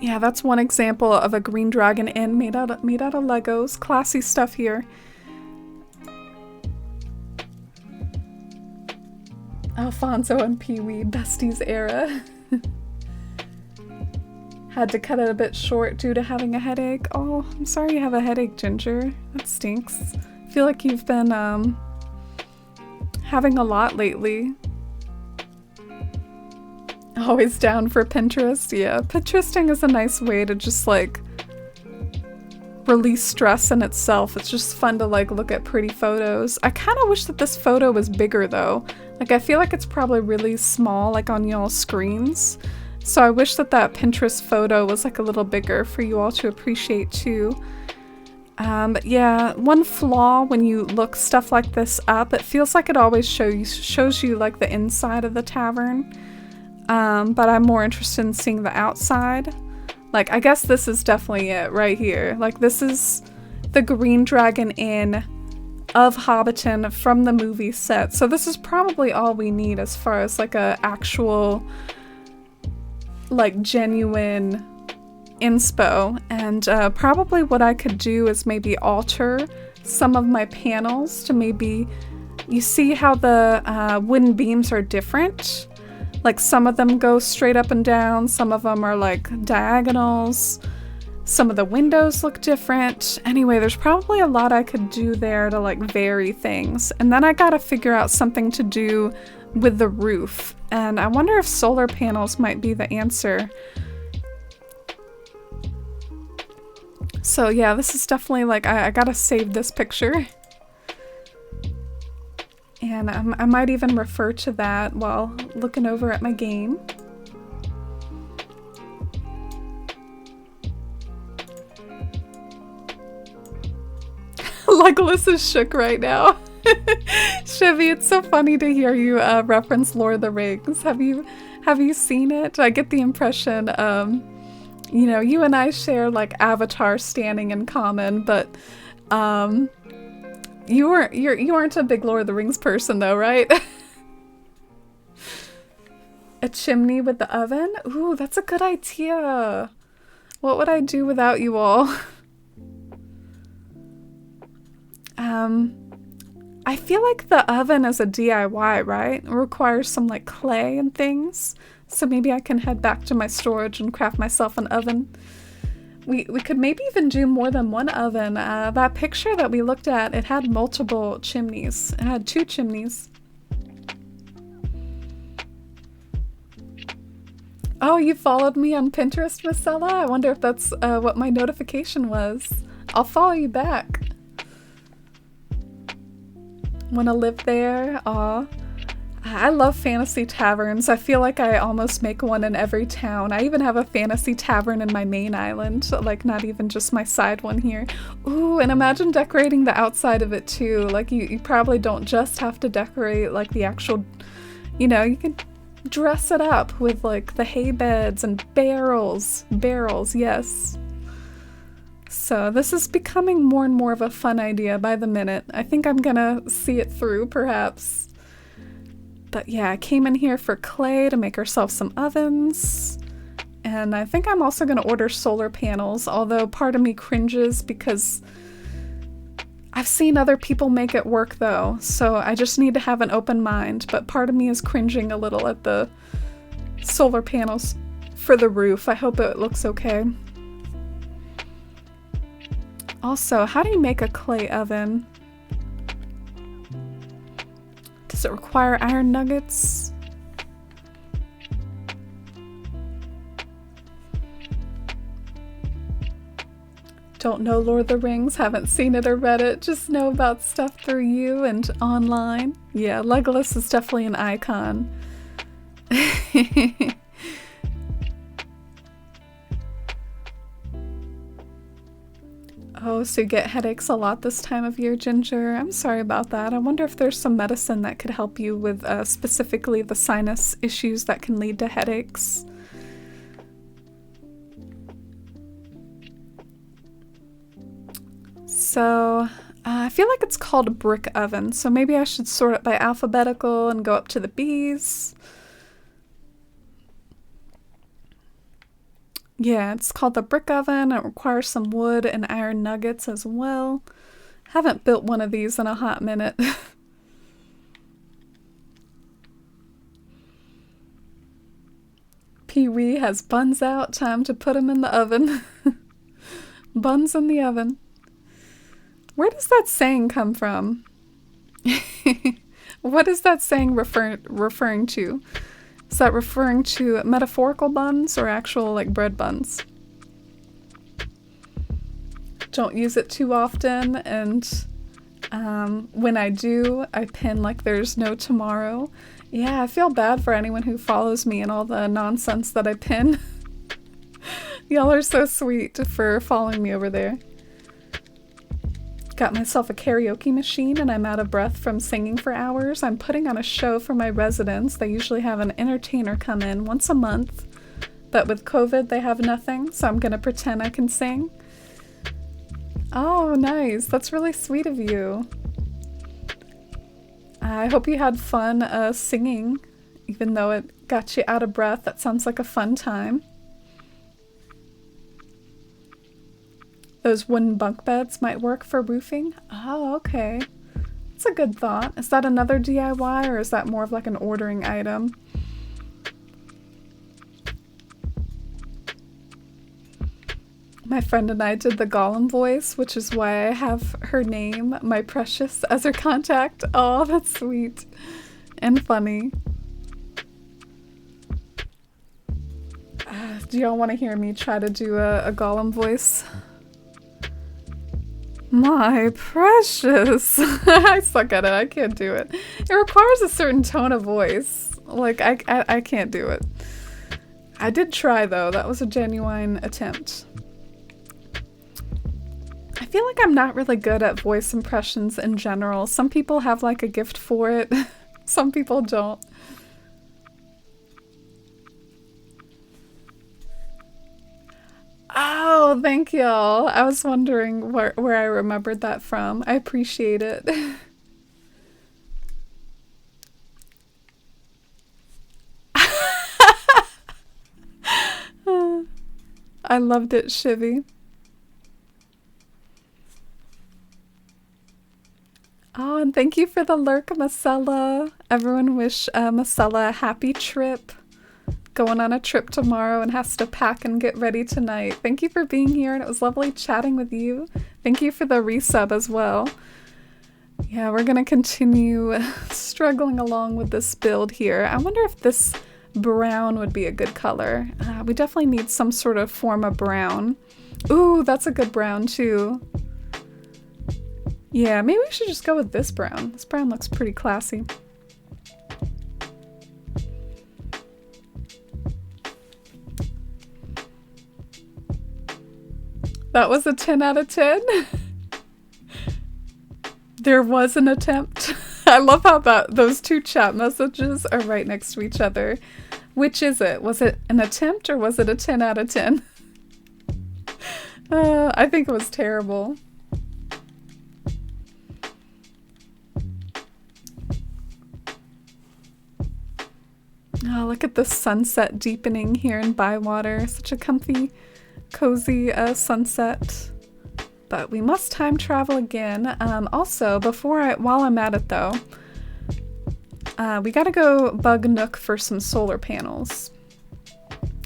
Yeah, that's one example of a Green Dragon Inn made out of Legos. Classy stuff here. Alfonso and Pee-wee, Besties era. Had to cut it a bit short due to having a headache. Oh, I'm sorry you have a headache, Ginger. That stinks. I feel like you've been having a lot lately. Always down for Pinterest. Yeah, Pinteresting is a nice way to just like release stress in itself. It's just fun to like look at pretty photos. I kind of wish that this photo was bigger though. Like I feel like it's probably really small like on y'all's screens. So I wish that Pinterest photo was like a little bigger for you all to appreciate too. But yeah, one flaw when you look stuff like this up, it feels like it always shows you like the inside of the tavern. But I'm more interested in seeing the outside. Like, I guess this is definitely it right here. Like, this is the Green Dragon Inn of Hobbiton from the movie set. So this is probably all we need as far as like a actual, like, genuine inspo. And probably what I could do is maybe alter some of my panels to maybe, you see how the wooden beams are different? Like some of them go straight up and down, some of them are like diagonals, some of the windows look different. Anyway, there's probably a lot I could do there to like vary things. And then I gotta figure out something to do with the roof. And I wonder if solar panels might be the answer. So yeah, this is definitely like, I gotta save this picture. And I might even refer to that while looking over at my game. Legolas is shook right now. Chevy, it's so funny to hear you reference Lord of the Rings. Have you seen it? I get the impression, you know, you and I share like Avatar standing in common, but you aren't a big Lord of the Rings person though, right? A chimney with the oven? Ooh, that's a good idea. What would I do without you all? I feel like the oven is a DIY, right? It requires some like clay and things. So maybe I can head back to my storage and craft myself an oven. We could maybe even do more than one oven. That picture that we looked at, it had multiple chimneys. It had 2 chimneys. Oh, you followed me on Pinterest, Marcella? I wonder if that's what my notification was. I'll follow you back. Wanna live there? Aw. I love fantasy taverns. I feel like I almost make one in every town. I even have a fantasy tavern in my main island, like not even just my side one here. Ooh, and imagine decorating the outside of it too. Like you probably don't just have to decorate like the actual, you know, you can dress it up with like the hay beds and barrels. Barrels, yes. So this is becoming more and more of a fun idea by the minute. I think I'm gonna see it through, perhaps. But yeah, I came in here for clay to make ourselves some ovens. And I think I'm also gonna order solar panels, although part of me cringes because I've seen other people make it work though, so I just need to have an open mind. But part of me is cringing a little at the solar panels for the roof. I hope it looks okay. Also, how do you make a clay oven? Does it require iron nuggets? Don't know Lord of the Rings, haven't seen it or read it, just know about stuff through you and online. Yeah, Legolas is definitely an icon. Oh, so you get headaches a lot this time of year, Ginger? I'm sorry about that. I wonder if there's some medicine that could help you with specifically the sinus issues that can lead to headaches. So, I feel like it's called a brick oven, so maybe I should sort it by alphabetical and go up to the B's. Yeah, it's called the brick oven. It requires some wood and iron nuggets as well. Haven't built one of these in a hot minute. Pee-wee has buns out. Time to put them in the oven. Buns in the oven. Where does that saying come from? What is that saying referring to? Is that referring to metaphorical buns or actual like bread buns? Don't use it too often, and when I do, I pin like there's no tomorrow. Yeah, I feel bad for anyone who follows me and all the nonsense that I pin. Y'all are so sweet for following me over there. Got myself a karaoke machine and I'm out of breath from singing for hours. I'm putting on a show for my residents. They usually have an entertainer come in once a month, but with COVID they have nothing, so I'm gonna pretend I can sing. Oh, nice. That's really sweet of you. I hope you had fun singing, even though it got you out of breath. That sounds like a fun time. Those wooden bunk beds might work for roofing. Oh, okay. That's a good thought. Is that another DIY or is that more of like an ordering item? My friend and I did the Gollum voice, which is why I have her name, my precious, as her contact. Oh, that's sweet and funny. Do y'all want to hear me try to do a Gollum voice? My precious. I suck at it. I can't do it. It requires a certain tone of voice. Like, I can't do it. I did try, though. That was a genuine attempt. I feel like I'm not really good at voice impressions in general. Some people have, like, a gift for it. Some people don't. Oh, thank y'all. I was wondering where I remembered that from. I appreciate it. I loved it, Shivy. Oh, and thank you for the lurk, Marcella. Everyone wish Marcella a happy trip. Going on a trip tomorrow and has to pack and get ready tonight. Thank you for being here, and it was lovely chatting with you. Thank you for the resub as well. Yeah, we're gonna continue struggling along with this build here. I wonder if this brown would be a good color. We definitely need some sort of form of brown. Ooh, that's a good brown too. Yeah, maybe we should just go with this brown. This brown looks pretty classy. That was a 10 out of 10. There was an attempt. I love how those two chat messages are right next to each other. Which is it? Was it an attempt or was it a 10 out of 10? I think it was terrible. Oh, look at the sunset deepening here in Bywater. Such a comfy, cozy sunset. But we must time travel again. Also, while I'm at it though, we gotta go bug Nook for some solar panels.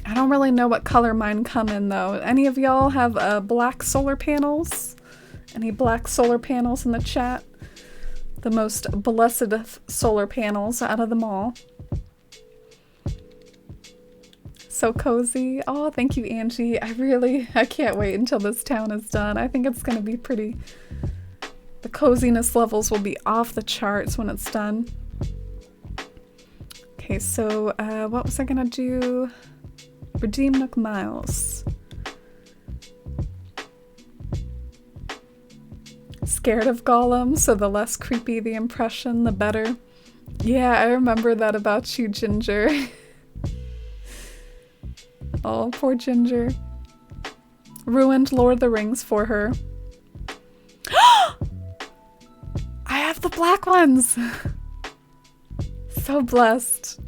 I don't really know what color mine come in though. Any of y'all have black solar panels? Any black solar panels in the chat? The most blessed of solar panels out of them all. So cozy. Oh, thank you, Angie. I can't wait until this town is done. I think it's gonna be pretty... The coziness levels will be off the charts when it's done. Okay, so what was I gonna do? Redeem Nook Miles. Scared of Gollum, so the less creepy the impression, the better. Yeah, I remember that about you, Ginger. Oh, poor Ginger. Ruined Lord of the Rings for her. I have the black ones! So blessed.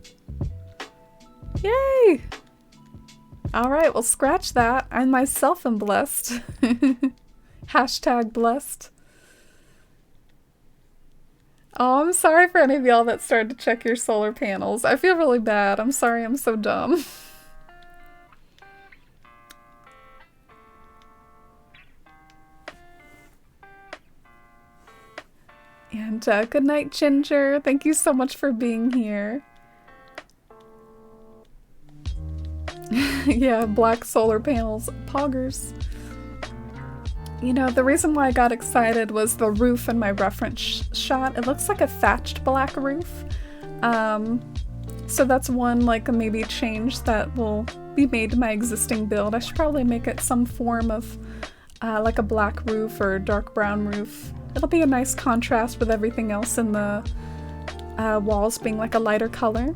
Yay! Alright, well scratch that. I myself am blessed. Hashtag blessed. Oh, I'm sorry for any of y'all that started to check your solar panels. I feel really bad. I'm sorry I'm so dumb. And good night, Ginger. Thank you so much for being here. Yeah, black solar panels. Poggers. You know, the reason why I got excited was the roof in my reference shot. It looks like a thatched black roof. So that's one, like, maybe change that will be made to my existing build. I should probably make it some form of like a black roof or dark brown roof. It'll be a nice contrast with everything else in the walls being like a lighter color.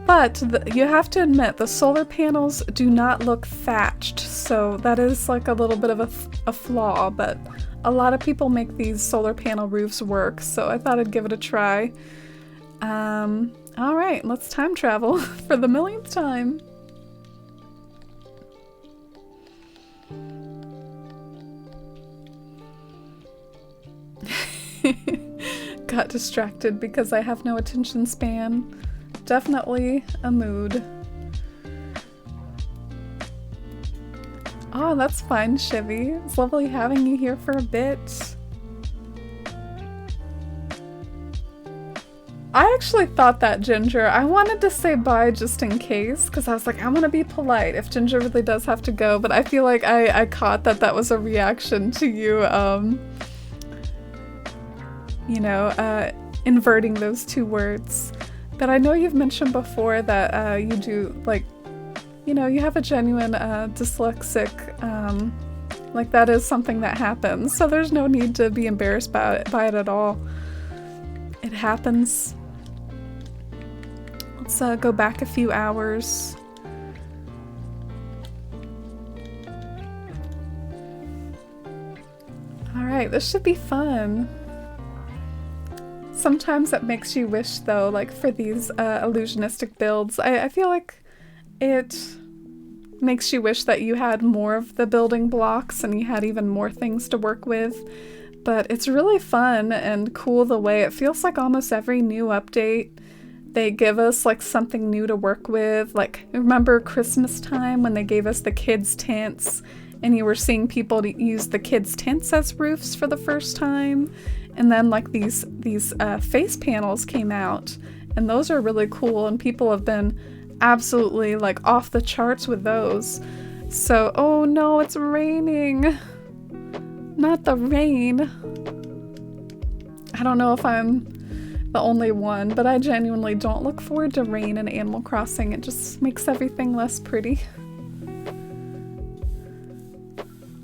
But you have to admit, the solar panels do not look thatched, so that is like a little bit of a flaw, but a lot of people make these solar panel roofs work, so I thought I'd give it a try. Alright, let's time travel for the millionth time. Got distracted because I have no attention span. Definitely a mood. Oh, that's fine, Chivy. It's lovely having you here for a bit. I actually thought that, Ginger. I wanted to say bye just in case, because I was like, I want to be polite if Ginger really does have to go, but I feel like I caught that was a reaction to you, you know, inverting those two words. But I know you've mentioned before that you do, like, you know, you have a genuine dyslexic, like that is something that happens, so there's no need to be embarrassed by it at all. It happens. Let's go back a few hours. Alright, this should be fun. Sometimes it makes you wish, though, like for these illusionistic builds, I feel like it makes you wish that you had more of the building blocks and you had even more things to work with. But it's really fun and cool the way it feels like almost every new update they give us like something new to work with. Like, remember Christmas time when they gave us the kids' tents and you were seeing people use the kids' tents as roofs for the first time? And then like these face panels came out and those are really cool, and people have been absolutely like off the charts with those. So, oh no, it's raining. Not the rain. I don't know if I'm the only one, but I genuinely don't look forward to rain in Animal Crossing. It just makes everything less pretty.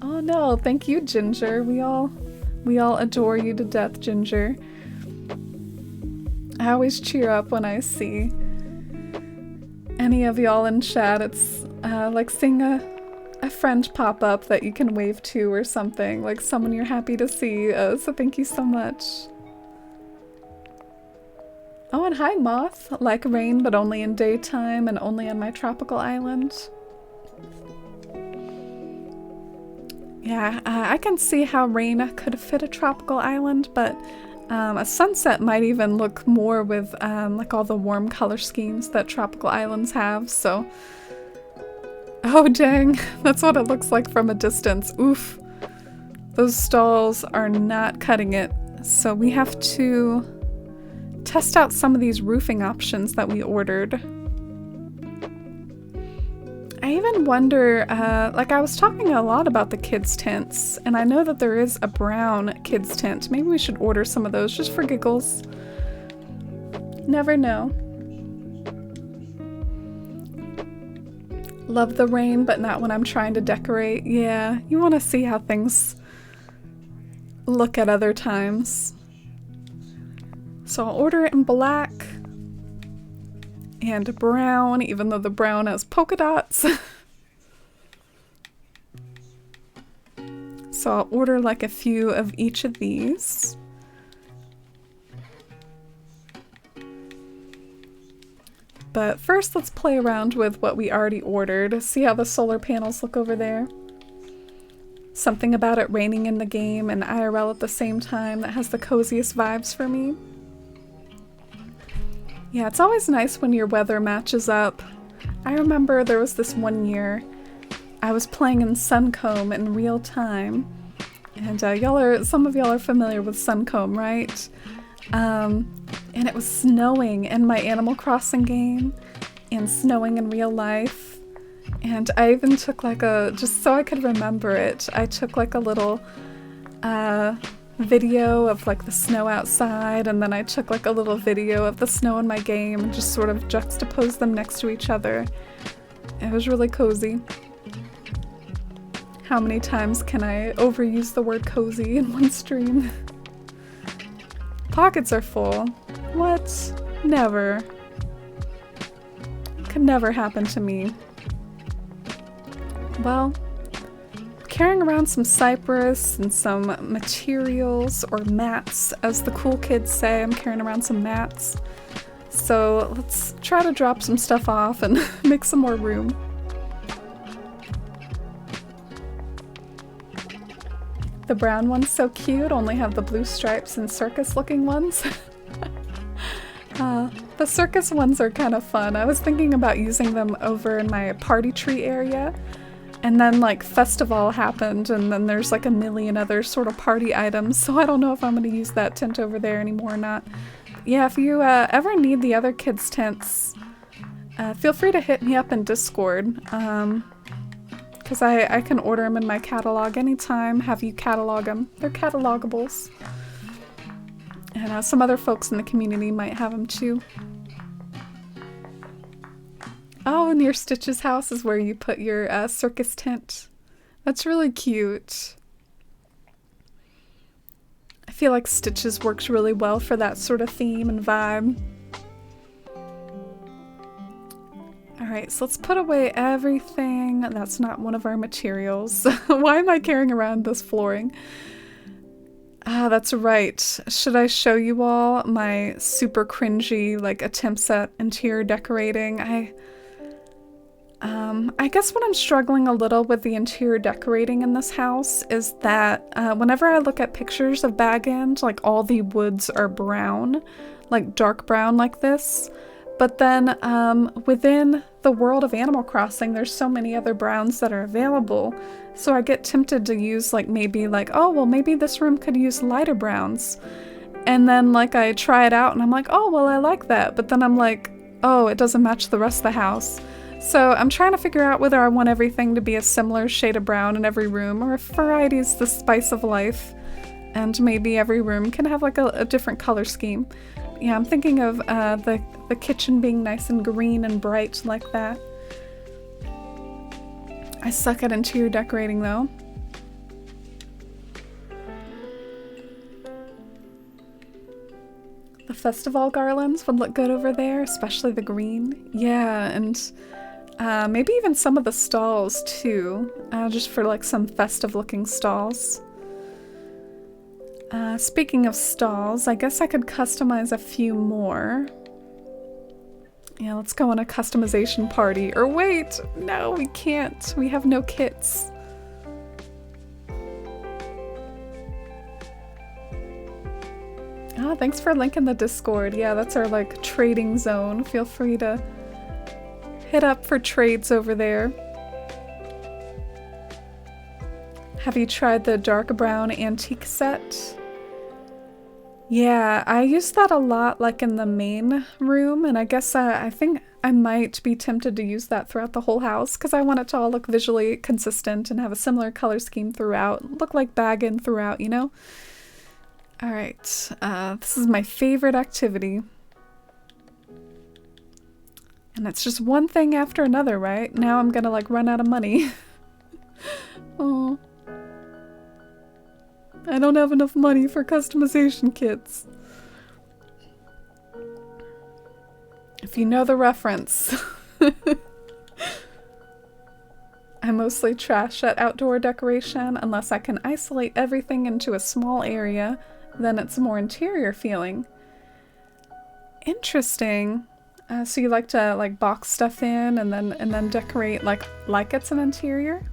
Oh no, thank you, Ginger. We all adore you to death, Ginger. I always cheer up when I see any of y'all in chat. It's like seeing a friend pop up that you can wave to or something, like someone you're happy to see. So thank you so much. Oh, and hi, Moth. Like rain, but only in daytime and only on my tropical island. Yeah, I can see how rain could fit a tropical island, but a sunset might even look more with like all the warm color schemes that tropical islands have, so... Oh dang, that's what it looks like from a distance. Oof. Those stalls are not cutting it, so we have to test out some of these roofing options that we ordered. I even wonder, like I was talking a lot about the kids' tents, and I know that there is a brown kids' tent. Maybe we should order some of those just for giggles. Never know. Love the rain, but not when I'm trying to decorate. Yeah, you want to see how things look at other times. So I'll order it in black. And brown, even though the brown has polka dots. So I'll order like a few of each of these. But first let's play around with what we already ordered. See how the solar panels look over there? Something about it raining in the game and IRL at the same time that has the coziest vibes for me. Yeah, it's always nice when your weather matches up. I remember there was this one year I was playing in Suncombe in real time, and some of y'all are familiar with Suncombe, right? And it was snowing in my Animal Crossing game, and snowing in real life, and I even took like just so I could remember it, I took like a little video of like the snow outside, and then I took like a little video of the snow in my game and just sort of juxtaposed them next to each other. It was really cozy. How many times can I overuse the word cozy in one stream? Pockets are full. What? Never. Could never happen to me. Well, carrying around some cypress and some materials, or mats, as the cool kids say. I'm carrying around some mats. So let's try to drop some stuff off and make some more room. The brown one's so cute, only have the blue stripes and circus looking ones. The circus ones are kind of fun. I was thinking about using them over in my party tree area. And then like festival happened, and then there's like a million other sort of party items, so I don't know if I'm going to use that tent over there anymore or not. Yeah, if you ever need the other kids' tents, feel free to hit me up in Discord, because I can order them in my catalog anytime, have you catalog them. They're catalogables. And some other folks in the community might have them too. Oh, near Stitch's house is where you put your circus tent. That's really cute. I feel like Stitch's works really well for that sort of theme and vibe. Alright, so let's put away everything. That's not one of our materials. Why am I carrying around this flooring? Ah, that's right. Should I show you all my super cringy like attempts at interior decorating? I guess what I'm struggling a little with the interior decorating in this house is that whenever I look at pictures of Bag End, like all the woods are brown, like dark brown like this. But then within the world of Animal Crossing, there's so many other browns that are available. So I get tempted to use like maybe like, oh, well maybe this room could use lighter browns. And then like I try it out and I'm like, oh, well, I like that. But then I'm like, oh, it doesn't match the rest of the house. So I'm trying to figure out whether I want everything to be a similar shade of brown in every room, or if variety is the spice of life, and maybe every room can have like a different color scheme. Yeah, I'm thinking of the kitchen being nice and green and bright like that. I suck at interior decorating though. The festival garlands would look good over there, especially the green. Yeah, and maybe even some of the stalls too, just for like some festive looking stalls. Speaking of stalls, I guess I could customize a few more. Yeah, let's go on a customization party. Or wait, no, we can't. We have no kits. Ah, thanks for linking the Discord. Yeah, that's our like trading zone. Feel free to hit up for trades over there. Have you tried the dark brown antique set? Yeah, I use that a lot like in the main room, and I guess I think I might be tempted to use that throughout the whole house because I want it to all look visually consistent and have a similar color scheme throughout. Look like Baggin throughout, you know? Alright, this is my favorite activity. And it's just one thing after another, right? Now I'm gonna like run out of money. Oh. I don't have enough money for customization kits. If you know the reference. I mostly trash at outdoor decoration unless I can isolate everything into a small area, then it's more interior feeling. Interesting. So you like to like box stuff in and then decorate like it's an interior?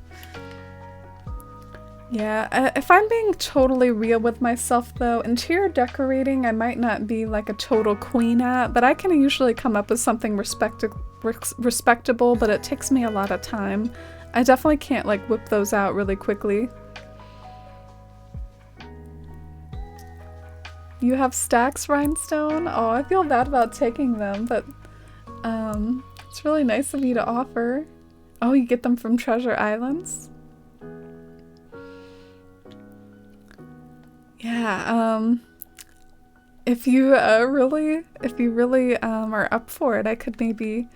Yeah, if I'm being totally real with myself though, interior decorating I might not be like a total queen at, but I can usually come up with something respectable, but it takes me a lot of time. I definitely can't like whip those out really quickly. You have stacks, Rhinestone? Oh, I feel bad about taking them, but it's really nice of you to offer. Oh, you get them from Treasure Islands? Yeah, if you really are up for it, I could maybe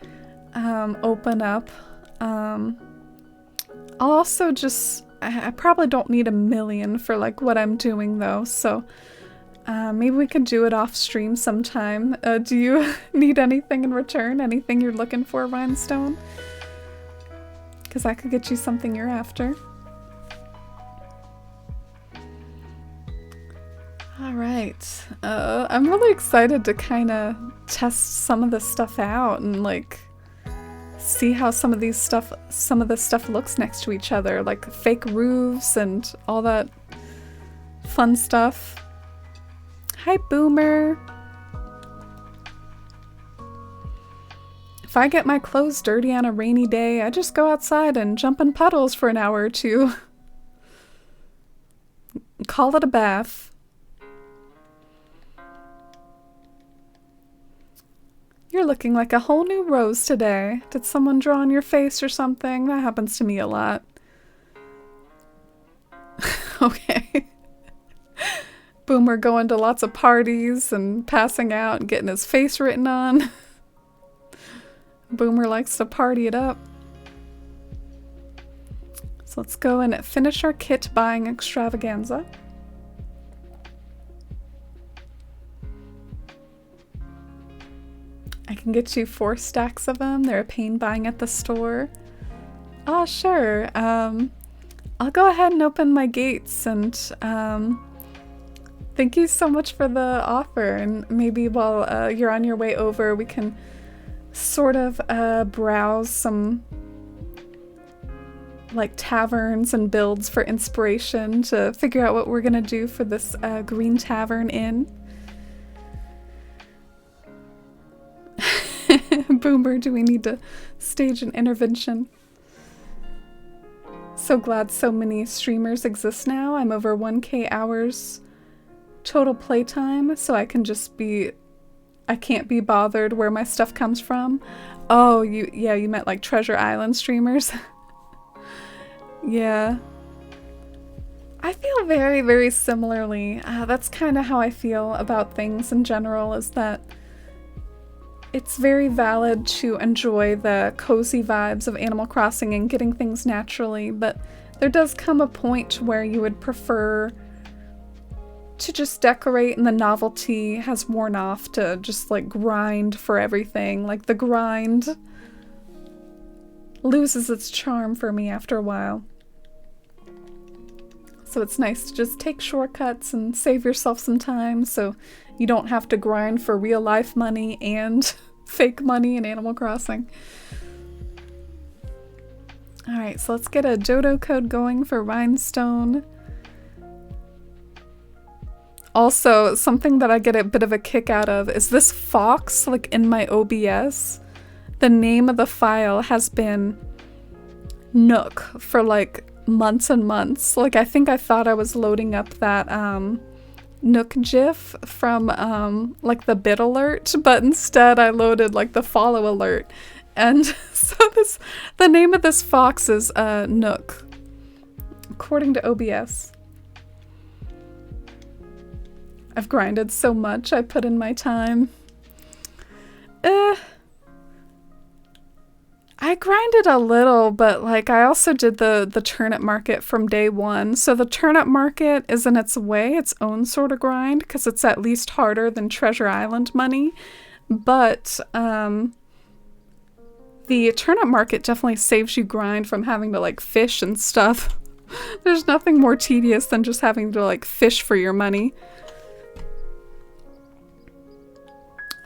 open up. I'll also just, I probably don't need 1 million for like what I'm doing though, so maybe we could do it off stream sometime. Do you need anything in return? Anything you're looking for, Rhinestone? Because I could get you something you're after. Alright, I'm really excited to kind of test some of this stuff out and like see how some of this stuff looks next to each other, like fake roofs and all that fun stuff. Hi, Boomer! If I get my clothes dirty on a rainy day, I just go outside and jump in puddles for an hour or two. Call it a bath. You're looking like a whole new rose today. Did someone draw on your face or something? That happens to me a lot. Okay. Boomer going to lots of parties and passing out and getting his face written on. Boomer likes to party it up. So let's go and finish our kit buying extravaganza. I can get you 4 stacks of them. They're a pain buying at the store. Oh, sure. I'll go ahead and open my gates and thank you so much for the offer. And maybe while you're on your way over, we can sort of browse some like taverns and builds for inspiration to figure out what we're gonna do for this Green Tavern Inn. Boomer, do we need to stage an intervention? So glad so many streamers exist now. I'm over 1K hours total playtime, so I can just be, I can't be bothered where my stuff comes from. Oh, you meant like Treasure Island streamers. Yeah. I feel very, very similarly. That's kind of how I feel about things in general, is that it's very valid to enjoy the cozy vibes of Animal Crossing and getting things naturally, but there does come a point where you would prefer to just decorate and the novelty has worn off to just like grind for everything. Like the grind loses its charm for me after a while. So it's nice to just take shortcuts and save yourself some time so you don't have to grind for real life money and fake money in Animal Crossing. Alright, so let's get a dodo code going for Rhinestone. Also, something that I get a bit of a kick out of is this fox, like in my OBS. The name of the file has been Nook for like months and months. Like I think I thought I was loading up that Nook GIF from like the bit alert, but instead I loaded like the follow alert. And so the name of this fox is Nook, according to OBS. I've grinded so much, I put in my time. I grinded a little, but like I also did the turnip market from day one. So the turnip market is in its way its own sort of grind because it's at least harder than Treasure Island money. But the turnip market definitely saves you grind from having to like fish and stuff. There's nothing more tedious than just having to like fish for your money.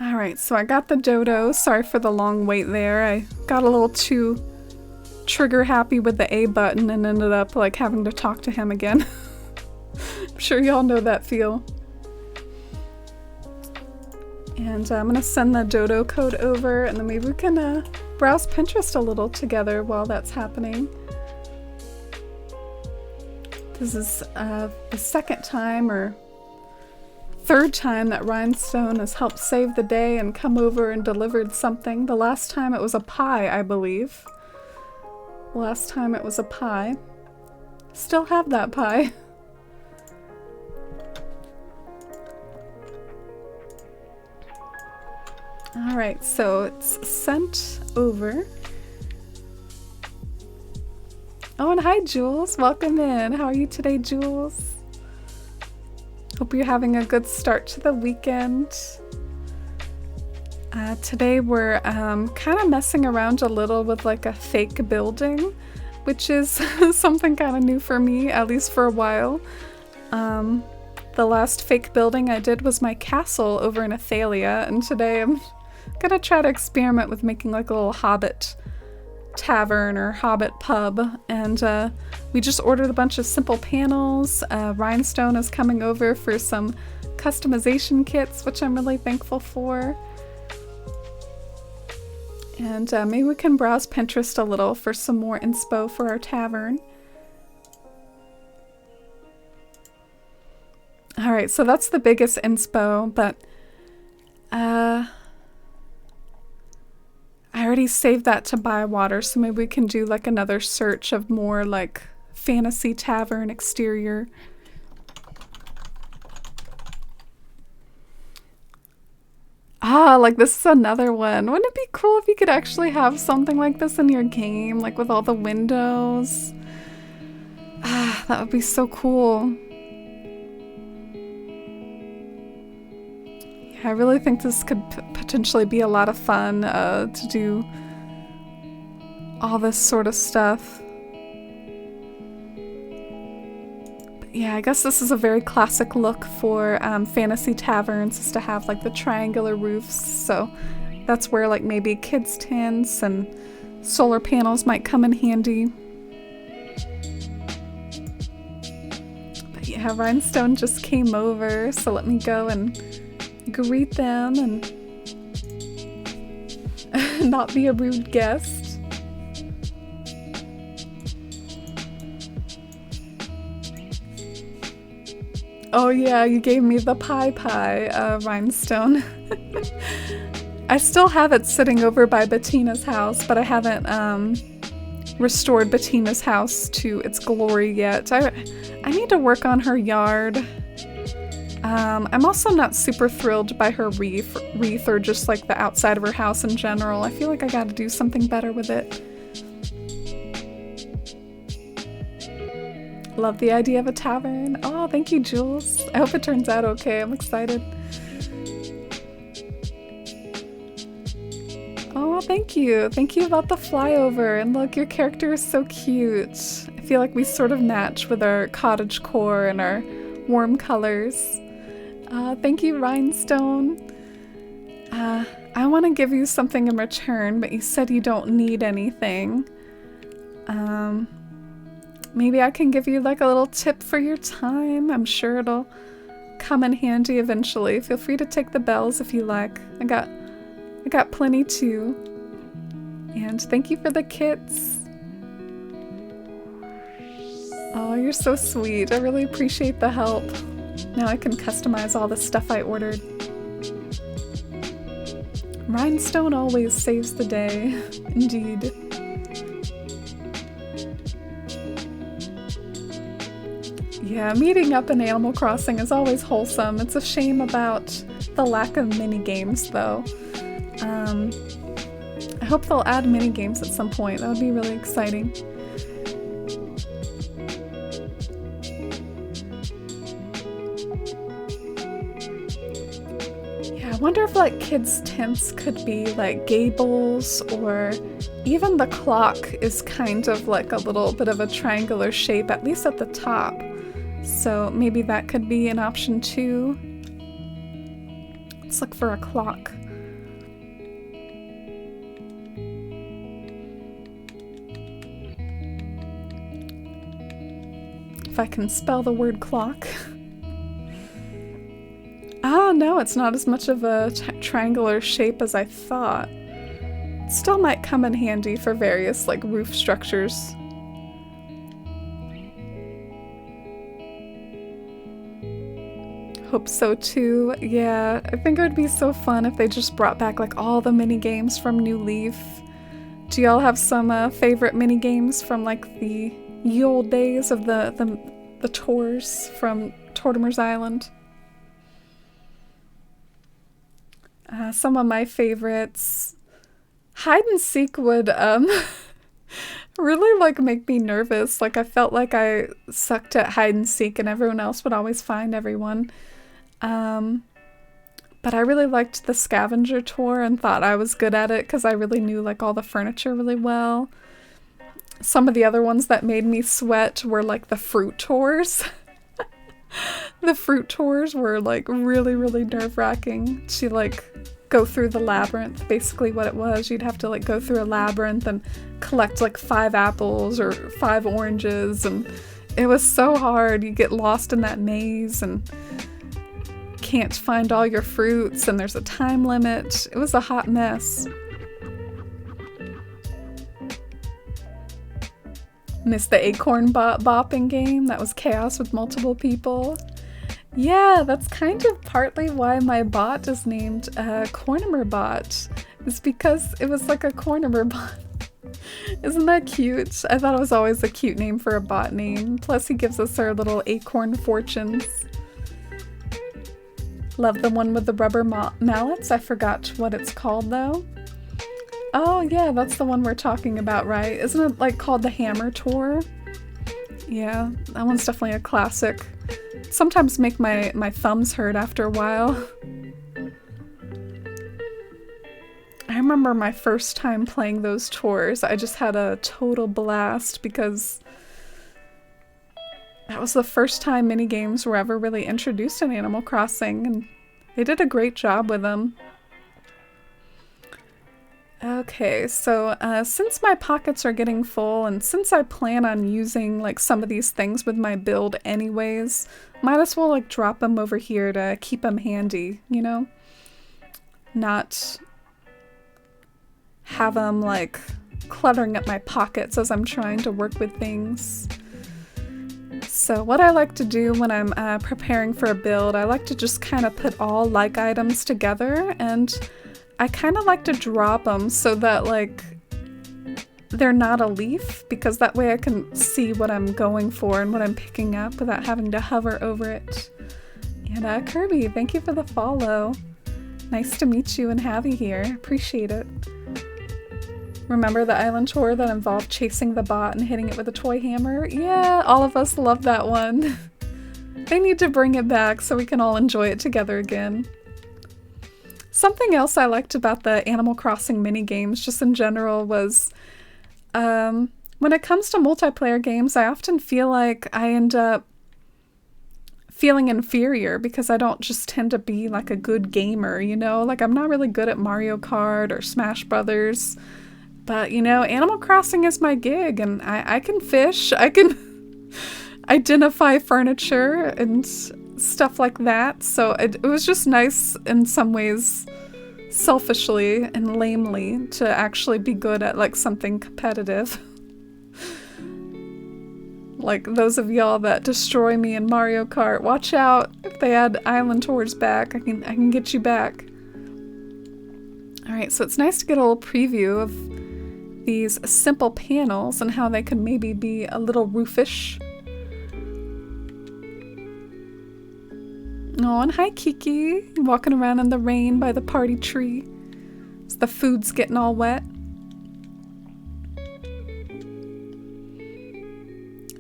Alright, so I got the dodo. Sorry for the long wait there. I got a little too trigger happy with the A button and ended up like having to talk to him again. I'm sure y'all know that feel. And I'm gonna send the dodo code over and then maybe we can browse Pinterest a little together while that's happening. This is the second time or third time that Rhinestone has helped save the day and come over and delivered something. The last time it was a pie, I believe. Last time it was a pie. Still have that pie. Alright, so it's sent over. Oh, and hi Jules, welcome in. How are you today, Jules? Hope you're having a good start to the weekend. Today we're kind of messing around a little with like a fake building, which is something kind of new for me, at least for a while. The last fake building I did was my castle over in Athalia, and today I'm gonna try to experiment with making like a little hobbit tavern or hobbit pub, and we just ordered a bunch of simple panels. Rhinestone is coming over for some customization kits, which I'm really thankful for. And maybe we can browse Pinterest a little for some more inspo for our tavern. Alright, so that's the biggest inspo, but I already saved that to Bywater, so maybe we can do like another search of more like fantasy tavern exterior. Ah, like this is another one. Wouldn't it be cool if you could actually have something like this in your game, like with all the windows? Ah, that would be so cool. I really think this could potentially be a lot of fun to do all this sort of stuff. But yeah, I guess this is a very classic look for fantasy taverns, is to have like the triangular roofs. So that's where like maybe kids' tents and solar panels might come in handy. But yeah, Rhinestone just came over, so let me go and greet them and not be a rude guest. Oh yeah, you gave me the pie rhinestone. I still have it sitting over by Bettina's house, but I haven't restored Bettina's house to its glory yet. I need to work on her yard. I'm also not super thrilled by her wreath or just like the outside of her house in general. I feel like I gotta do something better with it. Love the idea of a tavern. Oh, thank you, Jules. I hope it turns out okay. I'm excited. Oh, thank you. Thank you about the flyover. And look, your character is so cute. I feel like we sort of match with our cottagecore and our warm colors. Thank you, Rhinestone. I want to give you something in return, but you said you don't need anything. Maybe I can give you like a little tip for your time. I'm sure it'll come in handy eventually. Feel free to take the bells if you like. I got plenty too. And thank you for the kits. Oh, you're so sweet. I really appreciate the help. Now I can customize all the stuff I ordered. Rhinestone always saves the day. Indeed. Yeah, meeting up in Animal Crossing is always wholesome. It's a shame about the lack of mini-games, though. I hope they'll add mini-games at some point. That would be really exciting. Yeah, I wonder if like kids' tents could be like gables, or even the clock is kind of like a little bit of a triangular shape, at least at the top. So maybe that could be an option too. Let's look for a clock. If I can spell the word clock. Oh no, it's not as much of a triangular shape as I thought. It still might come in handy for various like roof structures. Hope so too. Yeah, I think it would be so fun if they just brought back like all the mini games from New Leaf. Do y'all have some favorite mini games from like the ye old days of the tours from Tortimer's Island? Some of my favorites. Hide and seek would really like make me nervous. Like I felt like I sucked at hide and seek and everyone else would always find everyone. But I really liked the scavenger tour and thought I was good at it because I really knew like all the furniture really well. Some of the other ones that made me sweat were like the fruit tours. The fruit tours were like really, really nerve-wracking. To like go through the labyrinth, basically what it was. You'd have to like go through a labyrinth and collect like 5 apples or 5 oranges, and it was so hard. You get lost in that maze and can't find all your fruits, and there's a time limit. It was a hot mess. Missed the acorn bopping game. That was chaos with multiple people. Yeah, that's kind of partly why my bot is named Cornimer Bot. It's because it was like a Cornimer bot. Isn't that cute? I thought it was always a cute name for a bot name. Plus he gives us our little acorn fortunes. Love the one with the rubber mallets. I forgot what it's called though. Oh yeah, that's the one we're talking about, right? Isn't it like called the Hammer Tour? Yeah, that one's definitely a classic. Sometimes make my thumbs hurt after a while. I remember my first time playing those tours. I just had a total blast because that was the first time minigames were ever really introduced in Animal Crossing, and they did a great job with them. Okay, so since my pockets are getting full, and since I plan on using like some of these things with my build anyways, might as well like drop them over here to keep them handy, you know? Not have them like cluttering up my pockets as I'm trying to work with things. So what I like to do when I'm preparing for a build, I like to just kind of put all like items together, and I kind of like to drop them so that like they're not a leaf, because that way I can see what I'm going for and what I'm picking up without having to hover over it. And Kirby, thank you for the follow. Nice to meet you and have you here. Appreciate it. Remember the island tour that involved chasing the bot and hitting it with a toy hammer? Yeah, all of us love that one. They need to bring it back so we can all enjoy it together again. Something else I liked about the Animal Crossing minigames, just in general, was when it comes to multiplayer games, I often feel like I end up feeling inferior because I don't just tend to be like a good gamer, you know? Like I'm not really good at Mario Kart or Smash Brothers. But, you know, Animal Crossing is my gig, and I can fish, I can identify furniture and stuff like that. So it was just nice in some ways, selfishly and lamely, to actually be good at like something competitive. Like those of y'all that destroy me in Mario Kart, watch out. If they add island tours back, I can get you back. Alright, so it's nice to get a little preview of these simple panels and how they could maybe be a little roofish. Oh, and hi Kiki, walking around in the rain by the party tree as the food's getting all wet.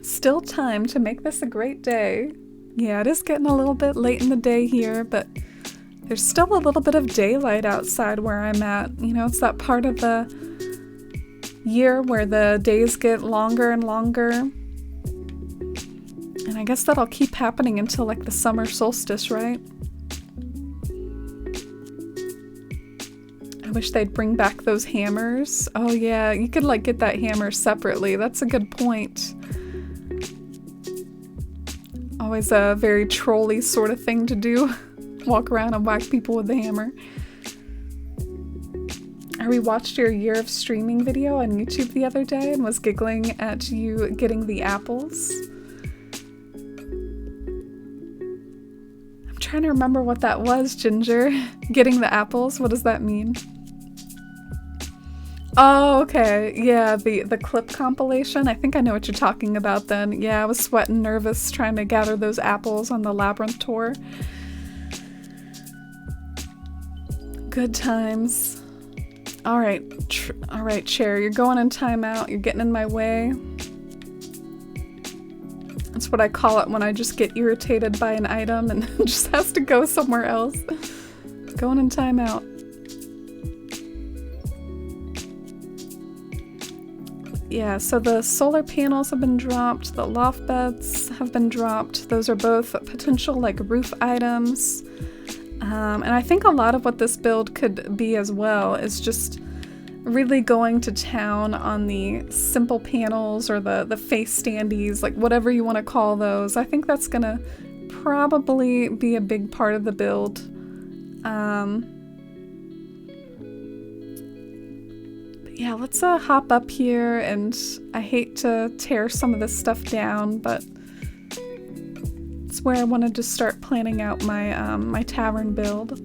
Still time to make this a great day. Yeah, it is getting a little bit late in the day here, but there's still a little bit of daylight outside where I'm at. You know, it's that part of the year where the days get longer and longer. And I guess that'll keep happening until like the summer solstice, right? I wish they'd bring back those hammers. Oh yeah, you could like get that hammer separately. That's a good point. Always a very trolly sort of thing to do. Walk around and whack people with the hammer. I rewatched your year of streaming video on YouTube the other day and was giggling at you getting the apples. I'm trying to remember what that was, Ginger. Getting the apples, what does that mean? Oh, okay. Yeah, the clip compilation. I think I know what you're talking about then. Yeah, I was sweating nervous trying to gather those apples on the Labyrinth tour. Good times. Alright, alright, Chair, you're going in timeout. You're getting in my way. That's what I call it when I just get irritated by an item and just has to go somewhere else. Going in timeout. Yeah, so the solar panels have been dropped, the loft beds have been dropped. Those are both potential like roof items. And I think a lot of what this build could be as well is just really going to town on the simple panels or the face standees, like whatever you want to call those. I think that's gonna probably be a big part of the build. But yeah, let's hop up here, and I hate to tear some of this stuff down, but it's where I wanted to start planning out my my tavern build.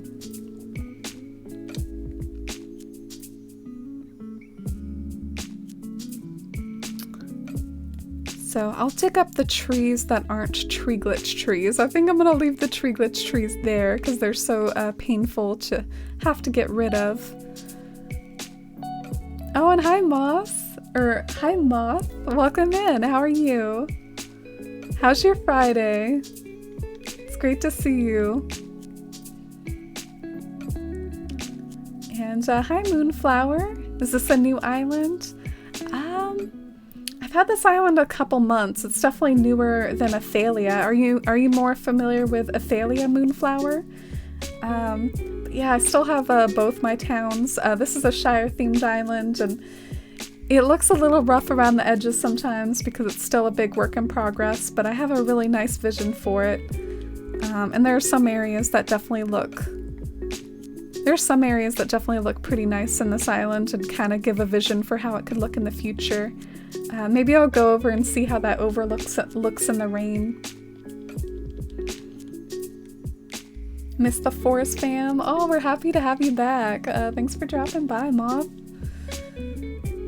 So I'll dig up the trees that aren't tree glitch trees. I think I'm gonna leave the tree glitch trees there because they're so painful to have to get rid of. Oh, and hi Moss, or hi Moth, welcome in, how are you? How's your Friday? It's great to see you. And hi Moonflower, is this a new island? I've had this island a couple months. It's definitely newer than Athalia. Are you more familiar with Athalia, Moonflower? But yeah, I still have both my towns. This is a Shire-themed island, and it looks a little rough around the edges sometimes because it's still a big work in progress, but I have a really nice vision for it. And there are some areas that definitely look pretty nice in this island and kind of give a vision for how it could look in the future. Maybe I'll go over and see how that looks in the rain. Miss the Forest fam. Oh, we're happy to have you back. Thanks for dropping by, Moth.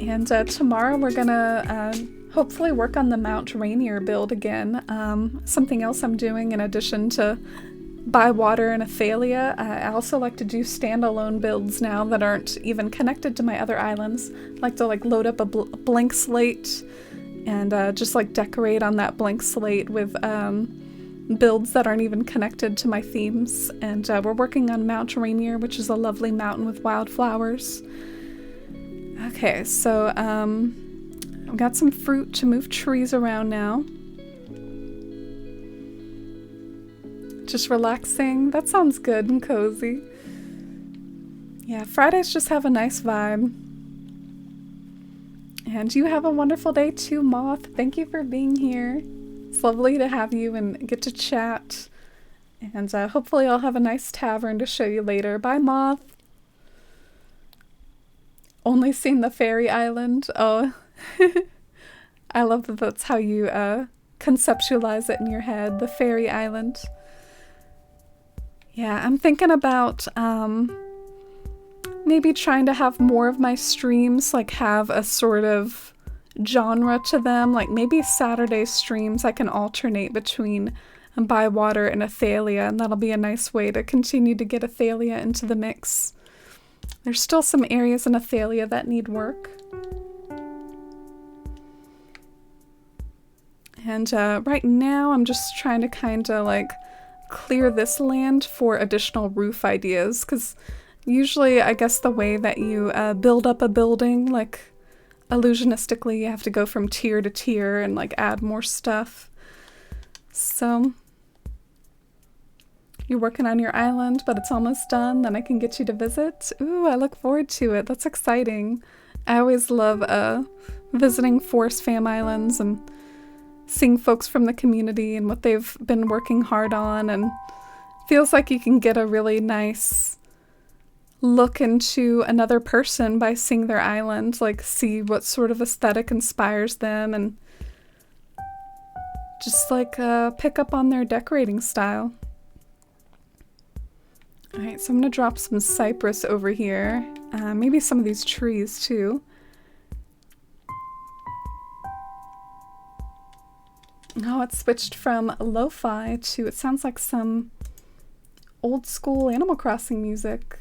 And tomorrow we're gonna hopefully work on the Mount Rainier build again. Something else I'm doing in addition to Bywater and Athalia. I also like to do standalone builds now that aren't even connected to my other islands. I like to load up a blank slate and just decorate on that blank slate with builds that aren't even connected to my themes. And we're working on Mount Rainier, which is a lovely mountain with wildflowers. Okay, so I've got some fruit to move trees around now. Just relaxing. That sounds good and cozy. Yeah, Fridays just have a nice vibe. And you have a wonderful day too, Moth. Thank you for being here. It's lovely to have you and get to chat. And hopefully I'll have a nice tavern to show you later. Bye, Moth. Only seen the fairy island. Oh, I love that that's how you conceptualize it in your head, the fairy island. Yeah, I'm thinking about maybe trying to have more of my streams have a sort of genre to them. Maybe Saturday streams I can alternate between Bywater and Athalia, and that'll be a nice way to continue to get Athalia into the mix. There's still some areas in Athalia that need work. And right now I'm just trying to kind of clear this land for additional roof ideas, because usually I guess the way that you build up a building, illusionistically, you have to go from tier to tier and add more stuff. So you're working on your island, but it's almost done, then I can get you to visit. Ooh, I look forward to it. That's exciting. I always love visiting Forest Fam Islands and seeing folks from the community and what they've been working hard on, and feels like you can get a really nice look into another person by seeing their island, see what sort of aesthetic inspires them, and just pick up on their decorating style. Alright, so I'm gonna drop some cypress over here, maybe some of these trees too. Oh, it switched from lo-fi to, it sounds like some old school Animal Crossing music.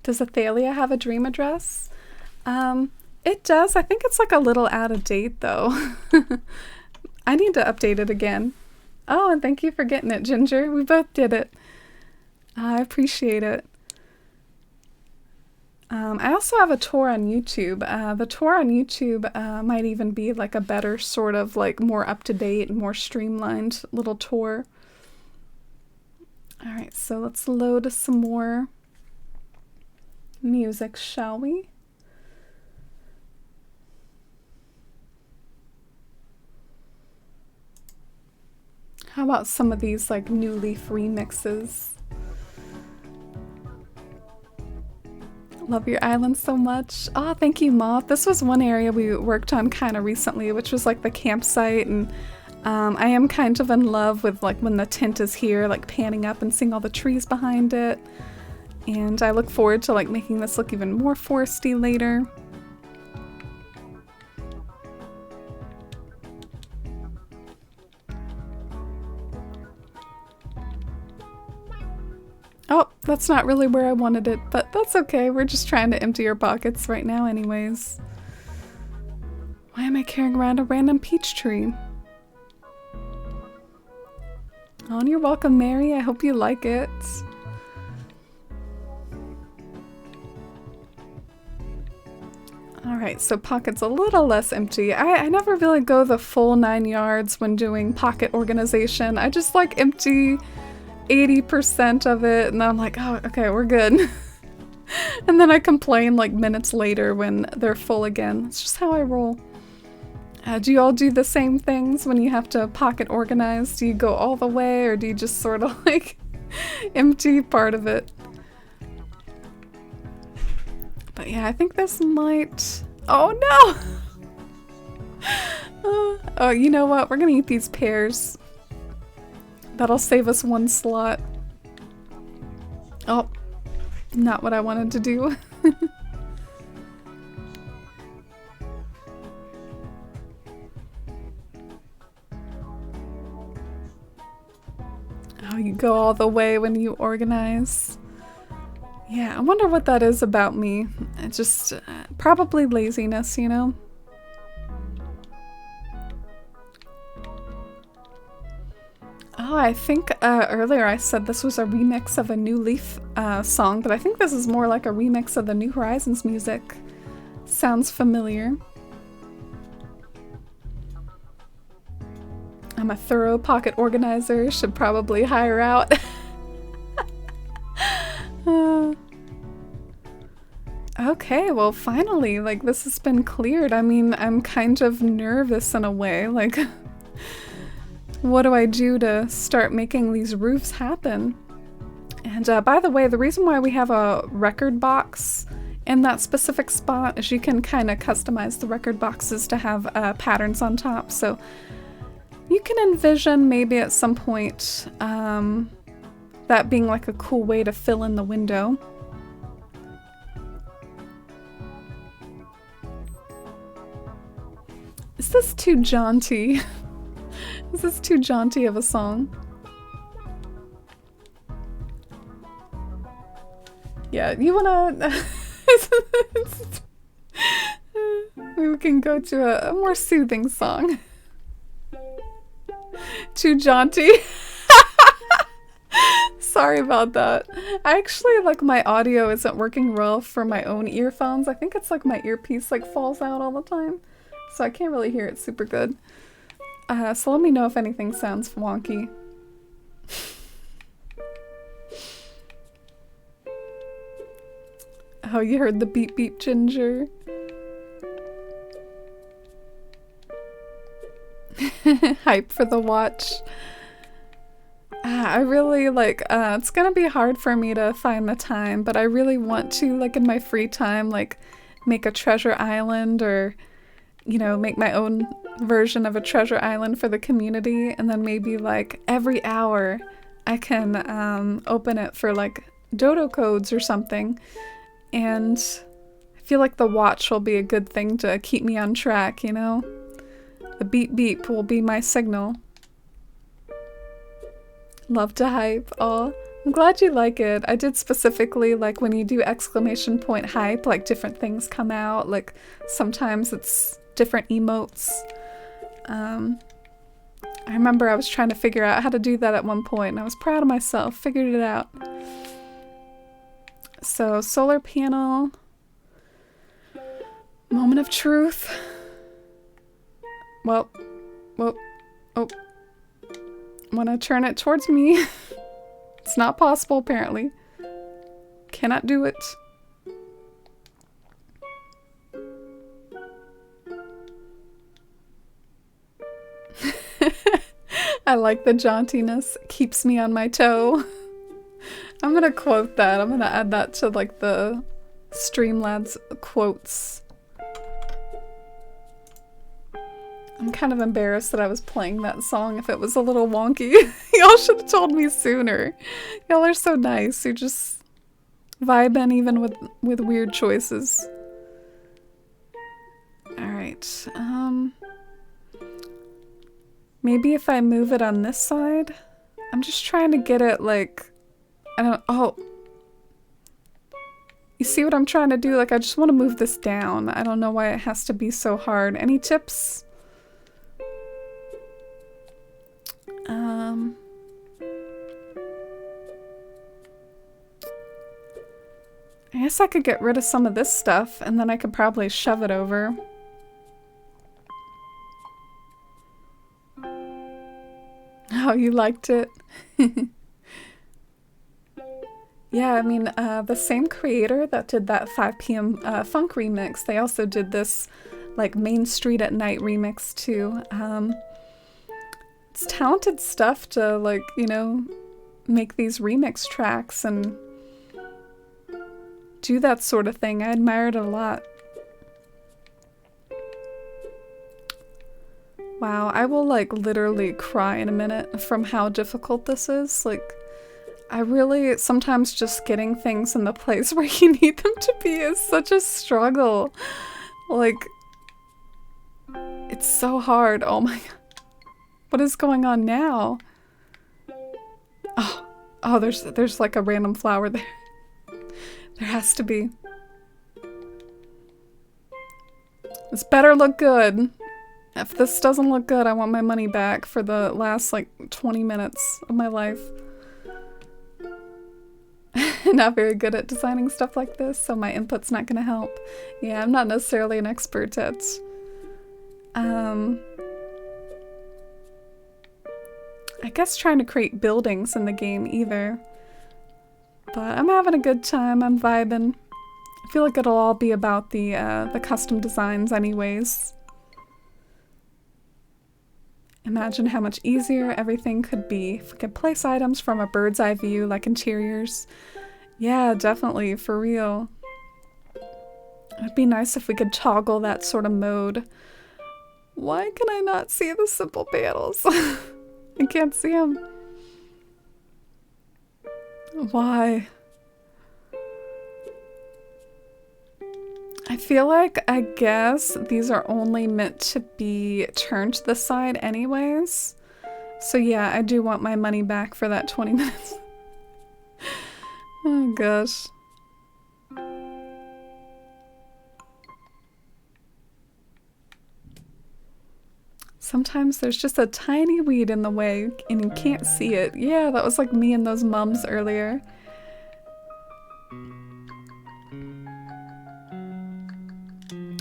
Does Athalia have a dream address? It does. I think it's a little out of date though. I need to update it again. Oh, and thank you for getting it, Ginger. We both did it. I appreciate it. I also have a tour on YouTube. The tour on YouTube might even be a better sort of more up-to-date, more streamlined little tour. Alright, so let's load some more music, shall we? How about some of these New Leaf remixes? Love your island so much. Oh, thank you, Moth. This was one area we worked on kind of recently, which was the campsite, and I am kind of in love with when the tent is here, panning up and seeing all the trees behind it. And I look forward to making this look even more foresty later. Oh, that's not really where I wanted it, but that's okay. We're just trying to empty our pockets right now anyways. Why am I carrying around a random peach tree? Oh, and you're welcome, Mary. I hope you like it. Alright, so pocket's a little less empty. I never really go the full 9 yards when doing pocket organization. I just empty 80% of it, and then I'm oh, okay, we're good. And then I complain minutes later when they're full again. It's just how I roll. Do you all do the same things when you have to pocket organize? Do you go all the way, or do you just sort of empty part of it? Yeah, I think this might... Oh no! Oh, you know what? We're gonna eat these pears. That'll save us one slot. Oh, not what I wanted to do. Oh, you go all the way when you organize. Yeah, I wonder what that is about me. It's just probably laziness, you know? Oh, I think earlier I said this was a remix of a New Leaf song, but I think this is more like a remix of the New Horizons music. Sounds familiar. I'm a thorough pocket organizer, should probably hire out. Okay, well finally, like this has been cleared. I mean, I'm kind of nervous in a way, like what do I do to start making these roofs happen? And by the way, the reason why we have a record box in that specific spot is you can kind of customize the record boxes to have patterns on top, so you can envision maybe at some point that being like a cool way to fill in the window. Is this too jaunty? Is this too jaunty of a song? Yeah, you wanna... We can go to a more soothing song. Too jaunty. Sorry about that. I actually, like, my audio isn't working well for my own earphones. I think it's like my earpiece like falls out all the time, so I can't really hear it super good. So let me know if anything sounds wonky. Oh, you heard the beep beep ginger. Hype for the watch. I really like, it's gonna be hard for me to find the time, but I really want to, like in my free time, like make a treasure island or, you know, make my own version of a treasure island for the community, and then maybe like every hour I can open it for like dodo codes or something, and I feel like the watch will be a good thing to keep me on track, you know? The beep beep will be my signal. Love to hype. Oh, I'm glad you like it. I did specifically like when you do exclamation point hype, like different things come out. Like sometimes it's different emotes. I remember I was trying to figure out how to do that at one point, and I was proud of myself. Figured it out. So solar panel. Moment of truth. Well, oh. When I turn it towards me, it's not possible apparently. Cannot do it. I like the jauntiness. Keeps me on my toe. I'm gonna quote that. I'm gonna add that to like the Streamlabs quotes. I'm kind of embarrassed that I was playing that song if it was a little wonky. Y'all should have told me sooner. Y'all are so nice. You're just vibing even with weird choices. Alright, maybe if I move it on this side? I'm just trying to get it like, oh. You see what I'm trying to do? Like, I just want to move this down. I don't know why it has to be so hard. Any tips? I guess I could get rid of some of this stuff, and then I could probably shove it over. Oh, you liked it? Yeah, I mean, the same creator that did that 5 p.m. Funk remix, they also did this, like, Main Street at Night remix, too. It's talented stuff to, like, you know, make these remix tracks and do that sort of thing. I admire it a lot. Wow, I will like literally cry in a minute from how difficult this is. Like, I really sometimes just getting things in the place where you need them to be is such a struggle. Like, it's so hard. Oh my god. What is going on now? Oh, there's like a random flower there. There has to be. This better look good. If this doesn't look good, I want my money back for the last like 20 minutes of my life. Not very good at designing stuff like this, so my input's not gonna help. Yeah, I'm not necessarily an expert at I guess trying to create buildings in the game either. But I'm having a good time, I'm vibing. I feel like it'll all be about the custom designs anyways. Imagine how much easier everything could be if we could place items from a bird's eye view, like interiors. Yeah, definitely, for real. It'd be nice if we could toggle that sort of mode. Why can I not see the simple panels? I can't see them. Why? I feel like, I guess, these are only meant to be turned to the side anyways. So yeah, I do want my money back for that 20 minutes. Oh gosh. Sometimes there's just a tiny weed in the way and you can't see it. Yeah, that was like me and those mums earlier.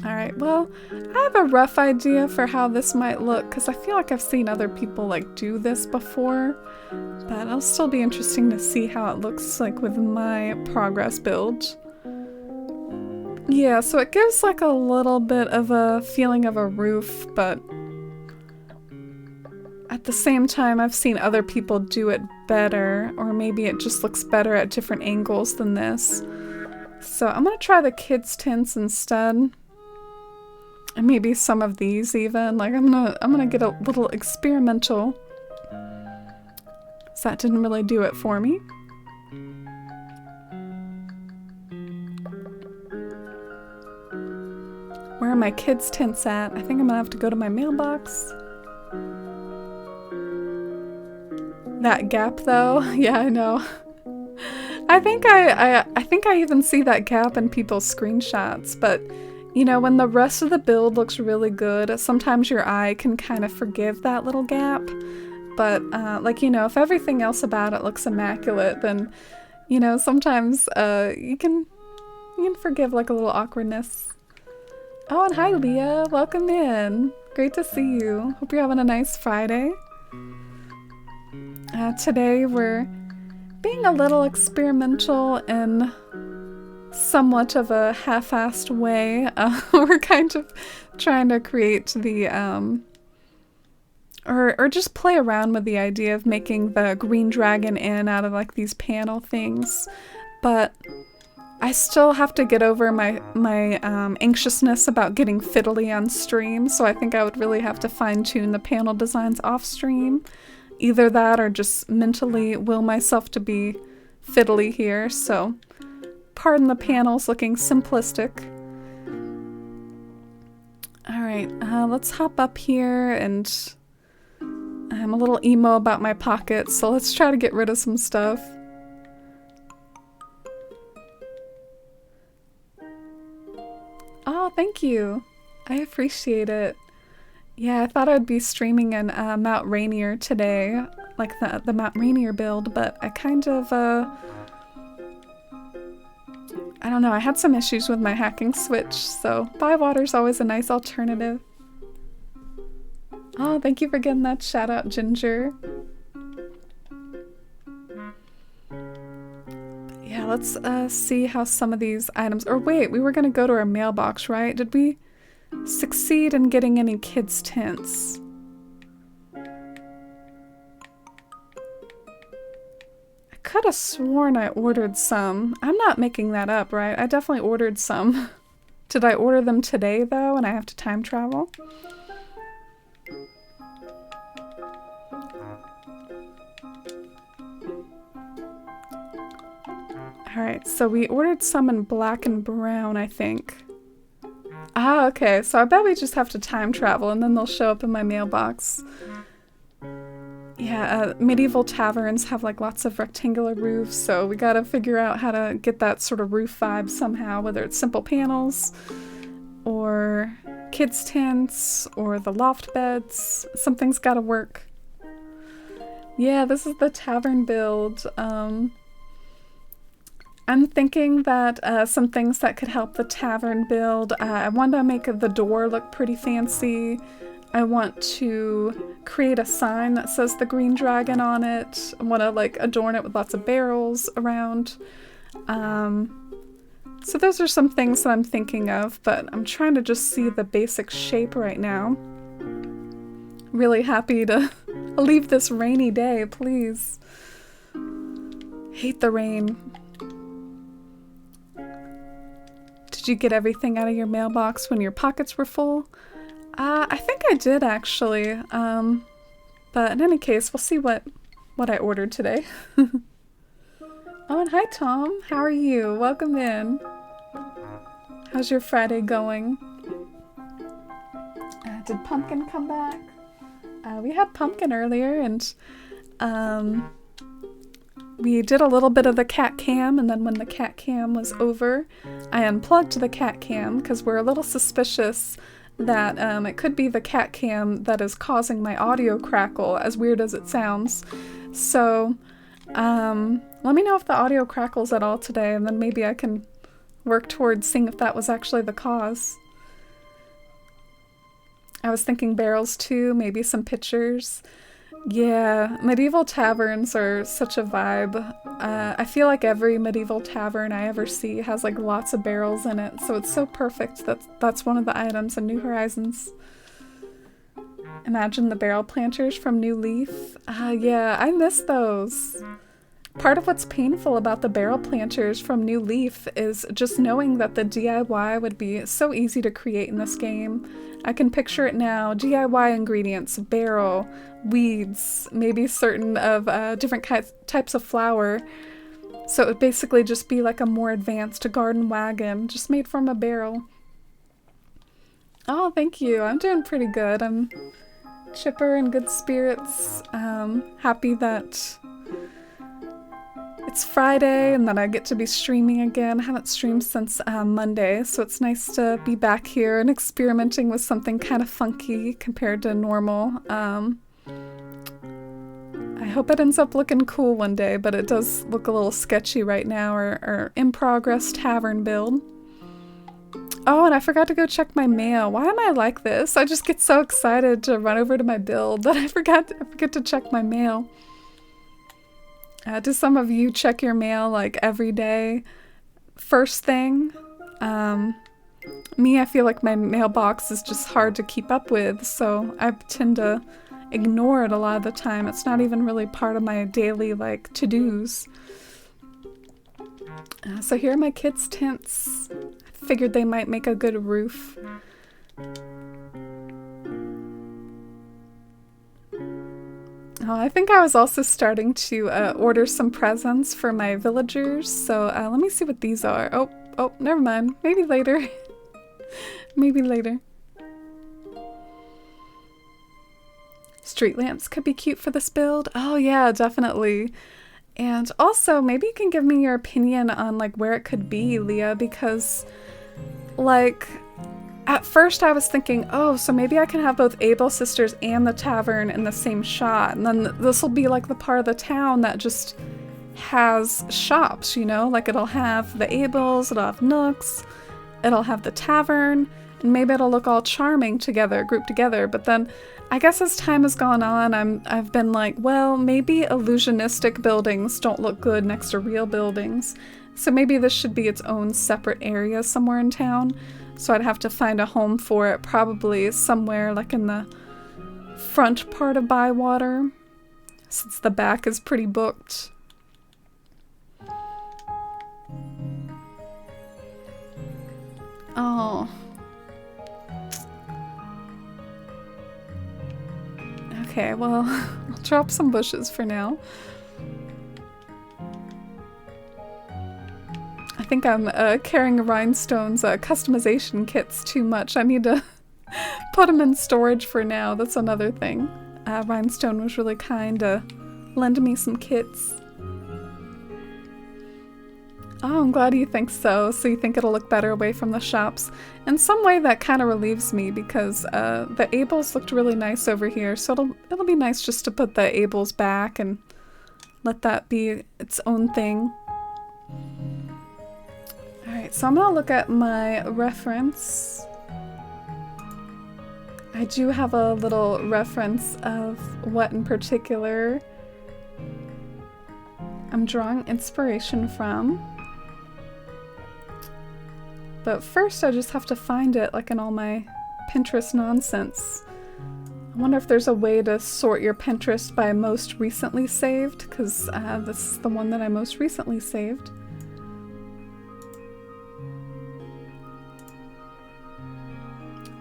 Alright, well, I have a rough idea for how this might look because I feel like I've seen other people like do this before, but it'll still be interesting to see how it looks like with my progress build. Yeah, so it gives like a little bit of a feeling of a roof, but at the same time I've seen other people do it better, or maybe it just looks better at different angles than this. So I'm gonna try the kids' tints instead. And maybe some of these even. Like I'm gonna get a little experimental. So that didn't really do it for me. Where are my kids' tints at? I think I'm gonna have to go to my mailbox. That gap though, yeah, I know. I think I even see that gap in people's screenshots, but you know, when the rest of the build looks really good, sometimes your eye can kind of forgive that little gap. But, like, you know, if everything else about it looks immaculate, then, you know, sometimes, you can forgive, like, a little awkwardness. Oh, and hi, Leah. Welcome in. Great to see you. Hope you're having a nice Friday. Today we're being a little experimental in somewhat of a half-assed way. We're kind of trying to create the, or just play around with the idea of making the Green Dragon Inn out of like these panel things. But I still have to get over my anxiousness about getting fiddly on stream, so I think I would really have to fine-tune the panel designs off stream. Either that or just mentally will myself to be fiddly here, so pardon the panels looking simplistic. Alright, let's hop up here, and I'm a little emo about my pockets, so let's try to get rid of some stuff. Oh, thank you. I appreciate it. Yeah, I thought I'd be streaming in Mount Rainier today, like the Mount Rainier build, but I kind of, I don't know, I had some issues with my hacking switch, so Bywater's always a nice alternative. Oh, thank you for getting that shout out, Ginger. Yeah, let's see how some of these items, or wait, we were gonna go to our mailbox, right? Did we succeed in getting any kids' tints? I could have sworn I ordered some. I'm not making that up, right? I definitely ordered some. Did I order them today, though, and I have to time travel? Alright, so we ordered some in black and brown, I think. Ah, okay, so I bet we just have to time travel and then they'll show up in my mailbox. Yeah, medieval taverns have like lots of rectangular roofs, so we gotta figure out how to get that sort of roof vibe somehow, whether it's simple panels or kids' tents or the loft beds. Something's gotta work. Yeah, this is the Tavern-Build. I'm thinking that some things that could help the Tavern-Build, I want to make the door look pretty fancy. I want to create a sign that says the Green Dragon on it. I want to like adorn it with lots of barrels around. So those are some things that I'm thinking of, but I'm trying to just see the basic shape right now. Really happy to leave this rainy day, please. Hate the rain. Did you get everything out of your mailbox when your pockets were full? I think I did, actually. But in any case, we'll see what I ordered today. Oh, and hi, Tom. How are you? Welcome in. How's your Friday going? Did Pumpkin come back? We had Pumpkin earlier, and we did a little bit of the cat cam, and then when the cat cam was over, I unplugged the cat cam because we're a little suspicious that it could be the cat cam that is causing my audio crackle, as weird as it sounds. So let me know if the audio crackles at all today, and then maybe I can work towards seeing if that was actually the cause. I was thinking barrels too, maybe some pictures. Yeah, medieval taverns are such a vibe. I feel like every medieval tavern I ever see has like lots of barrels in it, so it's so perfect. That's one of the items in New Horizons. Imagine the barrel planters from New Leaf. Yeah, I miss those. Part of what's painful about the barrel planters from New Leaf is just knowing that the DIY would be so easy to create in this game. I can picture it now. DIY ingredients, barrel, weeds, maybe certain of different types of flour. So it would basically just be like a more advanced garden wagon, just made from a barrel. Oh, thank you. I'm doing pretty good. I'm chipper and good spirits. Happy that it's Friday and that I get to be streaming again. I haven't streamed since Monday, so it's nice to be back here and experimenting with something kind of funky compared to normal. I hope it ends up looking cool one day, but it does look a little sketchy right now, or in progress Tavern-Build. Oh, and I forgot to go check my mail. Why am I like this? I just get so excited to run over to my build that I forget to check my mail. Do some of you check your mail like every day? First thing? Me, I feel like my mailbox is just hard to keep up with, so I tend to ignore it a lot of the time. It's not even really part of my daily like to-dos. So here are my kids' tents. I figured they might make a good roof. Oh, I think I was also starting to order some presents for my villagers, so let me see what these are. Oh, never mind. Maybe later. Maybe later. Street lamps could be cute for this build. Oh yeah, definitely. And also, maybe you can give me your opinion on like where it could be, Leah, because like at first I was thinking, oh, so maybe I can have both Able Sisters and the tavern in the same shot, and then this will be like the part of the town that just has shops, you know? Like it'll have the Ables, it'll have Nooks, it'll have the tavern, and maybe it'll look all charming together, grouped together. But then I guess as time has gone on, I've been like, well, maybe illusionistic buildings don't look good next to real buildings. So maybe this should be its own separate area somewhere in town. So I'd have to find a home for it, probably somewhere like in the front part of Bywater, since the back is pretty booked. Oh. Okay, well, I'll drop some bushes for now. I think I'm carrying Rhinestone's customization kits too much. I need to put them in storage for now. That's another thing. Rhinestone was really kind to lend me some kits. Oh, I'm glad you think so. So you think it'll look better away from the shops. In some way that kind of relieves me because the Ables looked really nice over here. So it'll be nice just to put the Ables back and let that be its own thing. Alright, so I'm gonna look at my reference. I do have a little reference of what in particular I'm drawing inspiration from. But first I just have to find it, like in all my Pinterest nonsense. I wonder if there's a way to sort your Pinterest by most recently saved, because this is the one that I most recently saved.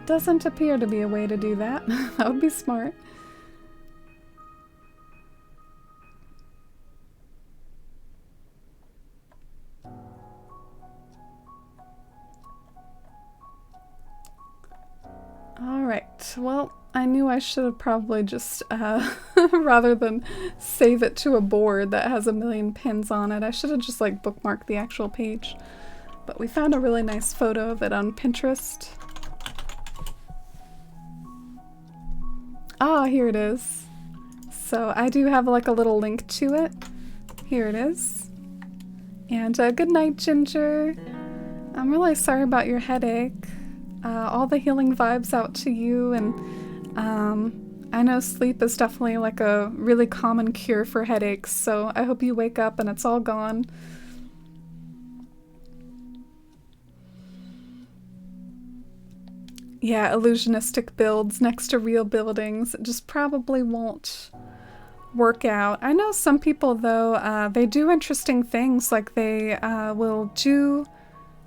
Doesn't appear to be a way to do that. That would be smart. Alright, well, I knew I should have probably just, rather than save it to a board that has a million pins on it, I should have just like bookmarked the actual page. But we found a really nice photo of it on Pinterest. Ah, here it is. So I do have like a little link to it. Here it is. And good night, Ginger. I'm really sorry about your headache. All the healing vibes out to you, and I know sleep is definitely like a really common cure for headaches, so I hope you wake up and it's all gone. Yeah, illusionistic builds next to real buildings just probably won't work out. I know some people though, they do interesting things, like they will do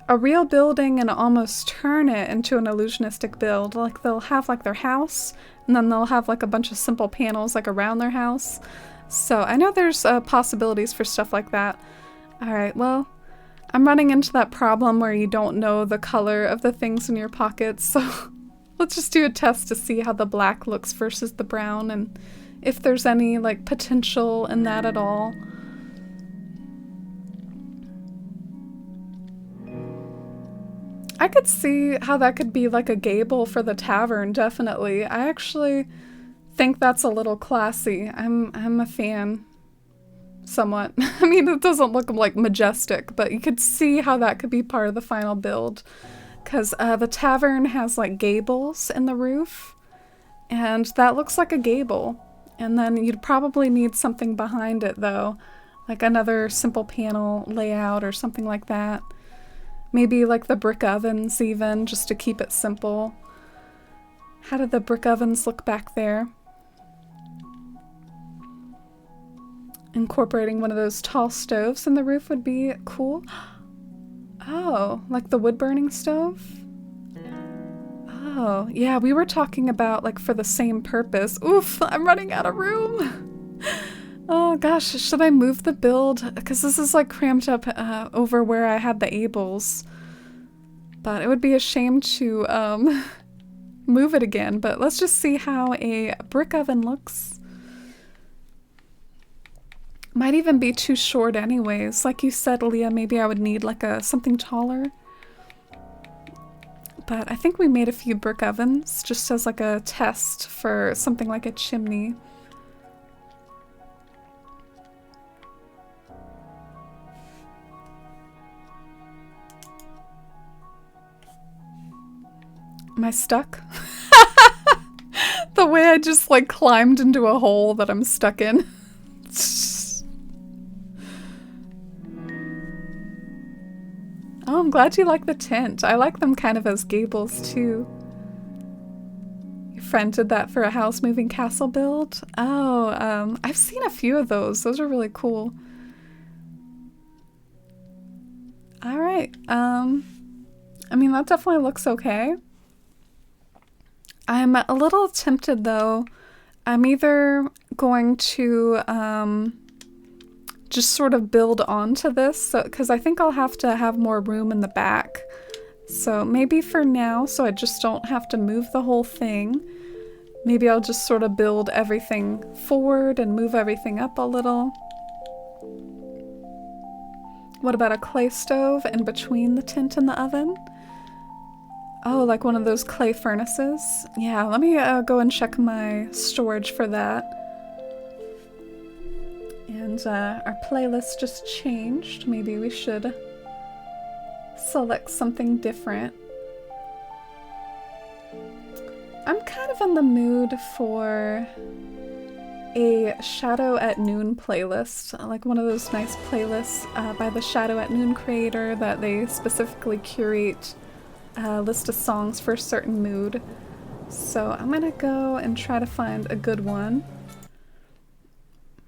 a real building and almost turn it into an illusionistic build. Like they'll have like their house and then they'll have like a bunch of simple panels like around their house. So I know there's possibilities for stuff like that. Alright, well, I'm running into that problem where you don't know the color of the things in your pockets, so let's just do a test to see how the black looks versus the brown and if there's any like potential in that at all. I could see how that could be like a gable for the tavern, definitely. I actually think that's a little classy. I'm a fan. Somewhat. I mean, it doesn't look like majestic, but you could see how that could be part of the final build. Because the tavern has like gables in the roof, and that looks like a gable. And then you'd probably need something behind it though, like another simple panel layout or something like that. Maybe like the brick ovens even, just to keep it simple. How did the brick ovens look back there? Incorporating one of those tall stoves in the roof would be cool. Oh, like the wood burning stove? Oh, yeah, we were talking about like for the same purpose. Oof, I'm running out of room. Oh gosh, should I move the build? Because this is like cramped up over where I had the Ables. But it would be a shame to move it again. But let's just see how a brick oven looks. Might even be too short anyways. Like you said, Leah, maybe I would need like something taller. But I think we made a few brick ovens just as like a test for something like a chimney. Am I stuck? The way I just like climbed into a hole that I'm stuck in. Oh, I'm glad you like the tent. I like them kind of as gables too. Your friend did that for a house moving castle build? Oh, I've seen a few of those. Those are really cool. All right. I mean, that definitely looks okay. I'm a little tempted though. I'm either going to just sort of build onto this, because I think I'll have to have more room in the back. So maybe for now, so I just don't have to move the whole thing, maybe I'll just sort of build everything forward and move everything up a little. What about a clay stove in between the tent and the oven? Oh, like one of those clay furnaces? Yeah, let me go and check my storage for that. And our playlist just changed. Maybe we should select something different. I'm kind of in the mood for a Shadow at Noon playlist, like one of those nice playlists by the Shadow at Noon creator that they specifically curate a list of songs for a certain mood. So I'm gonna go and try to find a good one.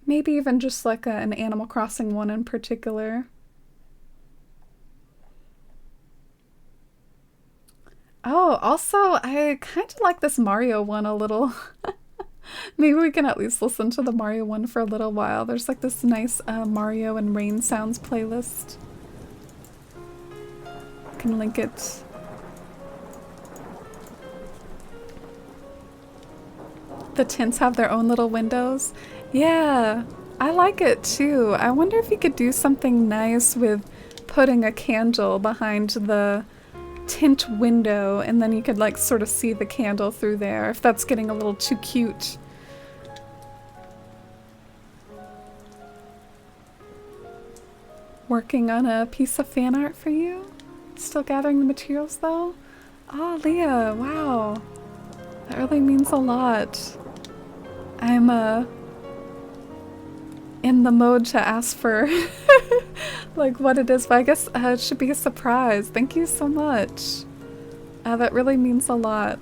Maybe even just like an Animal Crossing one in particular. Oh, also, I kind of like this Mario one a little. Maybe we can at least listen to the Mario one for a little while. There's like this nice Mario and rain sounds playlist. I can link it. The tents have their own little windows. Yeah, I like it too. I wonder if you could do something nice with putting a candle behind the tent window and then you could like sort of see the candle through there, if that's getting a little too cute. Working on a piece of fan art for you? Still gathering the materials though? Oh, Leah, wow. That really means a lot. I'm in the mode to ask for like what it is, but I guess it should be a surprise. Thank you so much. That really means a lot.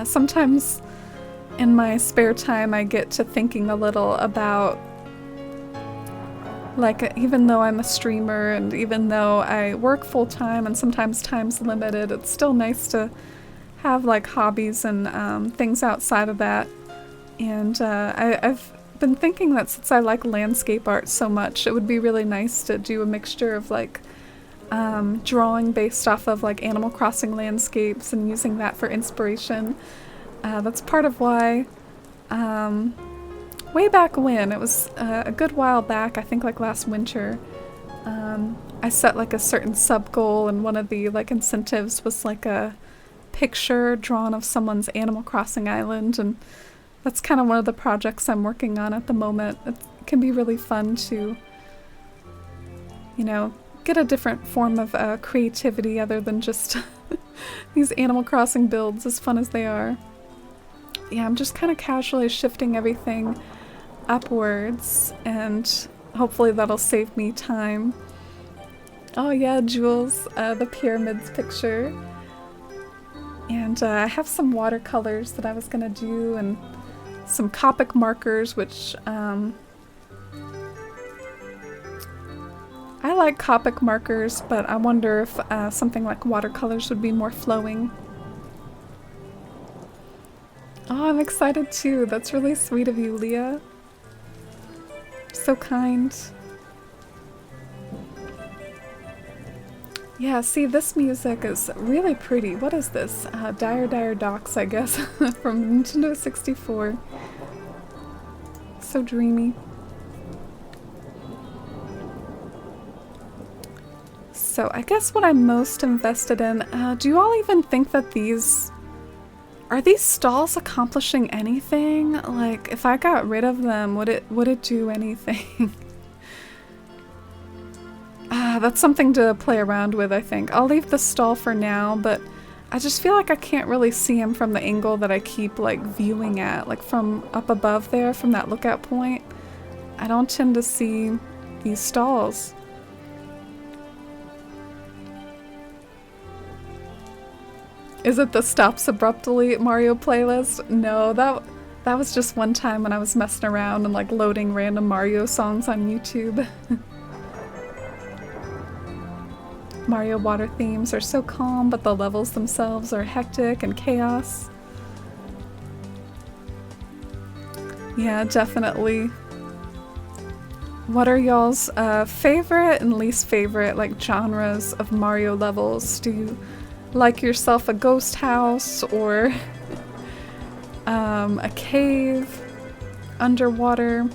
Sometimes in my spare time I get to thinking a little about, like, even though I'm a streamer and even though I work full-time and sometimes time's limited, it's still nice to have like hobbies and things outside of that. And I've been thinking that since I like landscape art so much, it would be really nice to do a mixture of like drawing based off of like Animal Crossing landscapes and using that for inspiration. That's part of why way back when, it was a good while back, I think like last winter, I set like a certain sub goal, and one of the like incentives was like a picture drawn of someone's Animal Crossing island, and that's kind of one of the projects I'm working on at the moment. It can be really fun to, you know, get a different form of creativity other than just these Animal Crossing builds, as fun as they are. Yeah, I'm just kind of casually shifting everything upwards, and hopefully that'll save me time. Oh yeah, Jules, the pyramids picture. And I have some watercolors that I was gonna do, and some Copic markers, which I like Copic markers, but I wonder if something like watercolors would be more flowing. Oh, I'm excited too. That's really sweet of you, Leah. So kind. Yeah, see, this music is really pretty. What is this? Dire Dire Docks, I guess, from Nintendo 64. So dreamy. So I guess what I'm most invested in, do you all even think that are these stalls accomplishing anything? Like, if I got rid of them, would it do anything? That's something to play around with, I think. I'll leave the stall for now, but I just feel like I can't really see him from the angle that I keep, like, viewing at. Like, from up above there, from that lookout point, I don't tend to see these stalls. Is it the Stops Abruptly Mario playlist? No, that was just one time when I was messing around and, like, loading random Mario songs on YouTube. Mario water themes are so calm, but the levels themselves are hectic and chaos. Yeah, definitely. What are y'all's favorite and least favorite like genres of Mario levels? Do you like yourself a ghost house or a cave, underwater?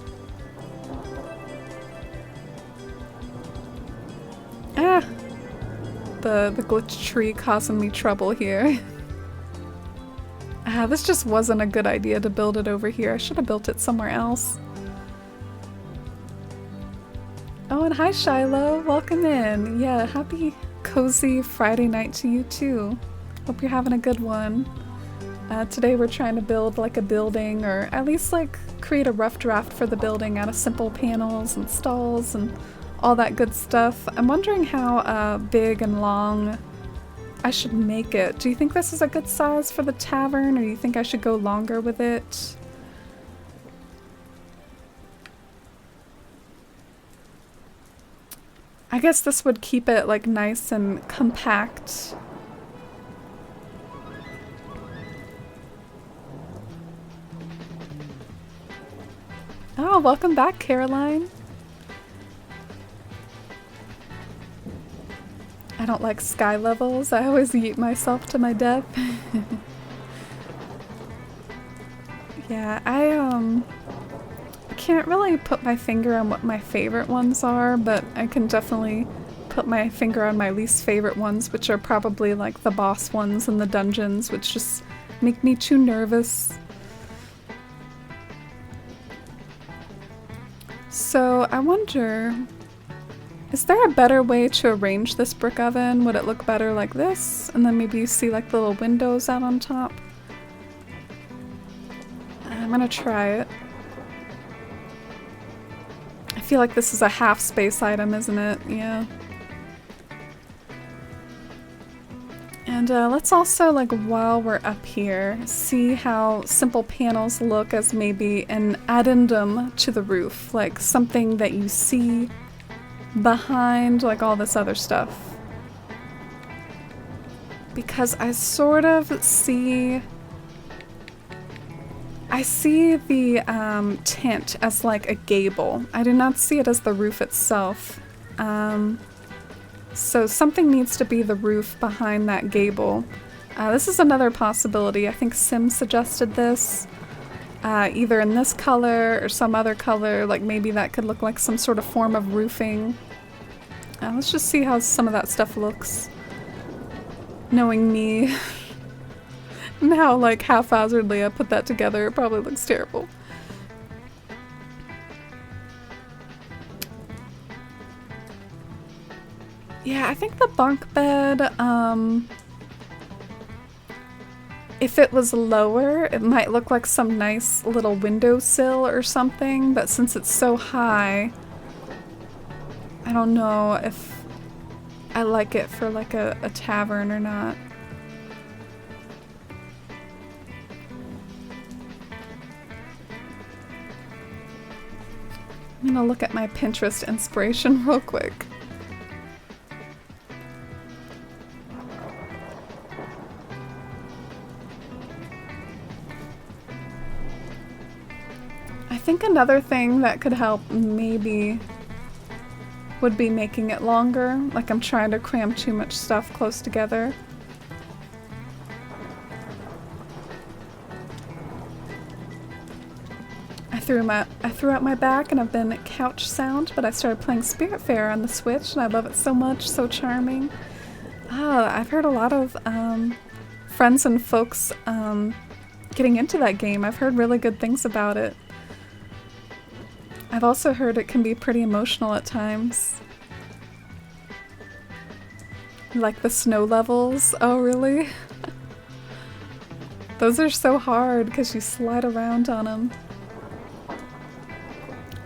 Ah, the glitch tree causing me trouble here. This just wasn't a good idea to build it over here. I should have built it somewhere else. Oh, and hi Shiloh, welcome in. Yeah, happy cozy Friday night to you too. Hope you're having a good one. Today we're trying to build like a building, or at least like create a rough draft for the building out of simple panels and stalls and all that good stuff. I'm wondering how big and long I should make it. Do you think this is a good size for the tavern, or do you think I should go longer with it? I guess this would keep it like nice and compact. Oh, welcome back, Caroline. I don't like sky levels. I always yeet myself to my death. Yeah, I can't really put my finger on what my favorite ones are, but I can definitely put my finger on my least favorite ones, which are probably like the boss ones and the dungeons, which just make me too nervous. So I wonder, is there a better way to arrange this brick oven? Would it look better like this? And then maybe you see like little windows out on top? I'm gonna try it. I feel like this is a half space item, isn't it? Yeah. And let's also, like, while we're up here, see how simple panels look as maybe an addendum to the roof, like something that you see behind, like, all this other stuff. Because I sort of see... I see the tent as like a gable. I do not see it as the roof itself. So something needs to be the roof behind that gable. This is another possibility. I think Sim suggested this. Either in this color or some other color, like maybe that could look like some sort of form of roofing. Let's just see how some of that stuff looks. Knowing me. And how, like, haphazardly I put that together, it probably looks terrible. Yeah, I think the bunk bed, if it was lower, it might look like some nice little windowsill or something, but since it's so high, I don't know if I like it for, like, a tavern or not. I'm gonna look at my Pinterest inspiration real quick. I think another thing that could help maybe would be making it longer. Like I'm trying to cram too much stuff close together. I threw out my back and I've been couch sound, but I started playing Spiritfarer on the Switch and I love it so much, so charming. I've heard a lot of friends and folks getting into that game. I've heard really good things about it. I've also heard it can be pretty emotional at times. Like the snow levels. Oh, really? Those are so hard because you slide around on them.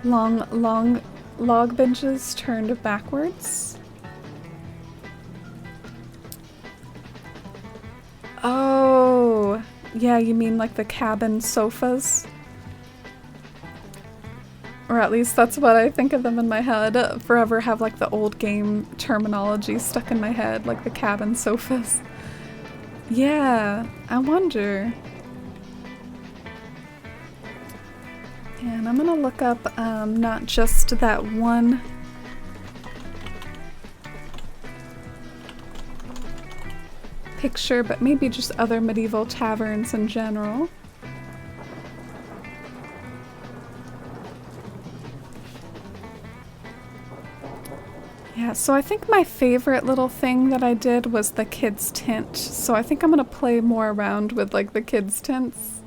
Long log benches turned backwards. Oh, yeah, you mean like the cabin sofas? Or at least that's what I think of them in my head. Forever have like the old game terminology stuck in my head, like the cabin sofas. Yeah, I wonder. And I'm gonna look up not just that one picture, but maybe just other medieval taverns in general. Yeah, so I think my favorite little thing that I did was the kids' tent. So I think I'm gonna play more around with like the kids' tents.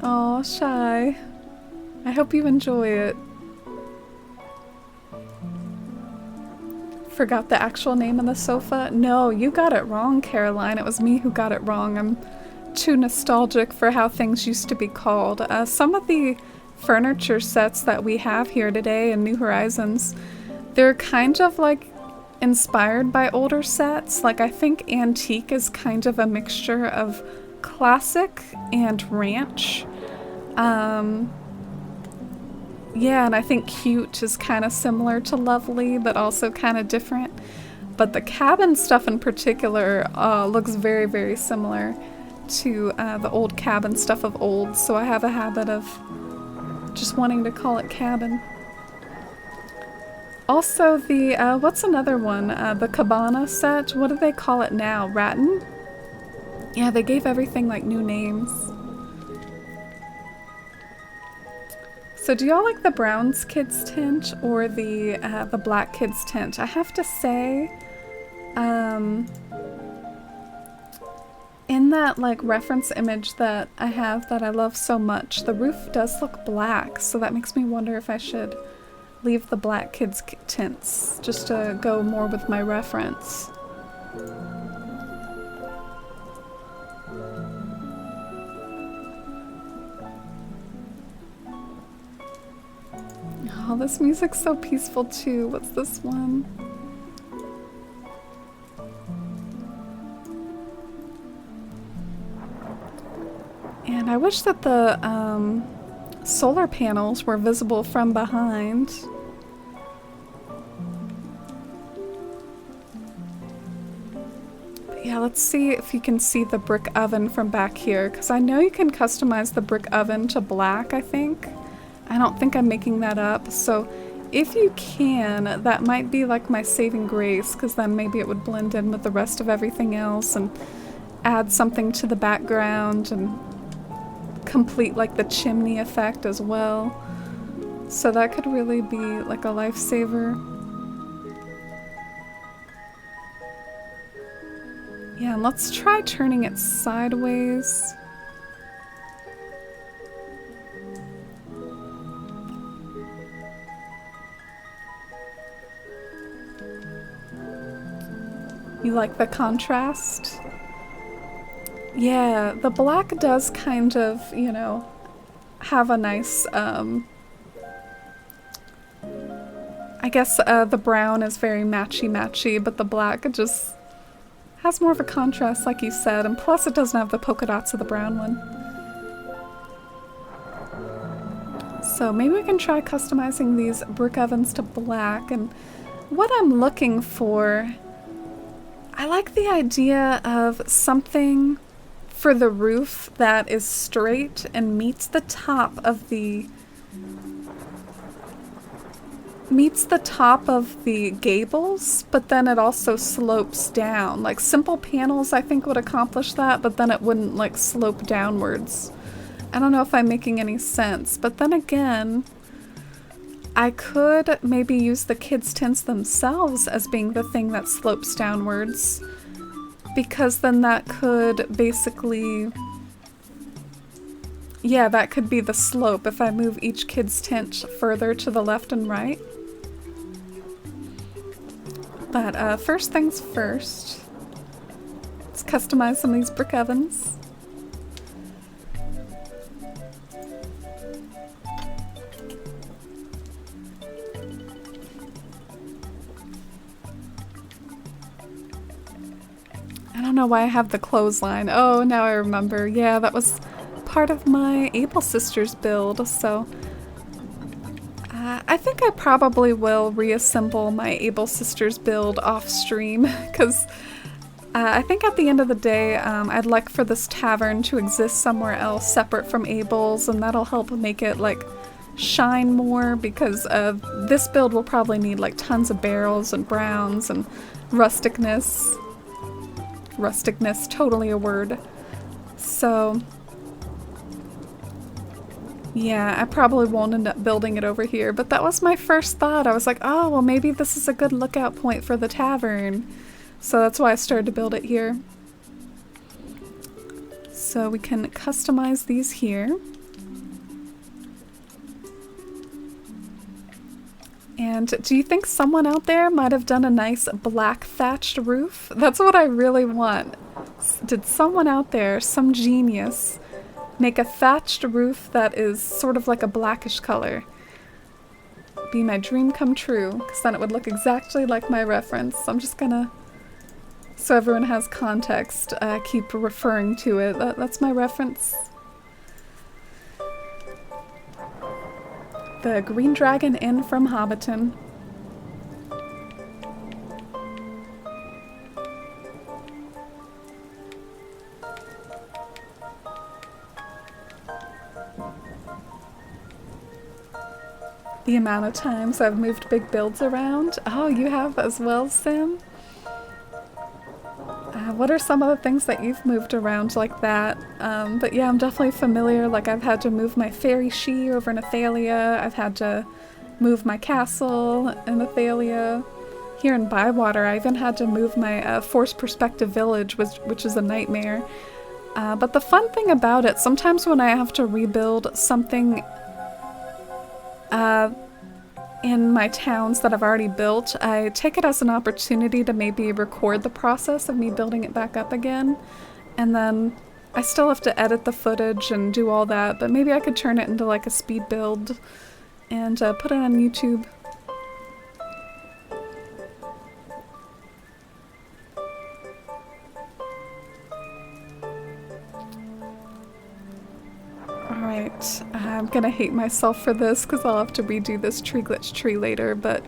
Aw, Shy. I hope you enjoy it. Forgot the actual name of the sofa? No, you got it wrong, Caroline. It was me who got it wrong. I'm too nostalgic for how things used to be called. Some of the furniture sets that we have here today in New Horizons, they're kind of like inspired by older sets. Like I think antique is kind of a mixture of classic and ranch. Yeah, and I think cute is kind of similar to lovely, but also kind of different. But the cabin stuff in particular looks very, very similar to the old cabin stuff of old, so I have a habit of just wanting to call it cabin. Also, the, what's another one? The cabana set, what do they call it now? Rattan? Yeah, they gave everything like new names. So do y'all like the Browns kids tent or the black kids tent? I have to say, in that like reference image that I have that I love so much, the roof does look black, so that makes me wonder if I should leave the black kids tents just to go more with my reference. Oh, this music's so peaceful too. What's this one? And I wish that the solar panels were visible from behind. But yeah, let's see if you can see the brick oven from back here, because I know you can customize the brick oven to black, I think. I don't think I'm making that up, so if you can, that might be like my saving grace, because then maybe it would blend in with the rest of everything else and add something to the background and complete like the chimney effect as well. So that could really be like a lifesaver. Yeah, and let's try turning it sideways. You like the contrast? Yeah, the black does kind of, you know, have a nice, I guess the brown is very matchy-matchy, but the black just has more of a contrast, like you said, and plus it doesn't have the polka dots of the brown one. So maybe we can try customizing these brick ovens to black, and what I'm looking for, I like the idea of something for the roof that is straight and meets the top of the gables, but then it also slopes down. Like simple panels I think would accomplish that, but then it wouldn't like slope downwards. I don't know if I'm making any sense, but then again, I could maybe use the kids' tents themselves as being the thing that slopes downwards, because then that could basically, yeah, that could be the slope if I move each kid's tent further to the left and right. But first things first, let's customize some of these brick ovens. don't know why I have the clothesline. Oh, now I remember. Yeah, that was part of my Able Sisters build, so I think I probably will reassemble my Able Sisters build off stream, because I think at the end of the day, I'd like for this tavern to exist somewhere else separate from Abel's, and that'll help make it like shine more, because this build will probably need like tons of barrels and browns and rusticness. Rusticness, totally a word. So yeah, I probably won't end up building it over here, but that was my first thought. I was like, oh, well, maybe this is a good lookout point for the tavern. So that's why I started to build it here. So we can customize these here. And do you think someone out there might have done a nice black thatched roof? That's what I really want. Did someone out there, some genius, make a thatched roof that is sort of like a blackish color? Be my dream come true, because then it would look exactly like my reference. I'm just gonna, so everyone has context, keep referring to it. That's my reference. The Green Dragon Inn from Hobbiton. The amount of times I've moved big builds around. Oh, you have as well, Sim? What are some of the things that you've moved around like that? But yeah, I'm definitely familiar. Like, I've had to move my fairy she over in Athalia. I've had to move my castle in Athalia. Here in Bywater, I even had to move my forced perspective village, which is a nightmare. But the fun thing about it, sometimes when I have to rebuild something in my towns that I've already built, I take it as an opportunity to maybe record the process of me building it back up again. And then I still have to edit the footage and do all that, but maybe I could turn it into like a speed build and put it on YouTube. Alright, I'm gonna hate myself for this because I'll have to redo this tree glitch tree later, but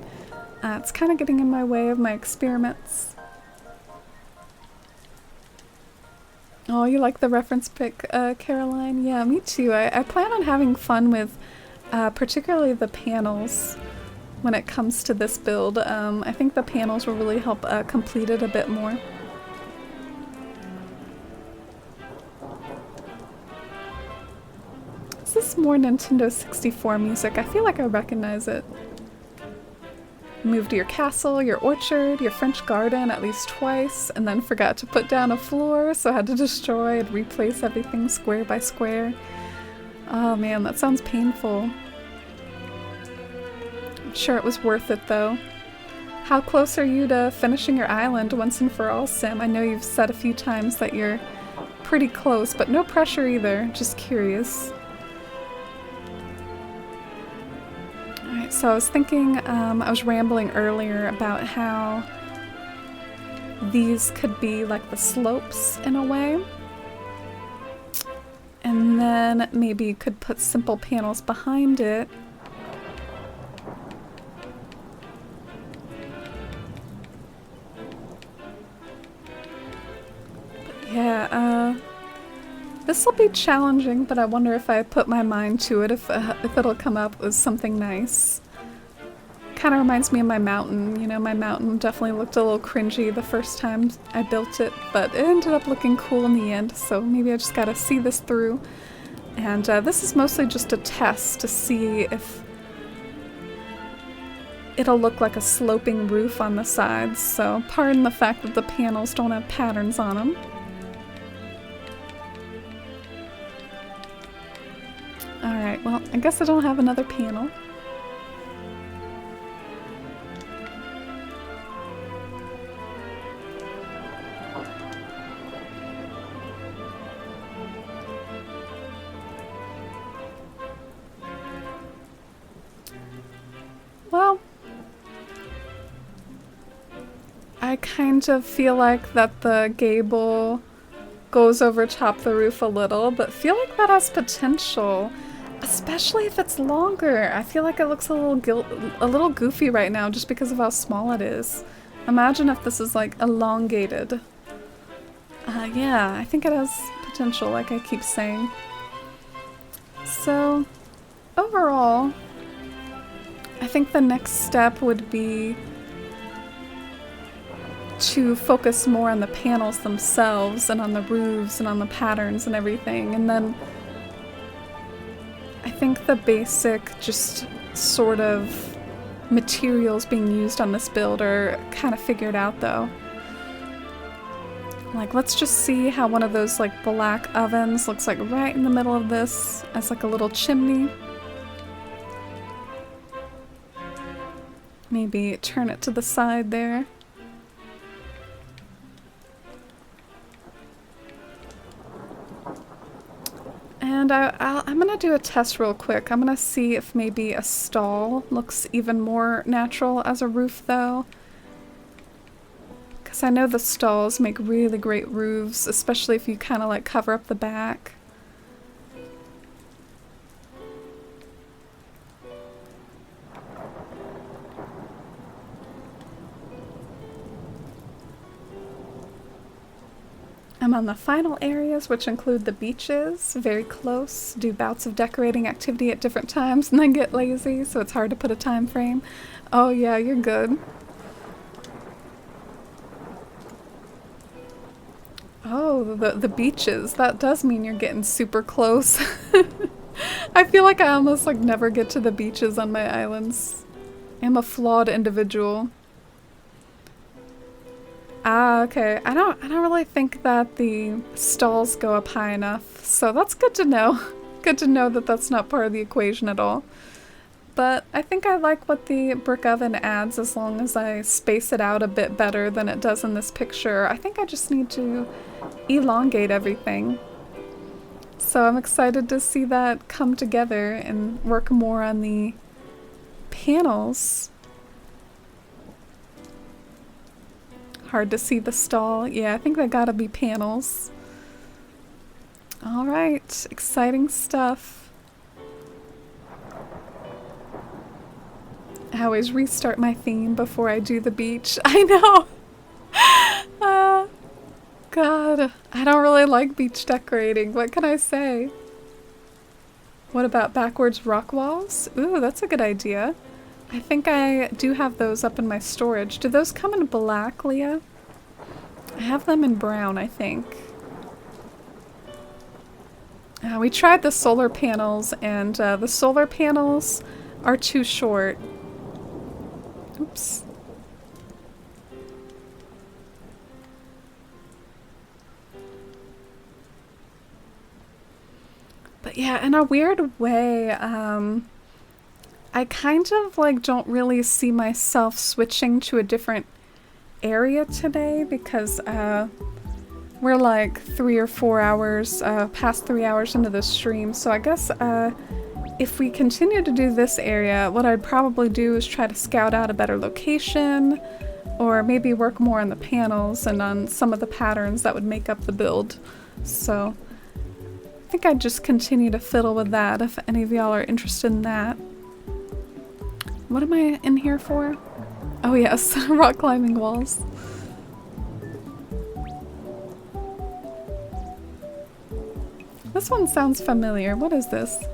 it's kind of getting in my way of my experiments. Oh, you like the reference pick, Caroline? Yeah, me too. I plan on having fun with particularly the panels when it comes to this build. I think the panels will really help complete it a bit more. Is this more Nintendo 64 music? I feel like I recognize it. Moved your castle, your orchard, your French garden at least twice, and then forgot to put down a floor, so had to destroy and replace everything square by square. Oh man, that sounds painful. I'm sure it was worth it though. How close are you to finishing your island once and for all, Sim? I know you've said a few times that you're pretty close, but no pressure either, just curious. Alright, so I was thinking, I was rambling earlier about how these could be like the slopes in a way. And then maybe you could put simple panels behind it. But yeah, this will be challenging, but I wonder if I put my mind to it, if it'll come up with something nice. Kind of reminds me of my mountain. You know, my mountain definitely looked a little cringy the first time I built it, but it ended up looking cool in the end, so maybe I just gotta see this through. And this is mostly just a test to see if it'll look like a sloping roof on the sides, so pardon the fact that the panels don't have patterns on them. Alright, well, I guess I don't have another panel. Well, I I kind of feel like that the gable goes over top the roof a little, but feel like that has potential, especially if it's longer. I feel like it looks a little goofy right now just because of how small it is. Imagine if this is like elongated. Yeah, I think it has potential, like I keep saying. So, overall, I think the next step would be to focus more on the panels themselves and on the roofs and on the patterns and everything. And then I think the basic just sort of materials being used on this build are kind of figured out though. Like, let's just see how one of those like black ovens looks like right in the middle of this as like a little chimney. Maybe turn it to the side there. And I'm gonna do a test real quick. I'm gonna see if maybe a stall looks even more natural as a roof though. Because I know the stalls make really great roofs, especially if you kind of like cover up the back. I'm on the final areas, which include the beaches, very close, do bouts of decorating activity at different times, and then get lazy, so it's hard to put a time frame. Oh yeah, you're good. Oh, the beaches, that does mean you're getting super close. I feel like I almost like never get to the beaches on my islands. I'm a flawed individual. Ah, okay. I don't really think that the stalls go up high enough, so that's good to know. Good to know that that's not part of the equation at all. But I think I like what the brick oven adds as long as I space it out a bit better than it does in this picture. I think I just need to elongate everything. So I'm excited to see that come together and work more on the panels. Hard to see the stall. Yeah, I think they gotta be panels. Alright, exciting stuff. I always restart my theme before I do the beach. I know! God, I don't really like beach decorating. What can I say? What about backwards rock walls? Ooh, that's a good idea. I think I do have those up in my storage. Do those come in black, Leah? I have them in brown, I think. We tried the solar panels, and the solar panels are too short. Oops. But yeah, in a weird way, I kind of like don't really see myself switching to a different area today because we're like 3 or 4 hours, past 3 hours into the stream. So I guess if we continue to do this area, what I'd probably do is try to scout out a better location or maybe work more on the panels and on some of the patterns that would make up the build. So I think I'd just continue to fiddle with that if any of y'all are interested in that. What am I in here for? Oh yes, rock climbing walls. This one sounds familiar. What is this?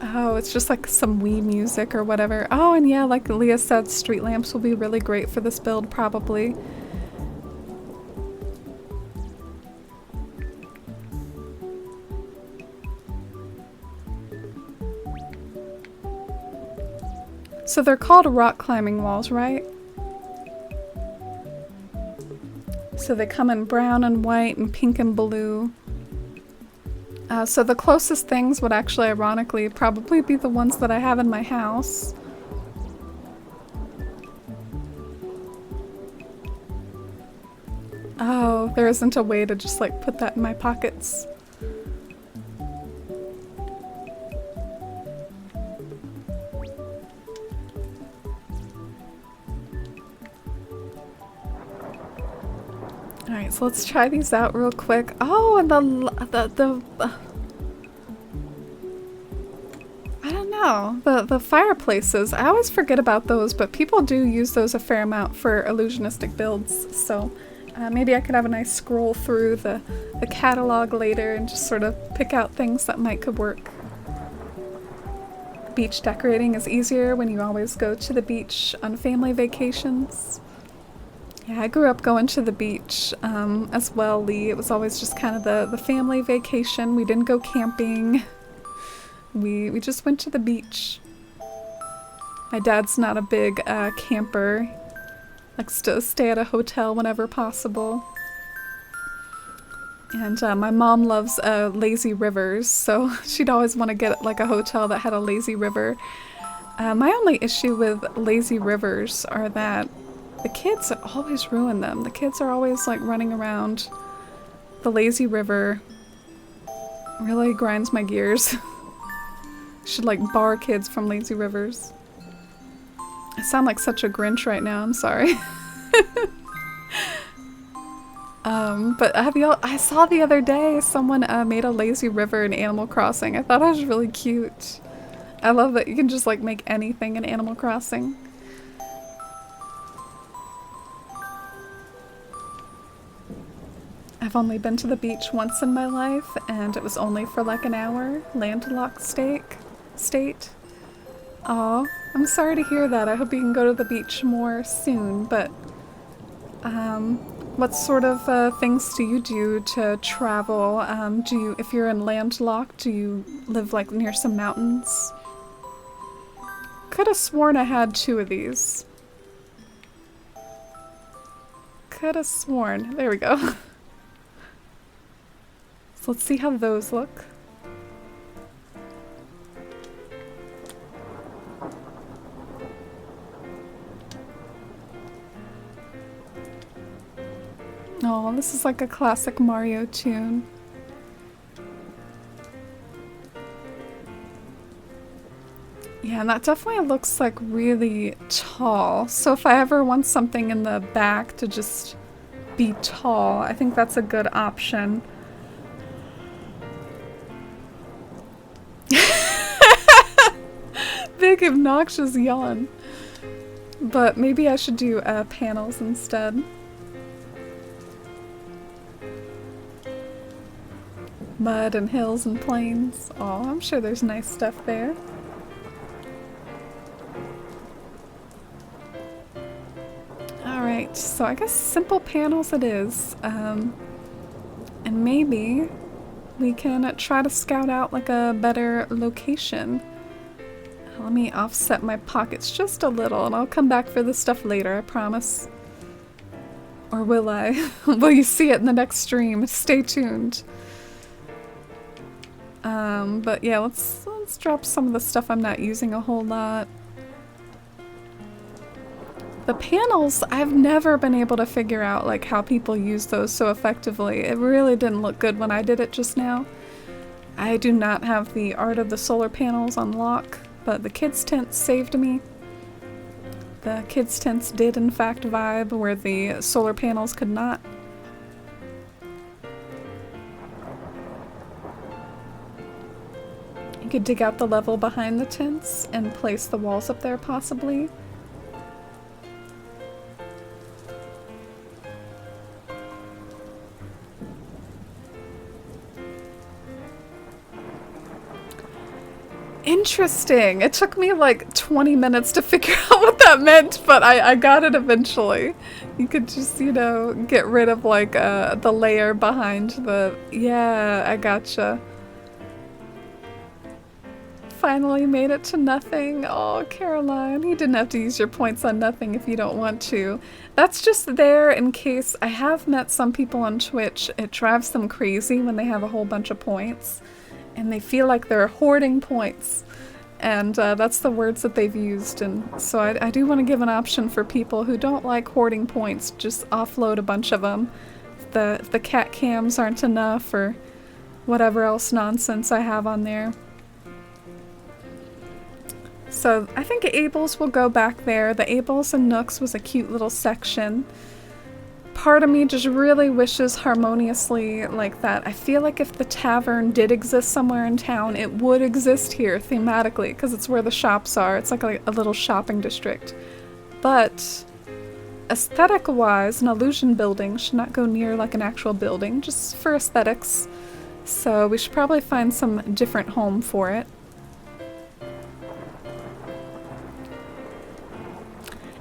Oh, it's just like some Wii music or whatever. Oh, and yeah, like Leah said, street lamps will be really great for this build, probably. So they're called rock climbing walls, right? So they come in brown and white and pink and blue. So the closest things would actually, ironically, probably be the ones that I have in my house. Oh, there isn't a way to just like put that in my pockets. Alright, so let's try these out real quick. Oh, and I don't know. The fireplaces, I always forget about those, but people do use those a fair amount for illusionistic builds, so maybe I could have a nice scroll through the catalog later and just sort of pick out things that could work. Beach decorating is easier when you always go to the beach on family vacations. Yeah, I grew up going to the beach as well, Lee. It was always just kind of the family vacation. We didn't go camping. We just went to the beach. My dad's not a big camper. Likes to stay at a hotel whenever possible. And my mom loves lazy rivers, so she'd always want to get like a hotel that had a lazy river. My only issue with lazy rivers are that the kids always ruin them. The kids are always like running around the lazy river. Really grinds my gears. Should like bar kids from lazy rivers. I sound like such a Grinch right now, I'm sorry. But I saw the other day someone made a lazy river in Animal Crossing. I thought it was really cute. I love that you can just like make anything in Animal Crossing. I've only been to the beach once in my life, and it was only for like an hour. Landlocked state. Aw, I'm sorry to hear that. I hope you can go to the beach more soon, but what sort of things do you do to travel? If you're in Landlocked, do you live like near some mountains? Could have sworn I had 2 of these. Could have sworn. There we go. So let's see how those look. Oh, this is like a classic Mario tune. Yeah, and that definitely looks like really tall. So if I ever want something in the back to just be tall, I think that's a good option. Big obnoxious yawn. But maybe I should do panels instead. Mud and hills and plains. Oh, I'm sure there's nice stuff there. Alright, so I guess simple panels it is. And maybe we can try to scout out like a better location. Let me offset my pockets just a little and I'll come back for this stuff later, I promise. Or will I? Will you see it in the next stream? Stay tuned. But yeah, let's drop some of the stuff I'm not using a whole lot. The panels, I've never been able to figure out like how people use those so effectively. It really didn't look good when I did it just now. I do not have the art of the solar panels on lock, but the kids' tent saved me. The kids' tents did in fact vibe where the solar panels could not. You could dig out the level behind the tents and place the walls up there possibly. Interesting. It took me like 20 minutes to figure out what that meant, but I got it eventually. You could just, you know, get rid of like the layer behind the... Yeah, I gotcha. Finally made it to nothing. Oh, Caroline, you didn't have to use your points on nothing if you don't want to. That's just there in case. I have met some people on Twitch. It drives them crazy when they have a whole bunch of points and they feel like they're hoarding points. And that's the words that they've used. And so I do want to give an option for people who don't like hoarding points. Just offload a bunch of them. If the cat cams aren't enough or whatever else nonsense I have on there. So I think Abel's will go back there. The Abel's and Nooks was a cute little section. part of me just really wishes harmoniously like that. I feel like if the tavern did exist somewhere in town, it would exist here thematically because it's where the shops are. It's like a little shopping district. But aesthetic-wise, an illusion building should not go near like an actual building, just for aesthetics. So we should probably find some different home for it.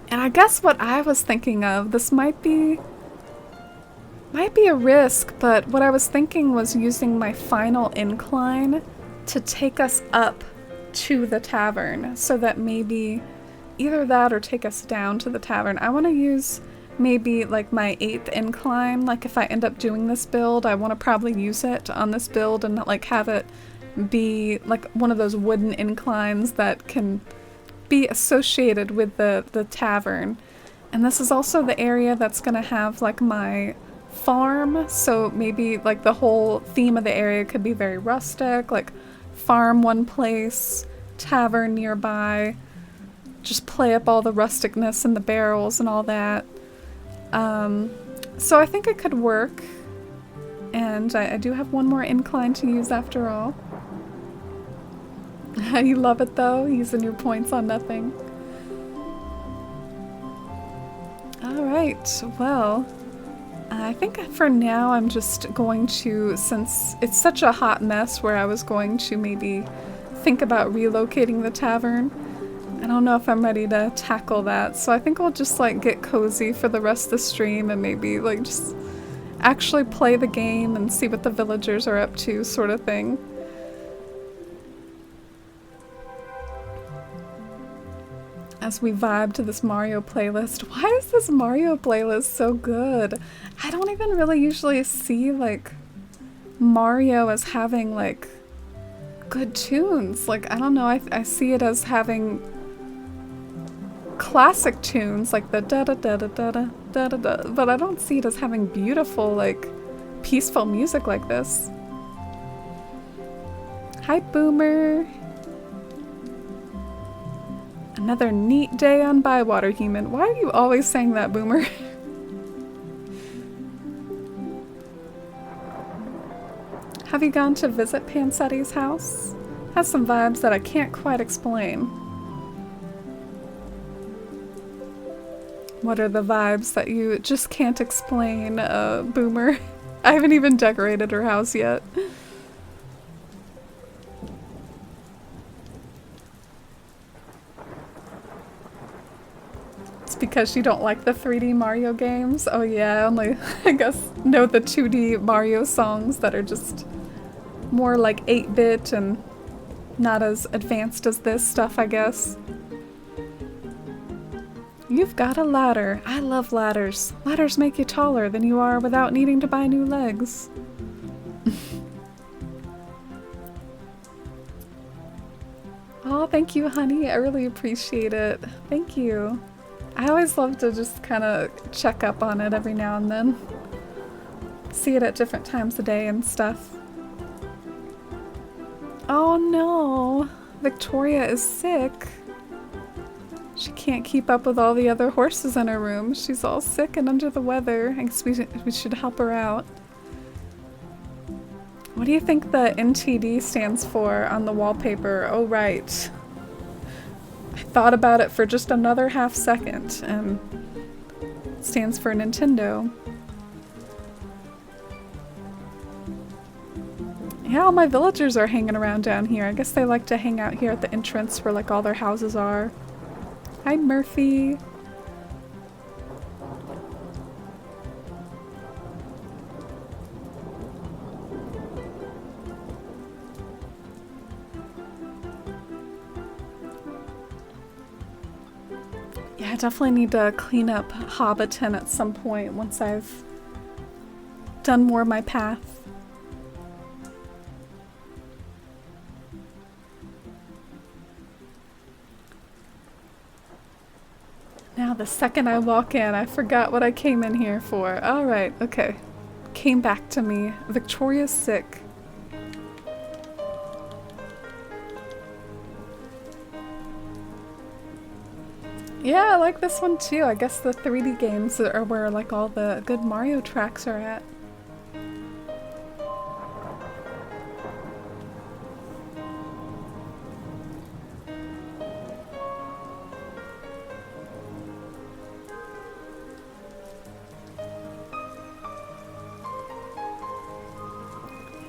And I guess what I was thinking of, this might be a risk, but what I was thinking was using my final incline to take us up to the tavern, so that maybe either that or take us down to the tavern. I want to use maybe like my 8th incline. Like if I end up doing this build, I want to probably use it on this build and like have it be like one of those wooden inclines that can be associated with the tavern. And this is also the area that's gonna have like my farm, so maybe like the whole theme of the area could be very rustic, like farm one place, tavern nearby, just play up all the rusticness and the barrels and all that. So I think it could work, and I do have one more incline to use after all. You love it though, using your points on nothing. Alright, well, I think for now I'm just going to, since it's such a hot mess where I was going to maybe think about relocating the tavern, I don't know if I'm ready to tackle that, so I think I'll just like get cozy for the rest of the stream and maybe like just actually play the game and see what the villagers are up to, sort of thing. As we vibe to this Mario playlist. Why is this Mario playlist so good? I don't even really usually see like Mario as having like good tunes. Like, I don't know, I see it as having classic tunes like the da da da da da da da da da, but I don't see it as having beautiful, like, peaceful music like this. Hi, Boomer. Another neat day on Bywater, human. Why are you always saying that, Boomer? Have you gone to visit Pansetti's house? Has some vibes that I can't quite explain. What are the vibes that you just can't explain, Boomer? I haven't even decorated her house yet. It's because you don't like the 3D Mario games? Oh yeah, I only, I guess, know the 2D Mario songs that are just more like 8-bit and not as advanced as this stuff, I guess. You've got a ladder. I love ladders. Ladders make you taller than you are without needing to buy new legs. Oh, thank you, honey. I really appreciate it. Thank you. I always love to just kind of check up on it every now and then. See it at different times of day and stuff. Oh no! Victoria is sick. She can't keep up with all the other horses in her room. She's all sick and under the weather. I guess we should help her out. What do you think the NTD stands for on the wallpaper? Oh, right. I thought about it for just another half second, and it stands for Nintendo. Yeah, all my villagers are hanging around down here. I guess they like to hang out here at the entrance where like all their houses are. Hi, Murphy. Yeah, I definitely need to clean up Hobbiton at some point once I've done more of my path. Now the second I walk in, I forgot what I came in here for. Alright, okay. Came back to me. Victoria's sick. Yeah, I like this one too. I guess the 3D games are where like all the good Mario tracks are at.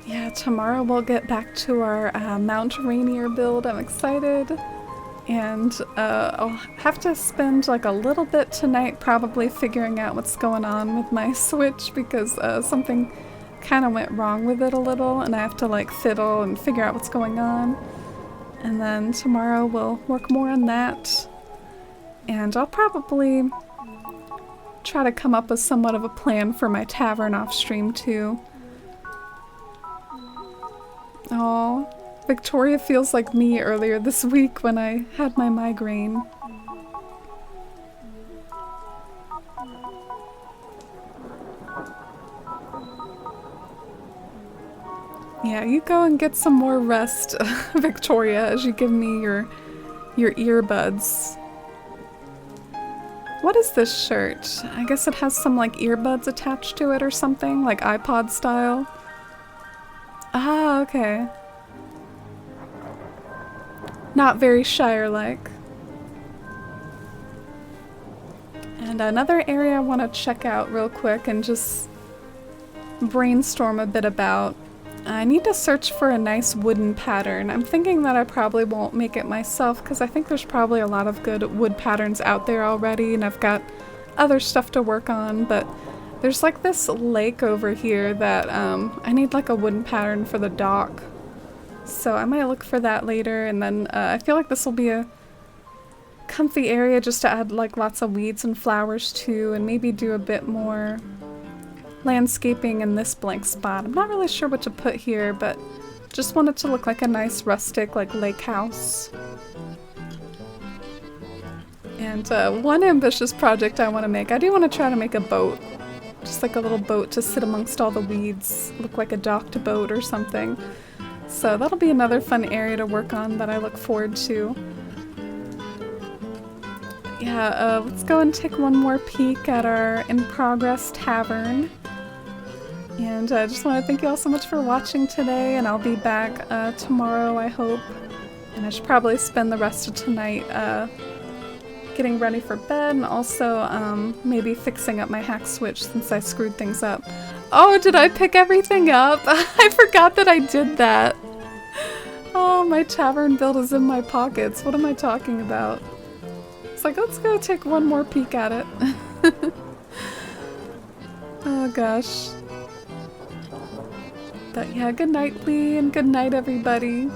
Yeah, tomorrow we'll get back to our Mount Rainier build. I'm excited. And I'll have to spend like a little bit tonight probably figuring out what's going on with my Switch because something kind of went wrong with it a little and I have to like fiddle and figure out what's going on. And then tomorrow we'll work more on that. And I'll probably try to come up with somewhat of a plan for my tavern off stream too. Oh, Victoria feels like me earlier this week when I had my migraine. Yeah, you go and get some more rest, Victoria, as you give me your earbuds. What is this shirt? I guess it has some like earbuds attached to it or something, like iPod style. Ah, okay. Not very Shire-like. And another area I want to check out real quick and just brainstorm a bit about. I need to search for a nice wooden pattern. I'm thinking that I probably won't make it myself because I think there's probably a lot of good wood patterns out there already and I've got other stuff to work on, but there's like this lake over here that I need like a wooden pattern for the dock. So I might look for that later, and then I feel like this will be a comfy area just to add like lots of weeds and flowers too, and maybe do a bit more landscaping in this blank spot. I'm not really sure what to put here, but just want it to look like a nice rustic like lake house. And one ambitious project I want to make, I do want to try to make a boat. Just like a little boat to sit amongst all the weeds, look like a docked boat or something. So that'll be another fun area to work on that I look forward to. Yeah, let's go and take one more peek at our in-progress tavern. And I just want to thank you all so much for watching today, and I'll be back tomorrow, I hope. And I should probably spend the rest of tonight getting ready for bed, and also maybe fixing up my hack switch since I screwed things up. Oh, did I pick everything up? I forgot that I did that. Oh, my Tavern-Build is in my pockets. What am I talking about? It's like, let's go take one more peek at it. Oh gosh. But yeah, good night, Lee, and good night, everybody.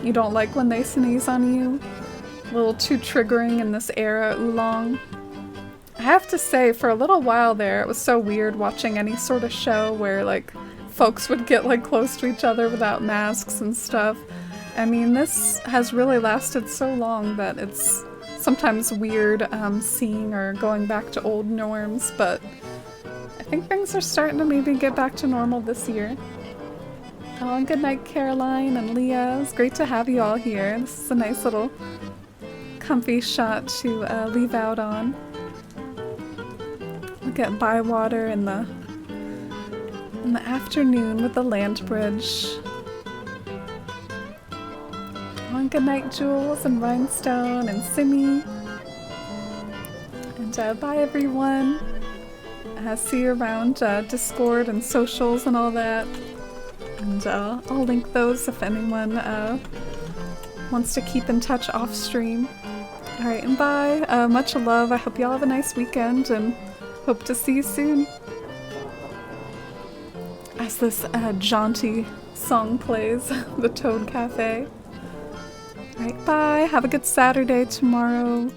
You don't like when they sneeze on you? A little too triggering in this era, oolong. I have to say, for a little while there, it was so weird watching any sort of show where, like, folks would get, like, close to each other without masks and stuff. I mean, this has really lasted so long that it's sometimes weird seeing or going back to old norms, but I think things are starting to maybe get back to normal this year. Oh, and good night, Caroline and Leah. It's great to have you all here. This is a nice little comfy shot to leave out on. Look at Bywater in the afternoon with the land bridge. Oh, and good night, Jules and Rhinestone and Simi. And bye, everyone. See you around Discord and socials and all that. And I'll link those if anyone wants to keep in touch off stream. Alright, and bye. Much love. I hope y'all have a nice weekend and hope to see you soon. As this jaunty song plays, the Toad Cafe. Alright, bye. Have a good Saturday tomorrow.